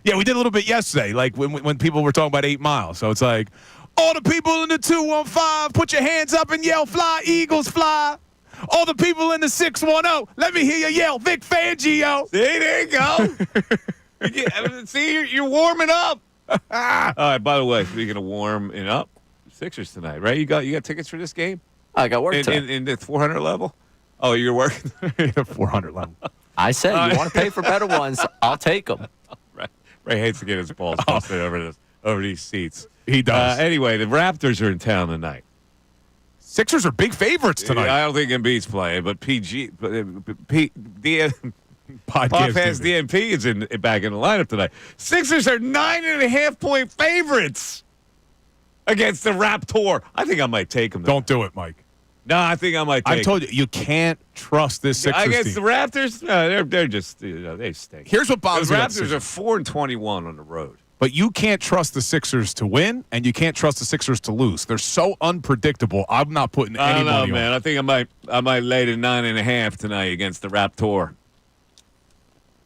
Yeah, we did a little bit yesterday, like when people were talking about 8 Mile. So it's like, all the people in the 215, put your hands up and yell, "Fly, Eagles, fly." All the people in the 610, let me hear you yell, "Vic Fangio." See, there you go. See, you're warming up. All right, by the way, speaking of warming up, Sixers tonight, right? You got tickets for this game? I got work tonight. In the 400 level? Oh, you're working? 400 level. I said, you want to pay for better ones, I'll take them. Ray hates to get his balls busted over these seats. He does. Anyway, the Raptors are in town tonight. Sixers are big favorites tonight. I don't think Embiid's playing, but Pop Podcast has DNP is back in the lineup tonight. Sixers are 9.5-point favorites against the Raptor. I think I might take them. Don't do it, Mike. No, I think I might take I told you can't trust this Sixers against team. the Raptors. No, they're just they stink. Here's what bothers the me. Raptors are 4-21 on the road. But you can't trust the Sixers to win, and you can't trust the Sixers to lose. They're so unpredictable. I'm not putting any money man. on. I think I might lay the 9.5 tonight against the Raptor.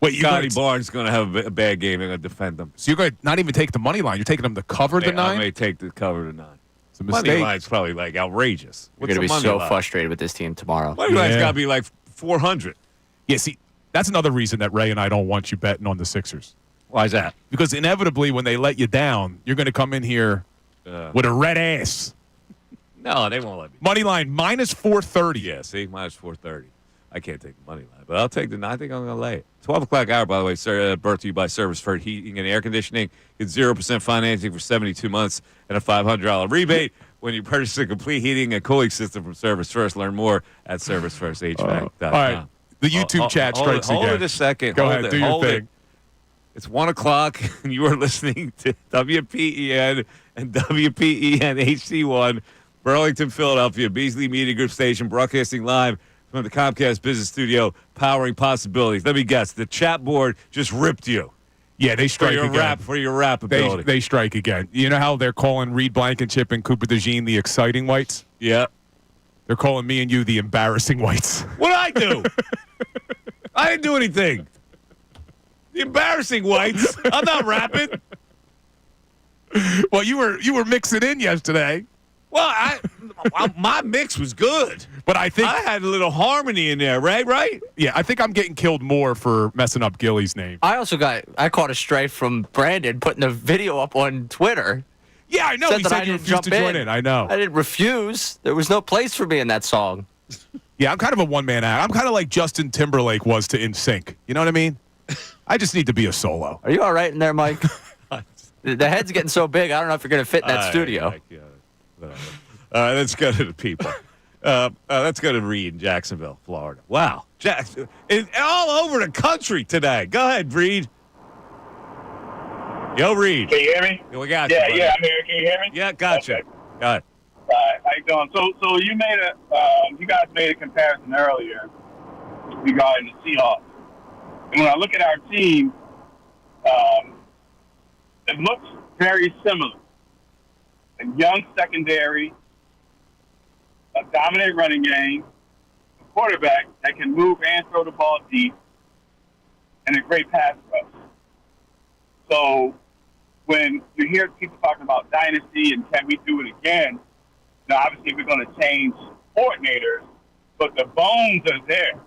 Wait, Scotty Barnes is going to have a bad game. They're going to defend them. So you're going to not even take the money line. You're taking them to cover the 9? I may take the cover the 9. It's a Money mistake. line's probably like outrageous. You're going to be so frustrated with this team tomorrow. Money line's got to be like 400. Yeah, see, that's another reason that Ray and I don't want you betting on the Sixers. Why is that? Because inevitably, when they let you down, you're going to come in here with a red ass. No, they won't let me. Money line minus 430. Yeah, see, minus 430. I can't take the money line, but I'll take the 9. I think I'm going to lay it. 12 o'clock hour, by the way, sir, brought to you by Service First Heating and Air Conditioning. Get 0% financing for 72 months and a $500 rebate when you purchase a complete heating and cooling system from Service First. Learn more at ServiceFirstHVAC.com. All right, the YouTube chat strikes again. Hold it a second. Go ahead, do your thing. It's 1 o'clock, and you are listening to WPEN and WPEN HD1, Burlington, Philadelphia, Beasley Media Group Station, broadcasting live from the Comcast Business Studio, powering possibilities. Let me guess, the chat board just ripped you. Yeah, they strike again. For your rap ability. They strike again. You know how they're calling Reed Blankenship and Cooper DeJean the exciting whites? Yeah. They're calling me and you the embarrassing whites. What'd I do? I didn't do anything. The embarrassing whites. I'm not rapping. Well, you were mixing in yesterday. Well, my mix was good. But I think I had a little harmony in there, right? Yeah, I think I'm getting killed more for messing up Gilly's name. I caught a strife from Brandon putting a video up on Twitter. Yeah, I know. He said you refused to join in. I know. I didn't refuse. There was no place for me in that song. Yeah, I'm kind of a one-man act. I'm kind of like Justin Timberlake was to NSYNC. You know what I mean? I just need to be a solo. Are you all right in there, Mike? The head's getting so big, I don't know if you're going to fit in that studio. Let's go to the people. Let's go to Reed in Jacksonville, Florida. Wow. All over the country today. Go ahead, Reed. Yo, Reed. Can you hear me? We got you. Yeah, buddy. I'm here. Can you hear me? Yeah, gotcha. Okay. Go ahead. All right, how you doing? So you guys made a comparison earlier regarding the Seahawks. And when I look at our team, it looks very similar. A young secondary, a dominant running game, a quarterback that can move and throw the ball deep, and a great pass rush. So when you hear people talking about dynasty and can we do it again, now obviously we're going to change coordinators, but the bones are there.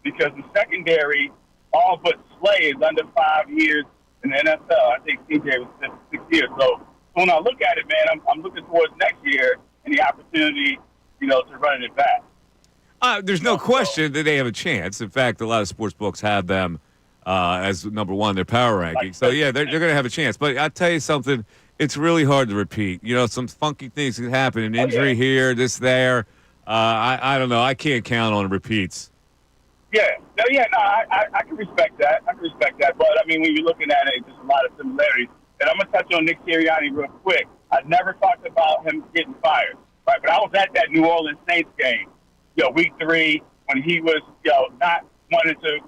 Because the secondary, all but Slay, is under 5 years in the NFL. I think TJ was 6 years. So when I look at it, man, I'm looking towards next year and the opportunity, to run it back. There's no question that they have a chance. In fact, a lot of sports books have them as number one in their power ranking. So, yeah, they're going to have a chance. But I'll tell you something, it's really hard to repeat. Some funky things can happen, an injury here, this, there. I don't know. I can't count on repeats. I can respect that. But, when you're looking at it, there's a lot of similarities. And I'm going to touch on Nick Sirianni real quick. I never talked about him getting fired, right? But I was at that New Orleans Saints game, week 3, when he was, not wanting to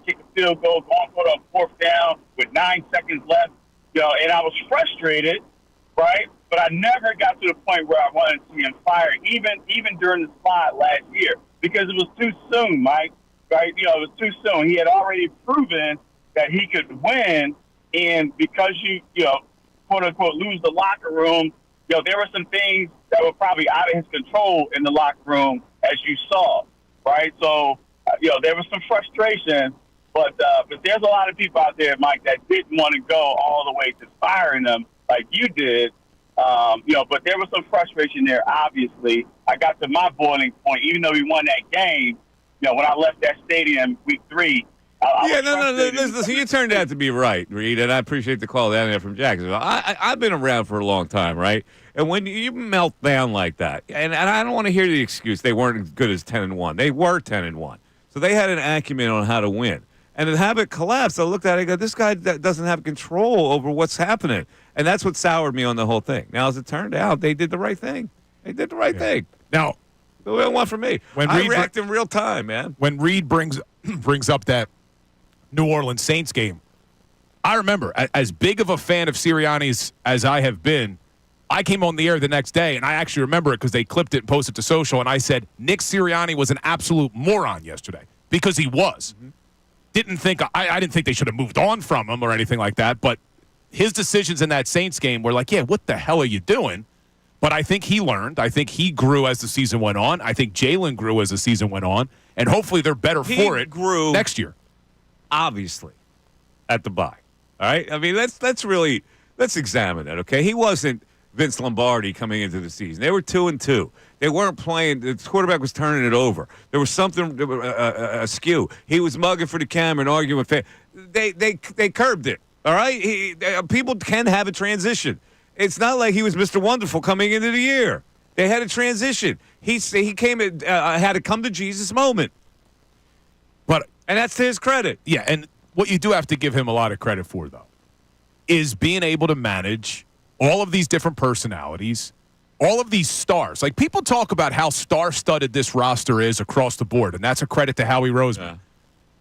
kick a field goal, going for a fourth down with 9 seconds left, and I was frustrated, right? But I never got to the point where I wanted to see him fired, even during the slide last year, because it was too soon, Mike, right? It was too soon. He had already proven that he could win, and because you quote unquote lose the locker room, there were some things that were probably out of his control in the locker room, as you saw, right? So, there was some frustration, but there's a lot of people out there, Mike, that didn't want to go all the way to firing them like you did. But there was some frustration there, obviously. I got to my boiling point, even though we won that game, when I left that stadium week 3. Listen, you turned out to be right, Reed, and I appreciate the call down there from Jacksonville. I've been around for a long time, right? And when you melt down like that, and I don't want to hear the excuse they weren't as good as 10-1. They were 10-1. So they had an acumen on how to win. And to have it collapse, I looked at it and go, this guy doesn't have control over what's happening. And that's what soured me on the whole thing. Now, as it turned out, they did the right thing. Thing. Now, the one for me. I react in real time, man. When Reed brings up that New Orleans Saints game, I remember, as big of a fan of Sirianni's as I have been, I came on the air the next day, and I actually remember it because they clipped it and posted it to social, and I said, Nick Sirianni was an absolute moron yesterday, because he was. Mm-hmm. I didn't think they should have moved on from him or anything like that, but his decisions in that Saints game were like, yeah, what the hell are you doing? But I think he learned. I think he grew as the season went on. I think Jalen grew as the season went on, and hopefully they're better for it next year. Obviously, at the bye. All right? Let's examine it, okay? He wasn't Vince Lombardi coming into the season. They were 2-2. They weren't playing. The quarterback was turning it over. There was something askew. He was mugging for the camera and arguing with fans. They curbed it, all right? People can have a transition. It's not like he was Mr. Wonderful coming into the year. They had a transition. He came had a come to Jesus moment. And that's to his credit. Yeah, and what you do have to give him a lot of credit for, though, is being able to manage all of these different personalities, all of these stars. Like, people talk about how star-studded this roster is across the board, and that's a credit to Howie Roseman. Yeah.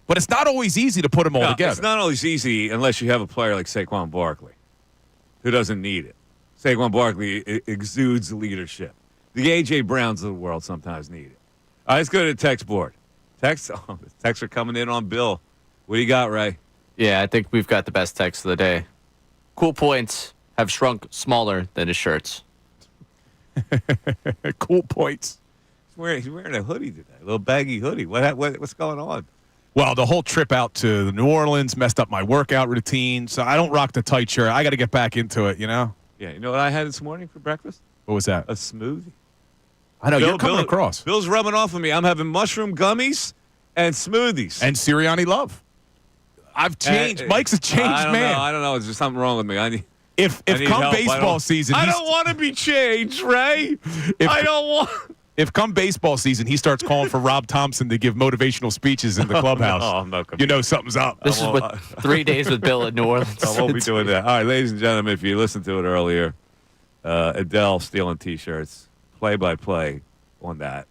But it's not always easy to put them all together. It's not always easy unless you have a player like Saquon Barkley, who doesn't need it. Saquon Barkley exudes leadership. The A.J. Browns of the world sometimes need it. All right, let's go to the text board. Texts are coming in on Bill. What do you got, Ray? Yeah, I think we've got the best text of the day. Cool points have shrunk smaller than his shirts. Cool points. He's wearing a hoodie today, a little baggy hoodie. What's going on? Well, the whole trip out to New Orleans messed up my workout routine, so I don't rock the tight shirt. I got to get back into it, Yeah, you know what I had this morning for breakfast? What was that? A smoothie. I know, you're coming across. Bill's rubbing off on me. I'm having mushroom gummies and smoothies. And Sirianni love. I've changed. Mike's a changed man. I don't know. There's just something wrong with me. I need. If I need come help. baseball season, I don't want to be changed, Ray. I don't want. If come baseball season, he starts calling for Rob Thompson to give motivational speeches in the clubhouse, No, I'm not gonna you know something's up. This is what 3 days with Bill in New Orleans. I won't be doing that. All right, ladies and gentlemen, if you listened to it earlier, Adele stealing T-shirts, play-by-play on that.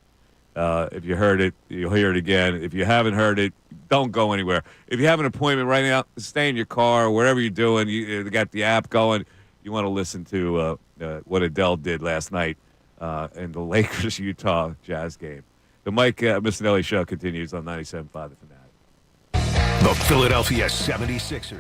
If you heard it, you'll hear it again. If you haven't heard it, don't go anywhere. If you have an appointment right now, stay in your car or wherever you're doing. You got the app going. You want to listen to what Adele did last night in the Lakers-Utah Jazz game. The Mike Missanelli Show continues on 97.5 The Fanatic. The Philadelphia 76ers.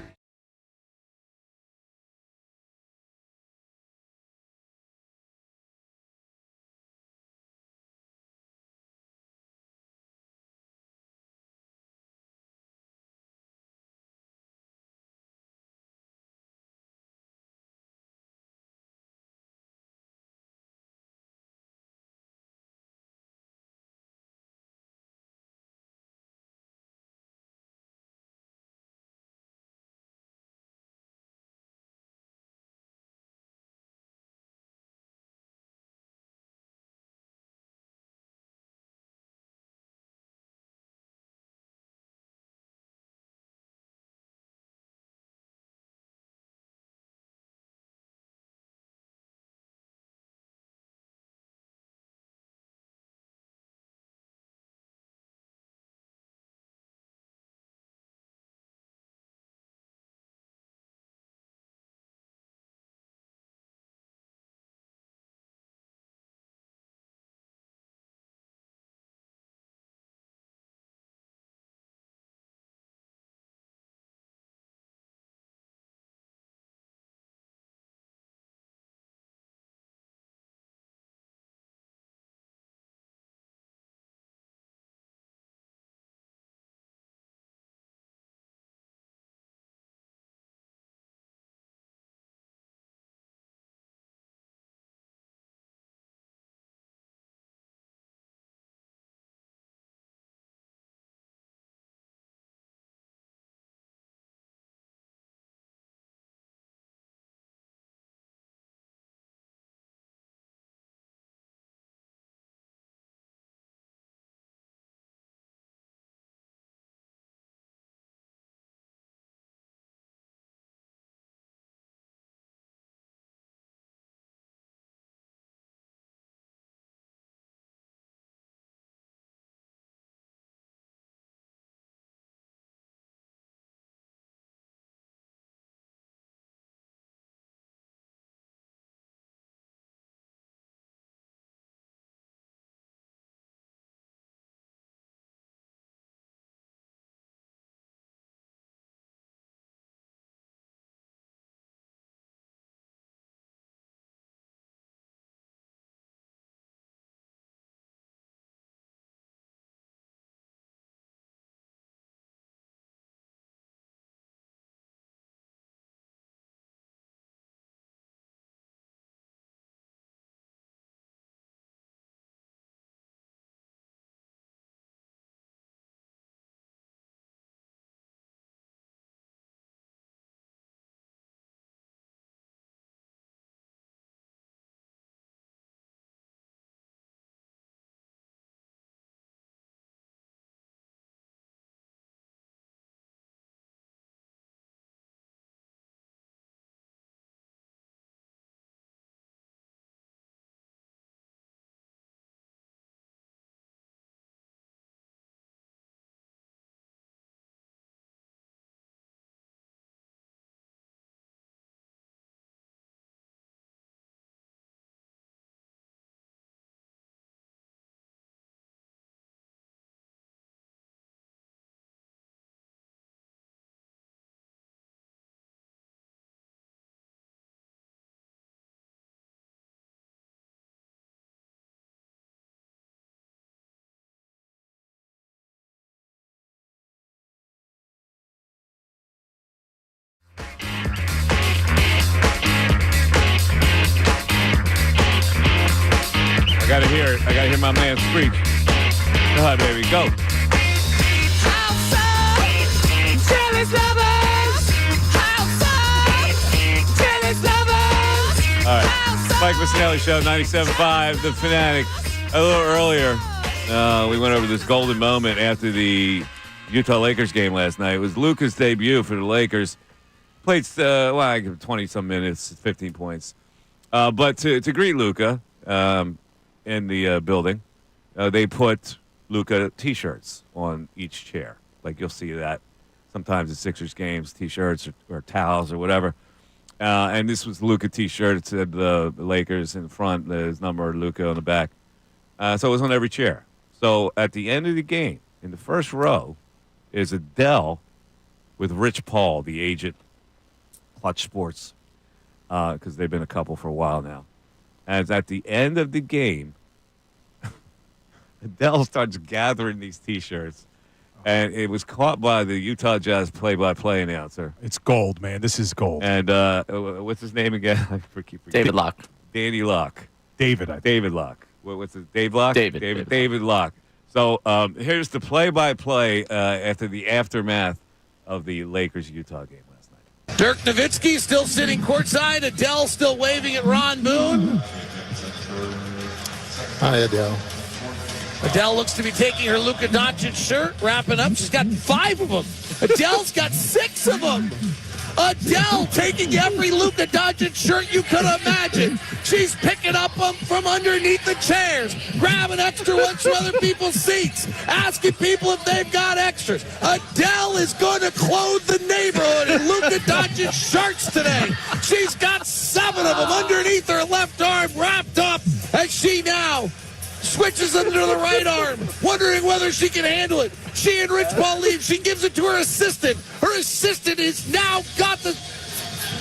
I gotta hear it. I gotta hear my man screech. Go ahead, baby. Go. Outside, Jerry's loving All right. Mike Missanelli Show, 97.5, The Fanatic. A little earlier, we went over this golden moment after the Utah Lakers game last night. It was Luka's debut for the Lakers. Played, 20-some minutes, 15 points. But to greet Luka in the building, they put Luka T-shirts on each chair. Like you'll see that sometimes at Sixers games, T-shirts or towels or whatever. And this was Luka T-shirt. It said the Lakers in front, his number, Luka on the back. So it was on every chair. So at the end of the game, in the first row, is Adele with Rich Paul, the agent, Clutch Sports, because they've been a couple for a while now. And at the end of the game, Adele starts gathering these T-shirts. And it was caught by the Utah Jazz play-by-play announcer. It's gold, man. This is gold. And what's his name again? I forget. David Locke. Danny Locke. David Locke. What's it? Dave Locke? David Locke. So here's the play-by-play after the aftermath of the Lakers-Utah game last night. Dirk Nowitzki still sitting courtside. Adele still waving at Ron Boone. Hi, Adele. Adele looks to be taking her Luka Doncic shirt, wrapping up. She's got 5 of them. Adele's got 6 of them. Adele taking every Luka Doncic shirt you could imagine. She's picking up them from underneath the chairs, grabbing extra ones from other people's seats, asking people if they've got extras. Adele is going to clothe the neighborhood in Luka Doncic shirts today. She's got 7 of them underneath her left arm, wrapped up, as she now switches under the right arm, wondering whether she can handle it. She and Rich Paul leave. She gives it to her assistant. Her assistant has now got the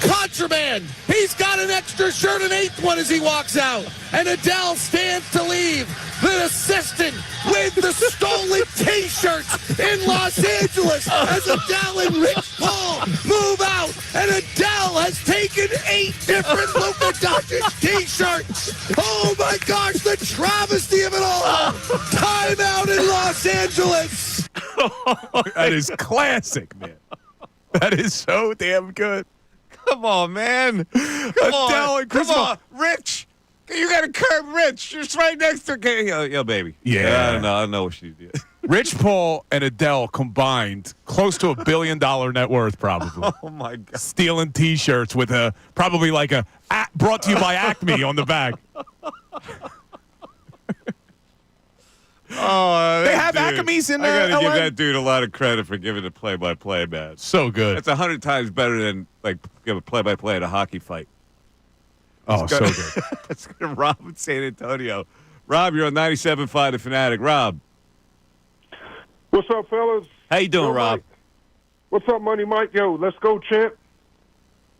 contraband. He's got an extra shirt, an 8th one as he walks out. And Adele stands to leave. The assistant with the stolen T-shirts in Los Angeles as Adele and Rich Paul move out. And Adele has taken 8 different Luka Doncic T-shirts. Oh my gosh, the travesty of it all. Timeout in Los Angeles. That is classic, man. That is so damn good. Come on, man. Adele and Chris Come on, Rich. You got to curb Rich. You're right next to her. Yo, baby. Yeah. I know what she did. Rich Paul and Adele combined close to $1 billion net worth, probably. Oh, my God. Stealing T-shirts with probably like a brought to you by Acme on the back. Oh, they have dude. Acme's in I got to LA? give that dude a lot of credit for giving the play-by-play, man. So good. It's 100 times better than, give a play-by-play at a hockey fight. Oh, so good. It's going to Rob in San Antonio. Rob, you're on 97.5 The Fanatic. Rob. What's up, fellas? How you doing, Yo, Rob? Mike. What's up, Money Mike? Yo, let's go, champ.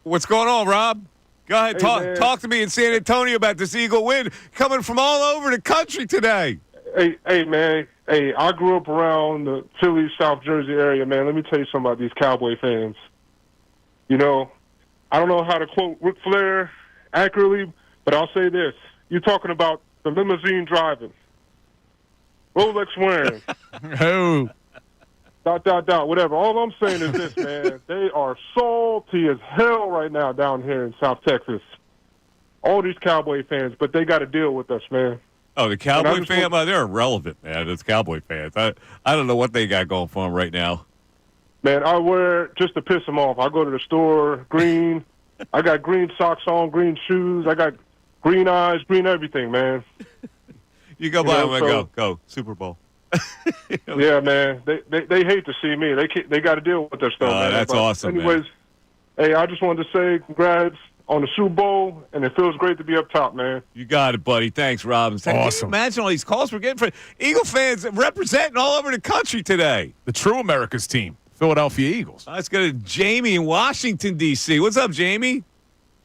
What's going on, Rob? Go ahead. Hey, Talk to me in San Antonio about this Eagle win coming from all over the country today. Hey, man. Hey, I grew up around the Phillies, South Jersey area, man. Let me tell you something about these Cowboy fans. You know, I don't know how to quote Ric Flair accurately, but I'll say this. You're talking about the limousine driving, Rolex wearing, whatever. All I'm saying is this, man. They are salty as hell right now down here in South Texas. All these Cowboy fans, but they got to deal with us, man. Oh, the Cowboy fans? They're irrelevant, man. It's Cowboy fans. I don't know what they got going for them right now. Man, I wear just to piss them off. I go to the store, green. I got green socks on, green shoes. I got green eyes, green everything, man. You go by them and go, Super Bowl. Yeah, man. They hate to see me. They got to deal with their stuff, man. That's awesome, anyways, hey, I just wanted to say congrats on the Super Bowl, and it feels great to be up top, man. You got it, buddy. Thanks, Rob. Awesome. Can you imagine all these calls we're getting for Eagle fans representing all over the country today? The true America's team, Philadelphia Eagles. Let's go to Jamie in Washington, D.C. What's up, Jamie?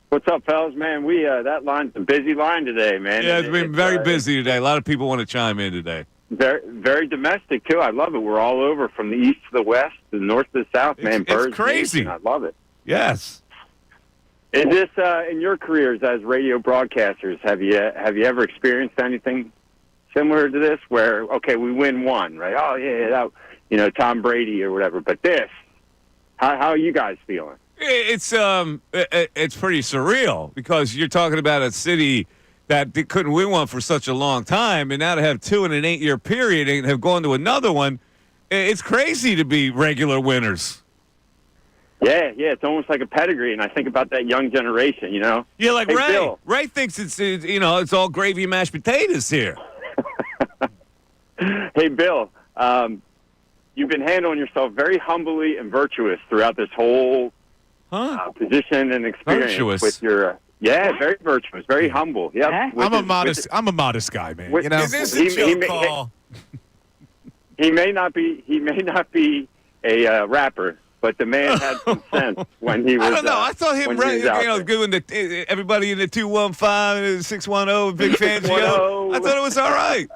What's up, fellas? Man, that line's a busy line today, man. Yeah, it's been very busy today. A lot of people want to chime in today. Very, very domestic, too. I love it. We're all over from the east to the west, to the north to the south, man. It's crazy. Nation. I love it. Yes. Is this, in your careers as radio broadcasters, have you ever experienced anything similar to this where, okay, we win one, right? Oh, yeah, Tom Brady or whatever. But this, how are you guys feeling? It's pretty surreal because you're talking about a city that they couldn't win one for such a long time, and now to have two in an 8-year period and have gone to another one, it's crazy to be regular winners. Yeah, it's almost like a pedigree, and I think about that young generation, you know? Yeah, like Hey, Ray. Bill. Ray thinks it's all gravy and mashed potatoes here. Hey, Bill, you've been handling yourself very humbly and virtuous throughout this whole position and experience Virtuous? with your very virtuous, very humble. Yep. I'm a modest guy, man. You know, he may not be a rapper, but the man had some sense when he was. I don't know. I thought him when he was out there. good with everybody in the 215, 610, big fans. I thought it was all right.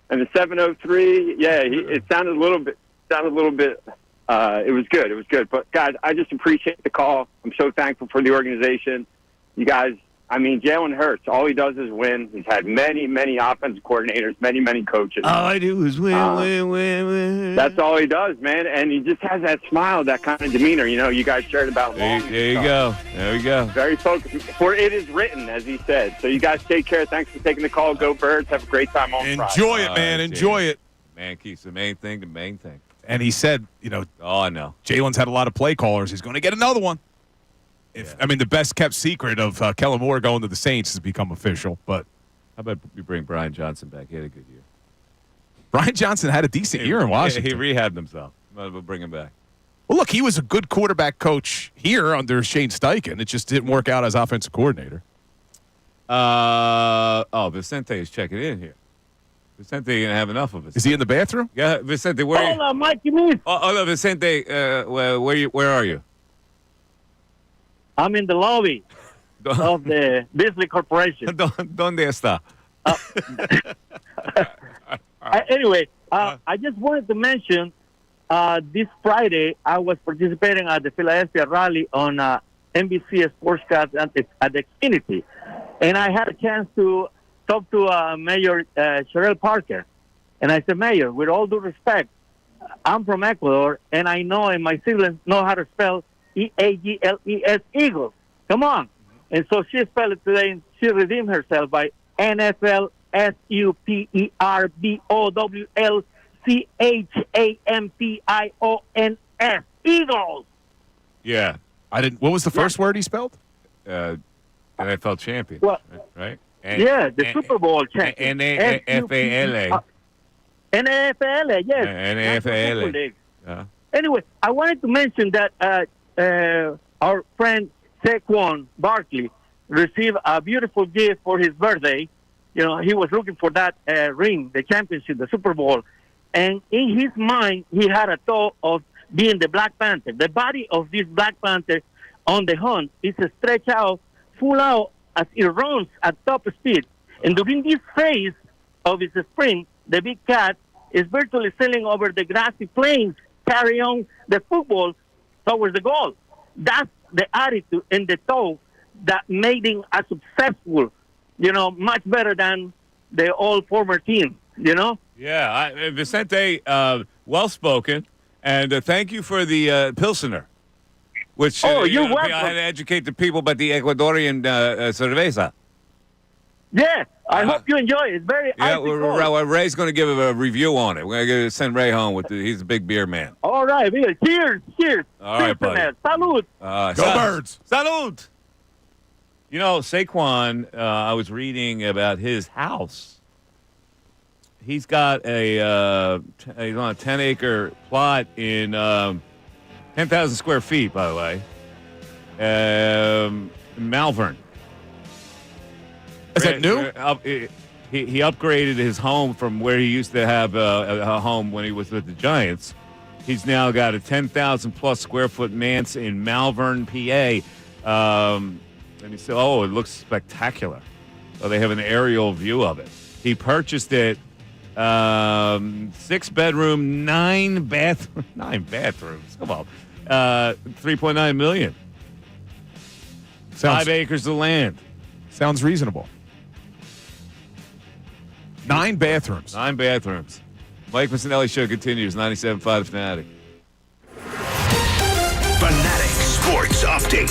And the 703, it sounded a little bit. It was good. It was good. But guys, I just appreciate the call. I'm so thankful for the organization. You guys, I mean, Jalen Hurts, all he does is win. He's had many, many offensive coordinators, many, many coaches. All I do is win. That's all he does, man. And he just has that smile, that kind of demeanor. You know, you guys shared about long. There you go. There we go. Very focused. For it is written, as he said. So you guys take care. Thanks for taking the call. Go Birds. Have a great time on Friday. enjoy it, man. Enjoy it. Man keeps the main thing the main thing. And he said, I know. Jalen's had a lot of play callers. He's going to get another one. The best kept secret of Kellen Moore going to the Saints has become official. But how about we bring Brian Johnson back? He had a good year. Brian Johnson had a decent year in Washington. He rehabbed himself. Might as well bring him back. Well, look, he was a good quarterback coach here under Shane Steichen. It just didn't work out as offensive coordinator. Vicente is checking in here. Vicente didn't have enough of us. Is he in the bathroom? Yeah, Vicente, where are you? Hola, Mike, you mean? No, Vicente, where are you? I'm in the lobby of the Beasley Corporation. ¿Dónde está? Anyway, I just wanted to mention this Friday I was participating at the Philadelphia rally on NBC Sportscast at the Xfinity, and I had a chance to talk to Mayor Sherelle Parker, and I said, Mayor, with all due respect, I'm from Ecuador, and I know and my siblings know how to spell EAGLES, Eagles. Come on. And so she spelled it today, and she redeemed herself by NFL SUPERBOWLCHAMPIONS, Eagles. Yeah. What was the first word he spelled? NFL champion. Right? The Super Bowl champion. NFL. NFL, yes. NFL. Anyway, I wanted to mention that our friend Saquon Barkley received a beautiful gift for his birthday. You know, he was looking for that ring, the championship, the Super Bowl. And in his mind, he had a thought of being the Black Panther. The body of this Black Panther on the hunt is stretched out, full out, as it runs at top speed. And during this phase of his sprint, the big cat is virtually sailing over the grassy plains, carry on the football towards the goal. That's the attitude and the thought that made him a successful, much better than the old former team, Yeah, Vicente, well-spoken, and thank you for the Pilsener, which you're welcome. I had to educate the people about the Ecuadorian cerveza. Yeah, I hope you enjoy it. It's very icy cold. Ray's going to give a review on it. We're going to send Ray home he's a big beer man. All right, cheers. All right, buddy. Salud. Go Birds. Salud. Saquon, I was reading about his house. He's got he's on a 10-acre plot in 10,000 square feet, by the way, in Malvern. Is that new? He upgraded his home from where he used to have a home when he was with the Giants. He's now got a 10,000-plus square foot manse in Malvern, PA. And he said, it looks spectacular. So they have an aerial view of it. He purchased it, 6-bedroom, 9 bathrooms. Come on. $3.9 million. 5 acres of land. Sounds reasonable. 9 bathrooms. 9 bathrooms. Mike Missanelli Show continues, 97.5 Fanatic. Fanatic Sports Update.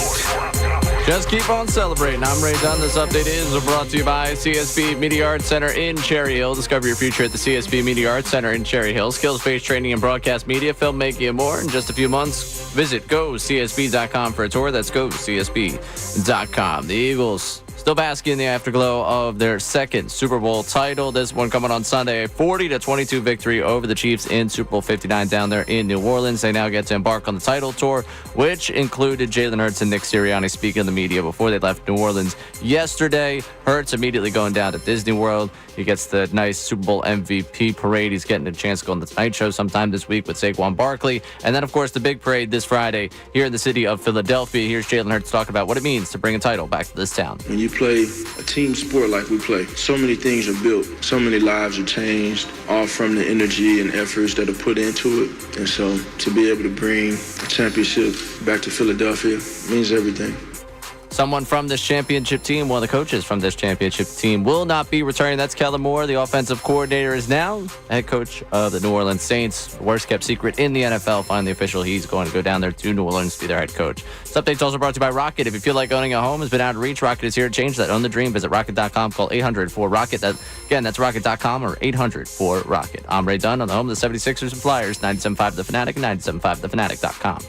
Just keep on celebrating. I'm Ray Dunn. This update is brought to you by CSB Media Arts Center in Cherry Hill. Discover your future at the CSB Media Arts Center in Cherry Hill. Skills-based training in broadcast media, filmmaking, and more. In just a few months, visit GoCSB.com for a tour. That's GoCSB.com. The Eagles still basking in the afterglow of their second Super Bowl title. This one coming on Sunday, a 40-22 victory over the Chiefs in Super Bowl 59 down there in New Orleans. They now get to embark on the title tour, which included Jalen Hurts and Nick Sirianni speaking to the media before they left New Orleans yesterday. Hurts immediately going down to Disney World. He gets the nice Super Bowl MVP parade. He's getting a chance to go on the Tonight Show sometime this week with Saquon Barkley. And then, of course, the big parade this Friday here in the city of Philadelphia. Here's Jalen Hurts talking about what it means to bring a title back to this town. When you play a team sport like we play, so many things are built, so many lives are changed, all from the energy and efforts that are put into it. And so to be able to bring a championship back to Philadelphia means everything. Someone from this championship team, one of the coaches from this championship team, will not be returning. That's Kellen Moore. The offensive coordinator is now head coach of the New Orleans Saints. Worst kept secret in the NFL. Finally official. He's going to go down there to New Orleans to be their head coach. This update's also brought to you by Rocket. If you feel like owning a home has been out of reach, Rocket is here to change that. Own the dream. Visit Rocket.com. Call 800-4ROCKET. That's Rocket.com or 800-4ROCKET. I'm Ray Dunn on the home of the 76ers and Flyers. 97.5 The Fanatic and 97.5thefanatic.com.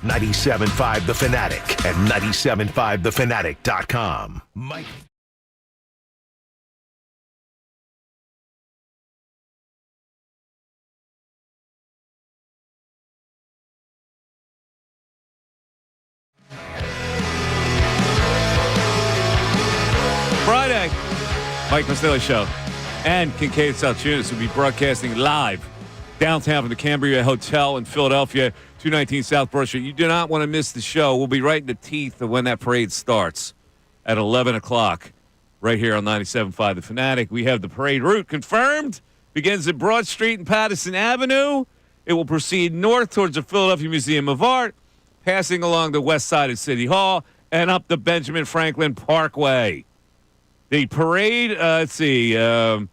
97.5 The Fanatic and 97.5thefanatic.com. Mike. Friday, Mike Missanelli Show and Kincade Salciunas will be broadcasting live downtown from the Cambria Hotel in Philadelphia, 219 South Broad Street. You do not want to miss the show. We'll be right in the teeth of when that parade starts at 11 o'clock right here on 97.5 The Fanatic. We have the parade route confirmed. Begins at Broad Street and Patterson Avenue. It will proceed north towards the Philadelphia Museum of Art, passing along the west side of City Hall and up the Benjamin Franklin Parkway. The parade, the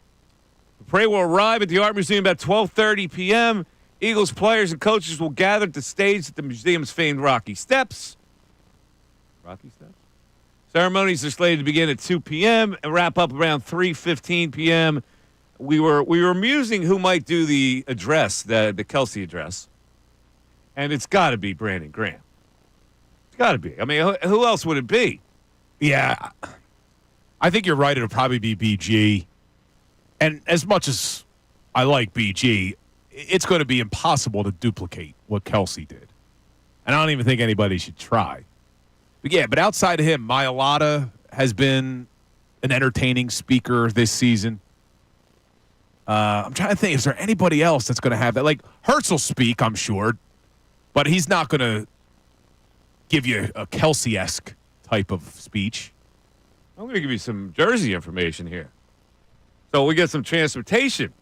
parade will arrive at the Art Museum about 12:30 p.m. Eagles players and coaches will gather at the stage at the museum's famed Rocky Steps. Rocky Steps? Ceremonies are slated to begin at 2 p.m. and wrap up around 3:15 p.m. We were musing who might do the address, the Kelsey address, and it's got to be Brandon Graham. It's got to be. I mean, who else would it be? Yeah, I think you're right. It'll probably be BG. And as much as I like BG, it's going to be impossible to duplicate what Kelsey did. And I don't even think anybody should try. But outside of him, Mailata has been an entertaining speaker this season. I'm trying to think, is there anybody else that's going to have that? Like, Hurts will speak, I'm sure, but he's not going to give you a Kelsey-esque type of speech. I'm going to give you some Jersey information here. So we get some transportation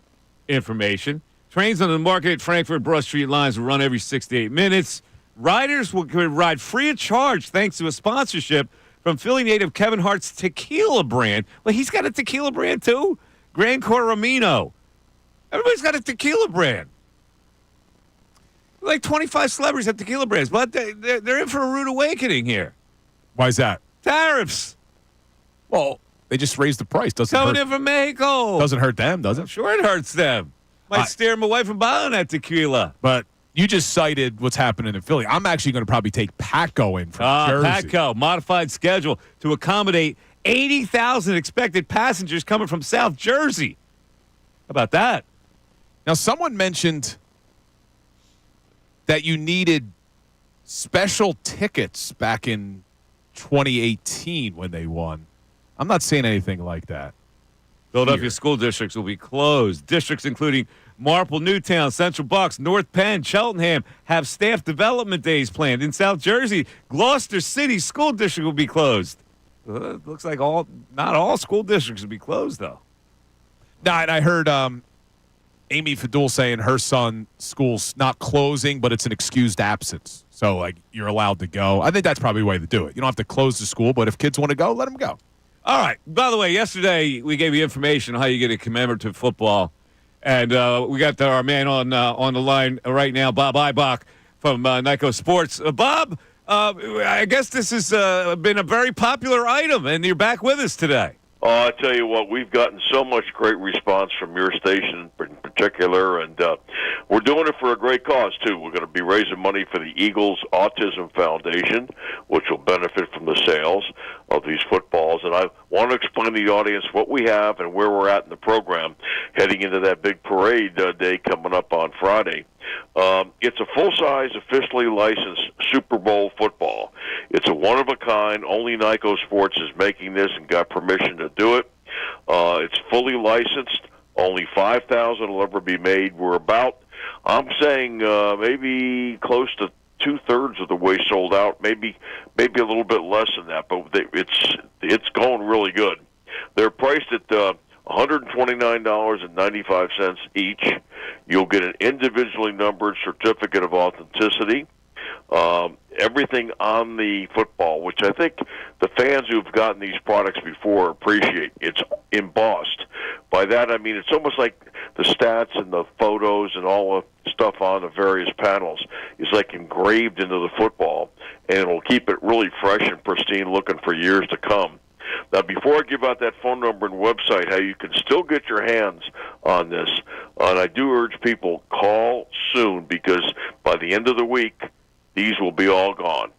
information. Trains on the Market, Frankfurt, Broad Street lines will run every 6 to 8 minutes. Riders will ride free of charge thanks to a sponsorship from Philly native Kevin Hart's tequila brand. Well, he's got a tequila brand too. Gran Coramino. Everybody's got a tequila brand. Like 25 celebrities have tequila brands, but they're in for a rude awakening here. Why is that? Tariffs. Well, they just raised the price. Coming in from Mexico. Doesn't hurt them, does it? Sure it hurts them. Might steer them away from buying that tequila. But you just cited what's happening in Philly. I'm actually going to probably take Patco in from Jersey. Patco, modified schedule to accommodate 80,000 expected passengers coming from South Jersey. How about that? Now, someone mentioned that you needed special tickets back in 2018 when they won. I'm not saying anything like that. Philadelphia school districts will be closed. Districts including Marple, Newtown, Central Bucks, North Penn, Cheltenham have staff development days planned. In South Jersey, Gloucester City School District will be closed. Looks like not all school districts will be closed, though. No, and I heard Amy Fadul saying her son's school's not closing, but it's an excused absence. So, like, you're allowed to go. I think that's probably the way to do it. You don't have to close the school, but if kids want to go, let them go. All right. By the way, yesterday we gave you information on how you get a commemorative football, and we got our man on the line right now, Bob Eibach from Nyco Sports. Bob, I guess this has been a very popular item, and you're back with us today. Oh, I tell you what, we've gotten so much great response from your station in particular, and we're doing it for a great cause, too. We're going to be raising money for the Eagles Autism Foundation, which will benefit from the sales of these footballs. And I want to explain to the audience what we have and where we're at in the program heading into that big parade day coming up on Friday. It's a full-size, officially licensed Super Bowl football. It's a one-of-a-kind. Only Nyco Sports is making this and got permission to do it. It's fully licensed. Only 5,000 will ever be made. We're about, I'm saying, maybe close to two-thirds of the way sold out. Maybe a little bit less than that, but it's going really good. They're priced at $129.95 each. You'll get an individually numbered certificate of authenticity. Everything on the football, which I think the fans who've gotten these products before appreciate. It's embossed. By that, I mean it's almost like the stats and the photos and all the stuff on the various panels is like engraved into the football, and it'll keep it really fresh and pristine looking for years to come. Now, before I give out that phone number and website, how you can still get your hands on this, and I do urge people, call soon, because by the end of the week, these will be all gone.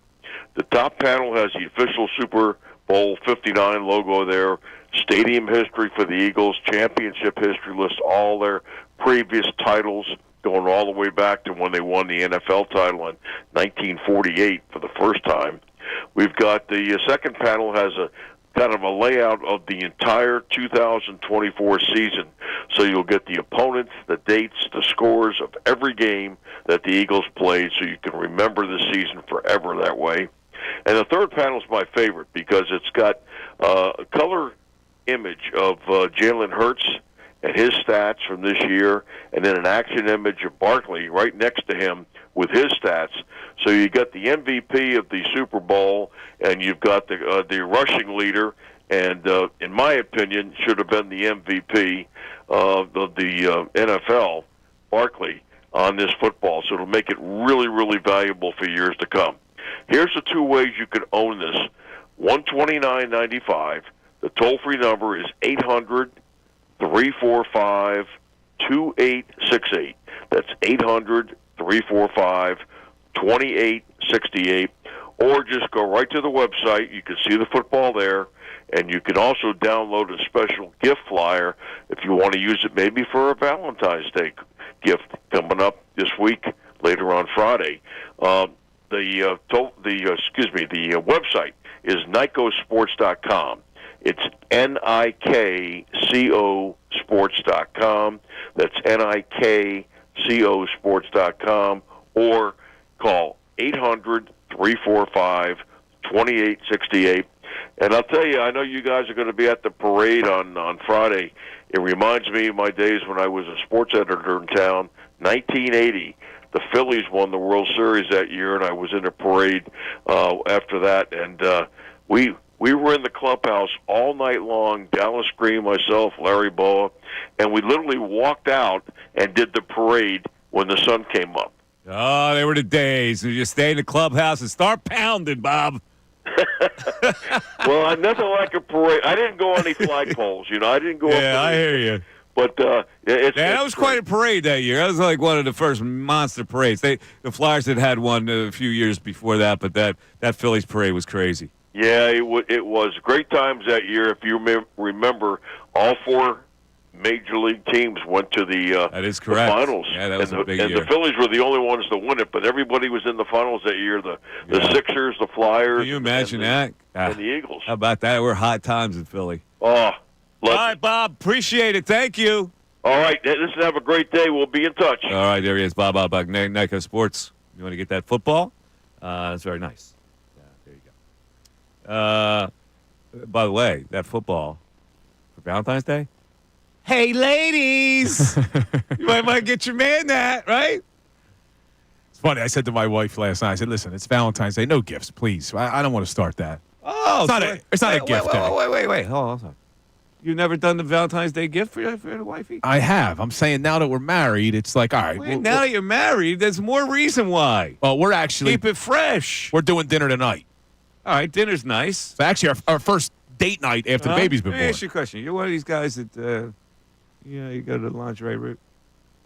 The top panel has the official Super Bowl 59 logo there, stadium history for the Eagles, championship history list, all their previous titles going all the way back to when they won the NFL title in 1948 for the first time. We've got the second panel has a kind of a layout of the entire 2024 season. So you'll get the opponents, the dates, the scores of every game that the Eagles played, so you can remember the season forever that way. And the third panel is my favorite because it's got a color image of Jalen Hurts and his stats from this year, and then an action image of Barkley right next to him with his stats. So you got the MVP of the Super Bowl, and you've got the rushing leader, and in my opinion, should have been the MVP of the NFL, Barkley, on this football. So it'll make it really, really valuable for years to come. Here's the two ways you can own this. $129.95. The toll-free number is 800-345-2868. That's 800-345-2868. Or just go right to the website. You can see the football there. And you can also download a special gift flyer if you want to use it maybe for a Valentine's Day gift coming up this week, later on Friday. The website is NICOsports.com. It's NIKCO sports.com. That's NIKCO sports.com. Or call 800-345-2868. And I'll tell you, I know you guys are going to be at the parade on Friday. It reminds me of my days when I was a sports editor in town, 1980. The Phillies won the World Series that year, and I was in a parade after that. And we were in the clubhouse all night long, Dallas Green, myself, Larry Boa, and we literally walked out and did the parade when the sun came up. Oh, they were the days. You just stay in the clubhouse and start pounding, Bob. Well, nothing like a parade. I didn't go on any flagpoles, I didn't go. Yeah, I hear you. But that was quite a parade that year. That was like one of the first monster parades. The Flyers had one a few years before that, but that Phillies parade was crazy. Yeah, it was great times that year. If you remember, all four major league teams went to the that is correct. The finals. Yeah, that was a big year. And the Phillies were the only ones to win it, but everybody was in the finals that year. The Sixers, the Flyers. Can you imagine that? And the Eagles. How about that? We're hot times in Philly. Oh, all right, Bob. Appreciate it. Thank you. All right. Listen, have a great day. We'll be in touch. All right, there he is, Bob Outback, NICO Sports. You want to get that football? That's very nice. Yeah, there you go. By the way, that football for Valentine's Day. Hey, ladies, you might get your man that, right? It's funny. I said to my wife last night, I said, listen, it's Valentine's Day. No gifts, please. I don't want to start that. Oh, it's not a gift day. Wait. Hold on. You've never done the Valentine's Day gift for your wifey? I have. I'm saying now that we're married, it's like, all right. Now that you're married, there's more reason why. Well, we're actually. Keep it fresh. We're doing dinner tonight. All right, dinner's nice. So actually, our first date night after the baby's been born. Let me ask you a question. You're one of these guys that, you go to the lingerie route?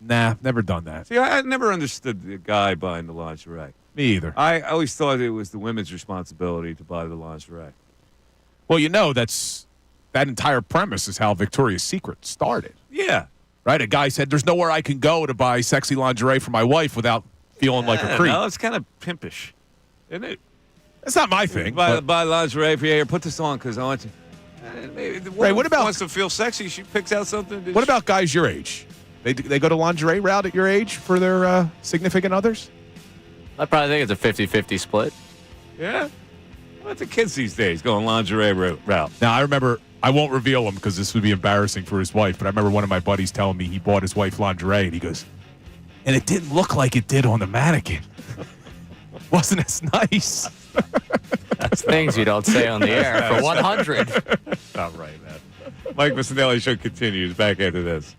Nah, never done that. See, I never understood the guy buying the lingerie. Me either. I always thought it was the women's responsibility to buy the lingerie. Well, that entire premise is how Victoria's Secret started. Yeah. Right? A guy said, there's nowhere I can go to buy sexy lingerie for my wife without feeling like a creep. No, it's kind of pimpish, isn't it? It's not my thing. Buy lingerie for you. Here, put this on because I want you. Maybe the woman what about wants to feel sexy? She picks out something. What about guys your age? They go to lingerie route at your age for their significant others? I probably think it's a 50-50 split. Yeah? What the kids these days going lingerie route? Now, I remember, I won't reveal him because this would be embarrassing for his wife, but I remember one of my buddies telling me he bought his wife lingerie, and he goes, and it didn't look like it did on the mannequin. Wasn't as nice. That's things you don't say on the air for 100. Not right, man. Mike Missanelli Show continues back after this.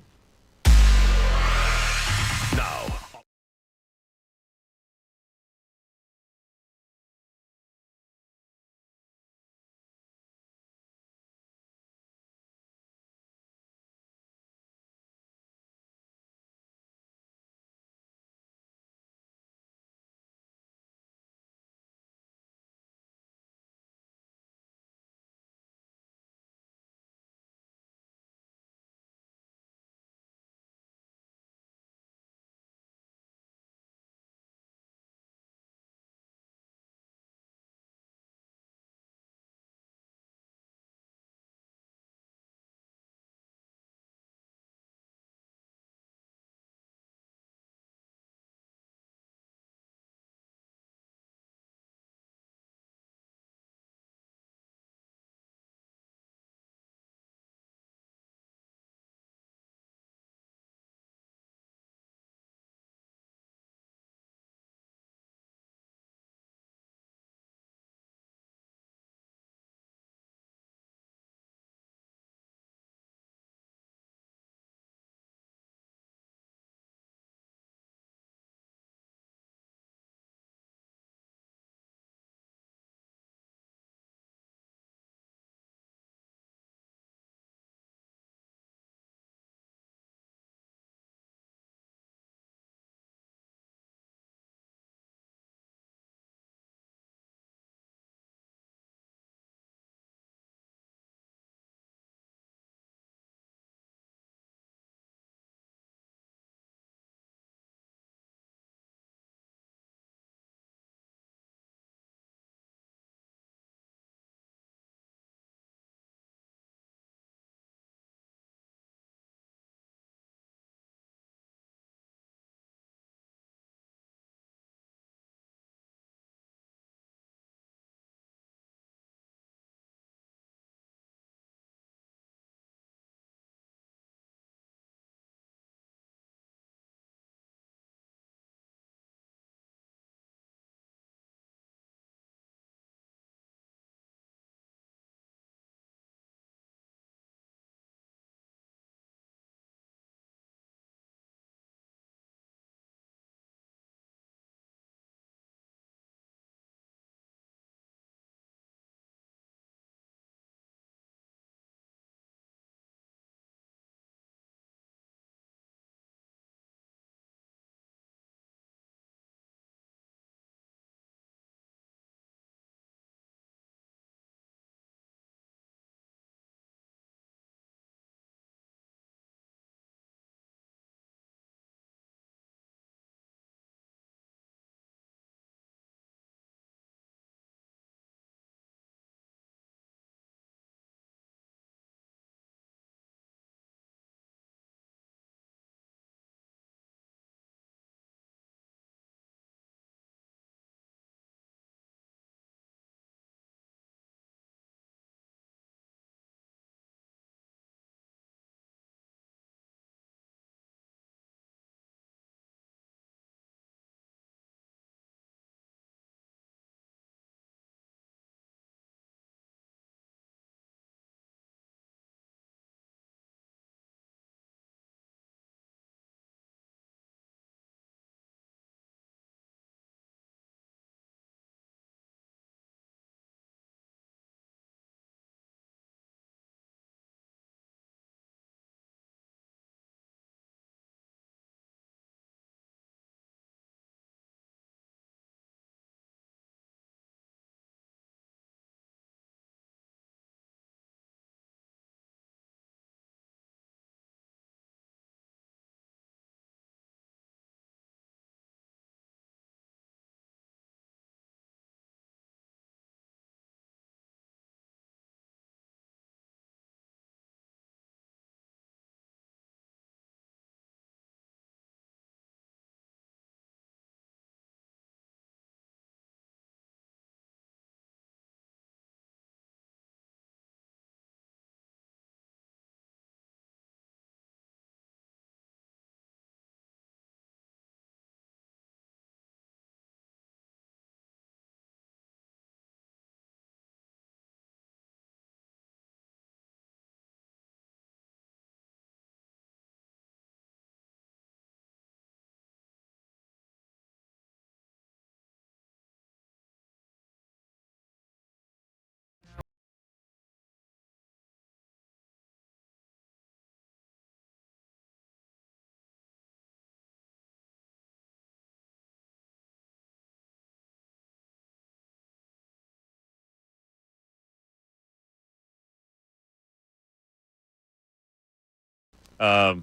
Did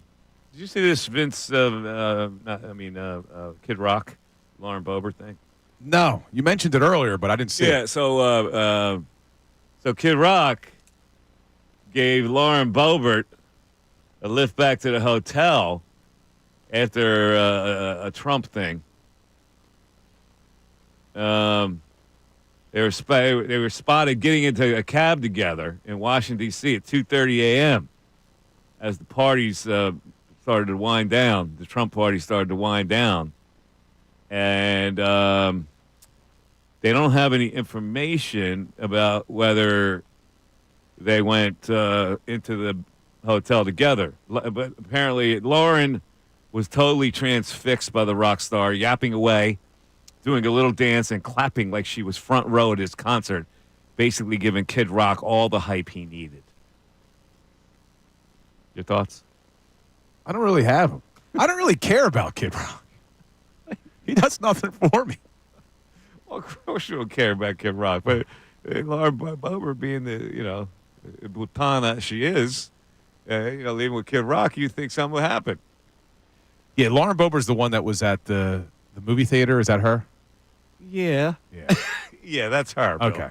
you see this Vince? Kid Rock, Lauren Boebert thing. No, you mentioned it earlier, but I didn't see Yeah. it. So Kid Rock gave Lauren Boebert a lift back to the hotel after a Trump thing. They were spotted getting into a cab together in Washington D.C. at 2:30 a.m. as the parties started to wind down. The Trump party started to wind down, and they don't have any information about whether they went into the hotel together. But apparently, Lauren was totally transfixed by the rock star, yapping away, doing a little dance and clapping like she was front row at his concert, basically giving Kid Rock all the hype he needed. Your thoughts? I don't really have him. I don't really care about Kid Rock. He does nothing for me. Well, of course you don't care about Kid Rock, but Lauren Boebert being the, butana she is, leaving with Kid Rock, you think something will happen. Yeah, Lauren Boebert's the one that was at the movie theater. Is that her? Yeah. Yeah. Yeah, that's her. Bill. Okay.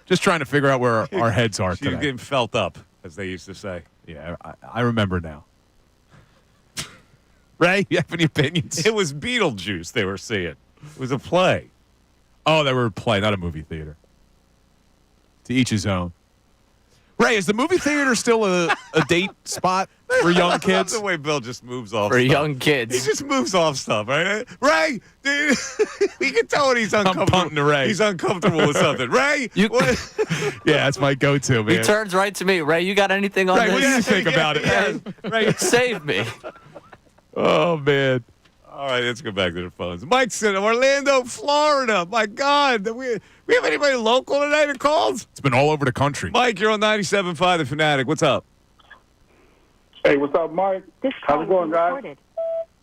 Just trying to figure out where our heads are She's today. getting felt up, as they used to say. Yeah, I remember now. Ray, you have any opinions? It was Beetlejuice they were seeing. It was a play. Oh, they were a play, not a movie theater. To each his own. Ray, is the movie theater still a date spot for young kids? The way Bill just moves off For stuff. young kids. He just moves off stuff, right? Ray, dude, you can tell when he's uncomfortable. I'm punting to Ray. He's uncomfortable with something. Ray, Yeah, that's my go-to, man. He turns right to me. Ray, you got anything on Ray, this? what do you think about it? Ray, Save me. Oh, man. All right, let's go back to the phones. Mike's in Orlando, Florida. My God, we have anybody local today that called? It's been all over the country. Mike, you're on 97.5 The Fanatic. What's up? Hey, what's up, Mike? How's it going, guys?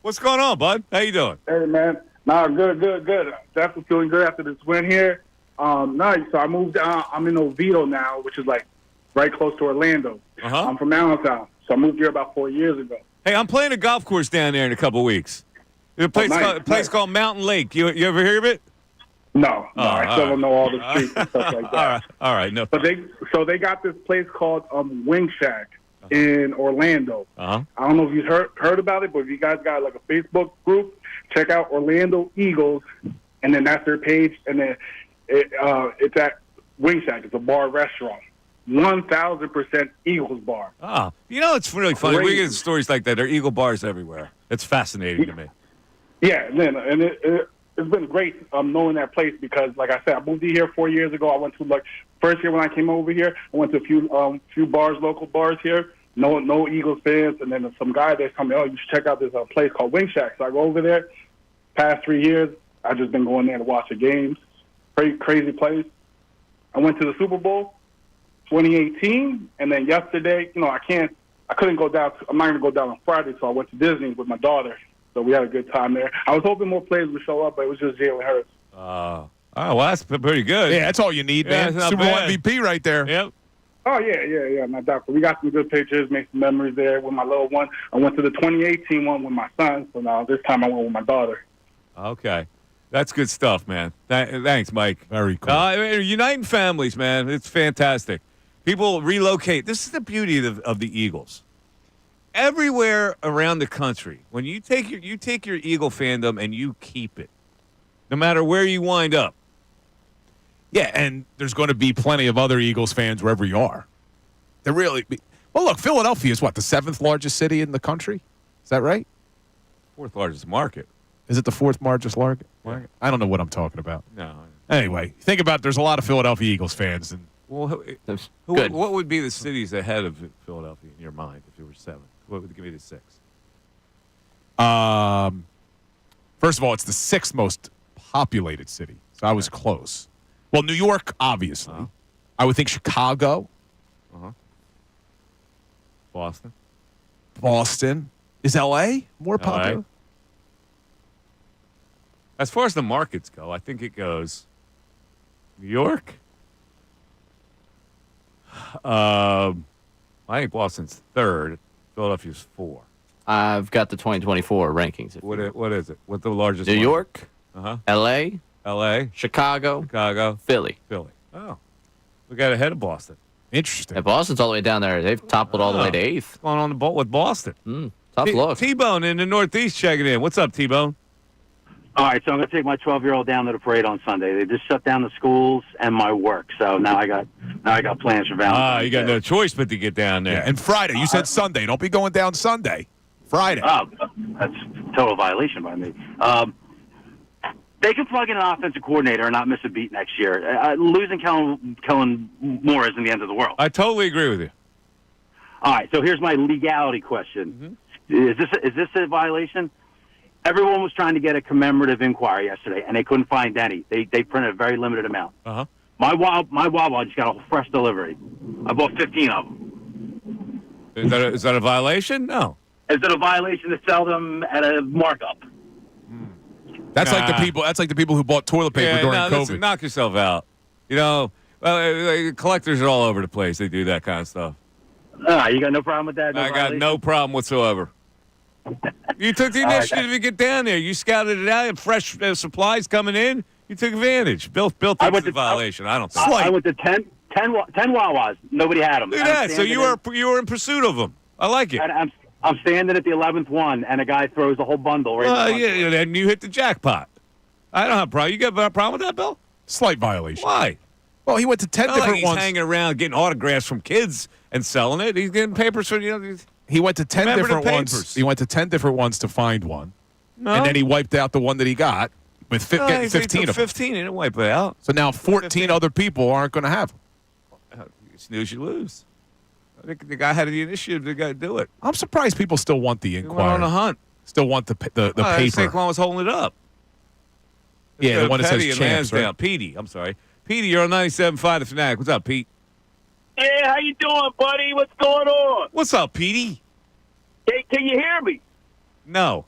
What's going on, bud? How you doing? Hey, man. Nah, good. Definitely feeling good after this win here. Nice. So I moved down. I'm in Oviedo now, which is like right close to Orlando. I'm from Allentown, so I moved here about 4 years ago. Hey, I'm playing a golf course down there in a couple weeks. A place called Mountain Lake. You ever hear of it? No, I still don't know all the streets and stuff like that. All right, no. But they got this place called Wing Shack in Orlando. I don't know if you've heard about it, but if you guys got like a Facebook group, check out Orlando Eagles, and then that's their page, and then it's at Wing Shack. It's a bar restaurant. 1,000% Eagles bar. It's really funny. We Crazy. get stories like that. There are Eagle bars everywhere. It's fascinating to me. Yeah, and it's been great knowing that place because, like I said, I moved here 4 years ago. I went to first year when I came over here. I went to a few bars, local bars here. No Eagles fans, and then some guy there told me, "Oh, you should check out this place called Wing Shack." So I go over there. Past 3 years, I've just been going there to watch the games. Crazy place. I went to the Super Bowl 2018, and then yesterday, I couldn't go down. I'm not gonna go down on Friday, so I went to Disney with my daughter. So we had a good time there. I was hoping more players would show up, but it was just Jalen Hurts. Oh, well, that's pretty good. Yeah, that's all you need, man. it's not Super Bowl bad. MVP right there. Yep. Oh, yeah, not that. We got some good pictures, made some memories there with my little one. I went to the 2018 one with my son, so now this time I went with my daughter. Okay. That's good stuff, man. Thanks, Mike. Very cool. Uniting families, man. It's fantastic. People relocate. This is the beauty of the Eagles. Everywhere around the country, when you take your Eagle fandom and you keep it, no matter where you wind up. Yeah, and there's going to be plenty of other Eagles fans wherever you are. They're really well. Look, Philadelphia is what, the 7th largest city in the country? Is that right? 4th largest market. Is it the 4th largest market? I don't know what I'm talking about. No. Anyway, think about it. There's a lot of Philadelphia Eagles fans, and Well, what would be the cities ahead of Philadelphia in your mind if it were 7th? What would give me the 6th? First of all, it's the 6th most populated city, so I was close. Well, New York, obviously. I would think Chicago. Boston. Boston. Is L.A. more popular? As far as the markets go, I think it goes New York. I think Boston's 3rd. Philadelphia's 4. I've got the 2024 rankings. What is it? What's the largest New one? York, Uh-huh. L.A., L.A., Chicago, Philly. Oh. We got ahead of Boston. Interesting. And Boston's all the way down there. They've toppled all the way to 8th. What's going on with Boston? Tough look. T-Bone in the Northeast checking in. What's up, T-Bone? All right, so I'm going to take my 12-year-old down to the parade on Sunday. They just shut down the schools and my work, so now I got plans for Valentine's. You got no choice but to get down there. Yeah, and Friday. You said Sunday. Don't be going down Sunday. Friday. That's total violation by me. They can plug in an offensive coordinator and not miss a beat next year. Losing Kellen Moore isn't the end of the world. I totally agree with you. All right, so here's my legality question: Is this a violation? Everyone was trying to get a commemorative inquiry yesterday, and they couldn't find any. They printed a very limited amount. Uh-huh. My Wawa just got a fresh delivery. I bought 15 of them. Is that a violation? No. Is it a violation to sell them at a markup? That's like the people. That's like the people who bought toilet paper during COVID. Listen, knock yourself out. Collectors are all over the place. They do that kind of stuff. You got no problem with that? I got no problem whatsoever. You took the initiative to get down there. You scouted it out. And fresh supplies coming in. You took advantage. Bill thinks it's a violation. I don't think. I went to 10 Wawas. Nobody had them. Look at that. So you were in pursuit of them. I like it. And I'm standing at the 11th one, and a guy throws the whole bundle right. Then you hit the jackpot. I don't have a problem. You got a problem with that, Bill? Slight violation. Why? Well, he went to 10 different he's ones. Hanging around getting autographs from kids and selling it. He's getting papers from He went to 10 different papers. ones. He went to 10 different ones to find one. No. And then he wiped out the one that he got with getting 15 of them. 15, he didn't wipe it out. So now 14 other people aren't going to have them. You snooze, you lose. I think the guy had the initiative to do it. I'm surprised people still want the He went inquiry. on a hunt. Still want the paper. Saquon was holding it up. Yeah, the one that says Petty and champs, right? Lansdowne. Petey, I'm sorry. Petey, you're on 97.5 The Fanatic. What's up, Pete? Hey, how you doing, buddy? What's going on? What's up, Petey? Hey, can you hear me? No.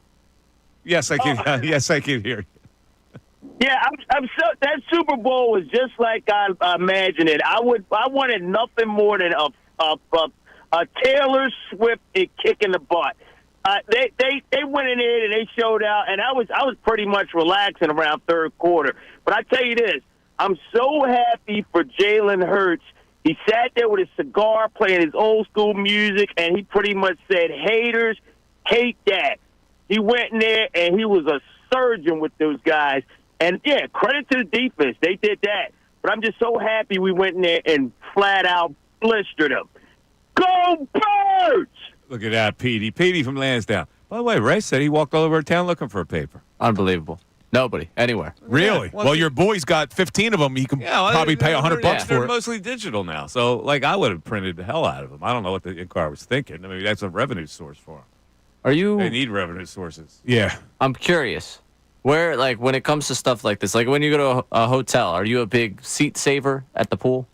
Yes, I can. Yes, I can hear you. Yeah, I'm so that Super Bowl was just like I imagined it. I wanted nothing more than a Taylor Swift kick in the butt. They went in there and they showed out, and I was pretty much relaxing around third quarter. But I tell you this, I'm so happy for Jalen Hurts. He sat there with his cigar, playing his old school music, and he pretty much said, "Haters hate that." He went in there and he was a surgeon with those guys. And yeah, credit to the defense, they did that. But I'm just so happy we went in there and flat out blistered them. Go Birds! Look at that, Petey. Petey from Lansdowne. By the way, Ray said he walked all over town looking for a paper. Unbelievable. Nobody, anywhere. Really? Yeah, well, your boy's got 15 of them. You can probably pay $100 for They're it. mostly digital now. So, I would have printed the hell out of them. I don't know what the inquiry was thinking. I mean, that's a revenue source for them. They need revenue sources. Yeah. I'm curious. Where, when it comes to stuff like this, when you go to a hotel, are you a big seat saver at the pool?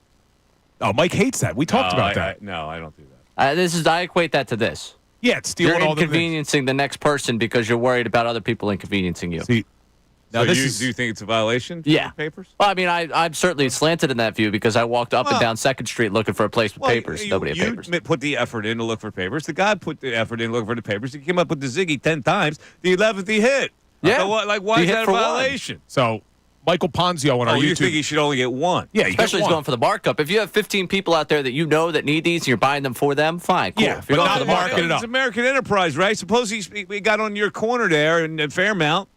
Oh, Mike hates that. We talked about that. No, I don't do that. I equate that to this. Yeah, it's stealing You're all the things. inconveniencing the next person because you're worried about other people inconveniencing you. See, now do you think it's a violation? For Yeah. papers? Well, I mean, I'm certainly slanted in that view because I walked up and down 2nd Street looking for a place with papers. Nobody had papers. You put the effort in to look for papers. The guy put the effort in to look for the papers. He came up with the Ziggy 10 times. The 11th he hit. Yeah. So why is that a violation? So Michael Ponzio on our YouTube. You think he should only get one? Yeah, especially he's going for the markup. If you have 15 people out there that you know that need these and you're buying them for them, fine, cool. Yeah, if you're going for the markup, it's American enterprise, right? Suppose we got on your corner there in Fairmount,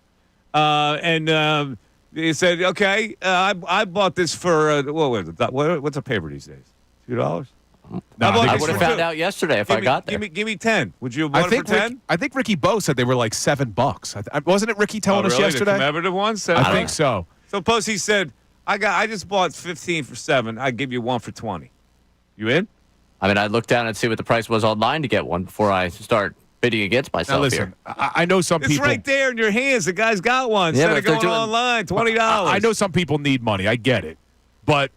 and he said, "Okay, I bought this for what's a paper these days? $2? I would have found out yesterday if I got there. Give me 10. Would you have bought it for 10? I think Ricky Bo said they were like $7. Wasn't it Ricky telling us really? yesterday? The commemorative ones? I think so. Suppose he said, I just bought 15 for 7. I give you one for 20. You in? I mean, I looked down and see what the price was online to get one before I start bidding against myself now listen, here. I know some people. It's right there in your hands. The guy's got one. Yeah, Instead of going online, $20. I know some people need money. I get it. But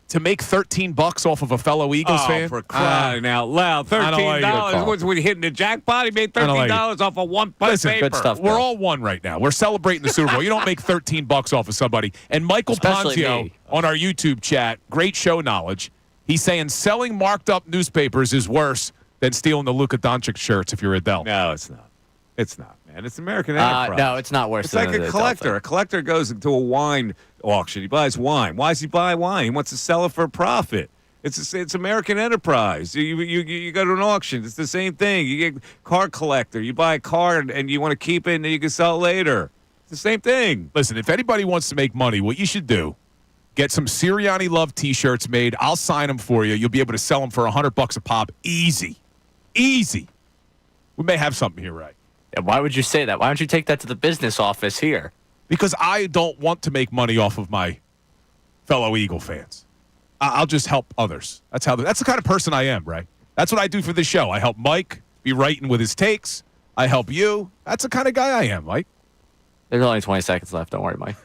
to make $13 off of a fellow Eagles fan? For crying out loud. $13. What's when he hitting the jackpot? He made $13 off of one paper. Good stuff, we're all one right now. We're celebrating the Super Bowl. You don't make $13 off of somebody. And Michael Ponzio on our YouTube chat, great show knowledge. He's saying selling marked up newspapers is worse than stealing the Luka Doncic shirts if you're Adele. No, it's not. It's not, man. It's American enterprise. No, it's not worse. It's than like a collector. A collector goes into a wine auction. He buys wine. Why does he buy wine? He wants to sell it for a profit. It's American enterprise. You go to an auction. It's the same thing. You get car collector. You buy a car and you want to keep it and then you can sell it later. It's the same thing. Listen, if anybody wants to make money, what you should do, get some Sirianni Love T-shirts made. I'll sign them for you. You'll be able to sell them for $100 a pop. Easy. We may have something here, right? Yeah, why would you say that? Why don't you take that to the business office here? Because I don't want to make money off of my fellow Eagle fans. I'll just help others. That's the kind of person I am, right? That's what I do for this show. I help Mike be writing with his takes. I help you. That's the kind of guy I am, Mike. There's only 20 seconds left. Don't worry, Mike.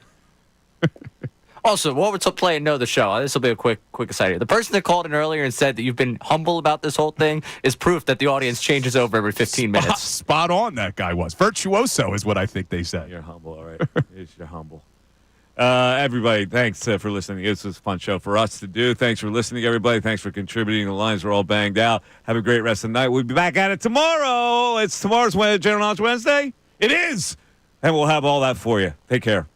Also, while we're playing Know the Show, this will be a quick aside here. The person that called in earlier and said that you've been humble about this whole thing is proof that the audience changes over every 15 minutes. Spot on that guy was. Virtuoso is what I think they said. You're humble, all right. You're humble. Everybody, thanks for listening. This was a fun show for us to do. Thanks for listening, everybody. Thanks for contributing. The lines were all banged out. Have a great rest of the night. We'll be back at it tomorrow. Tomorrow's General Knowledge Wednesday. It is. And we'll have all that for you. Take care.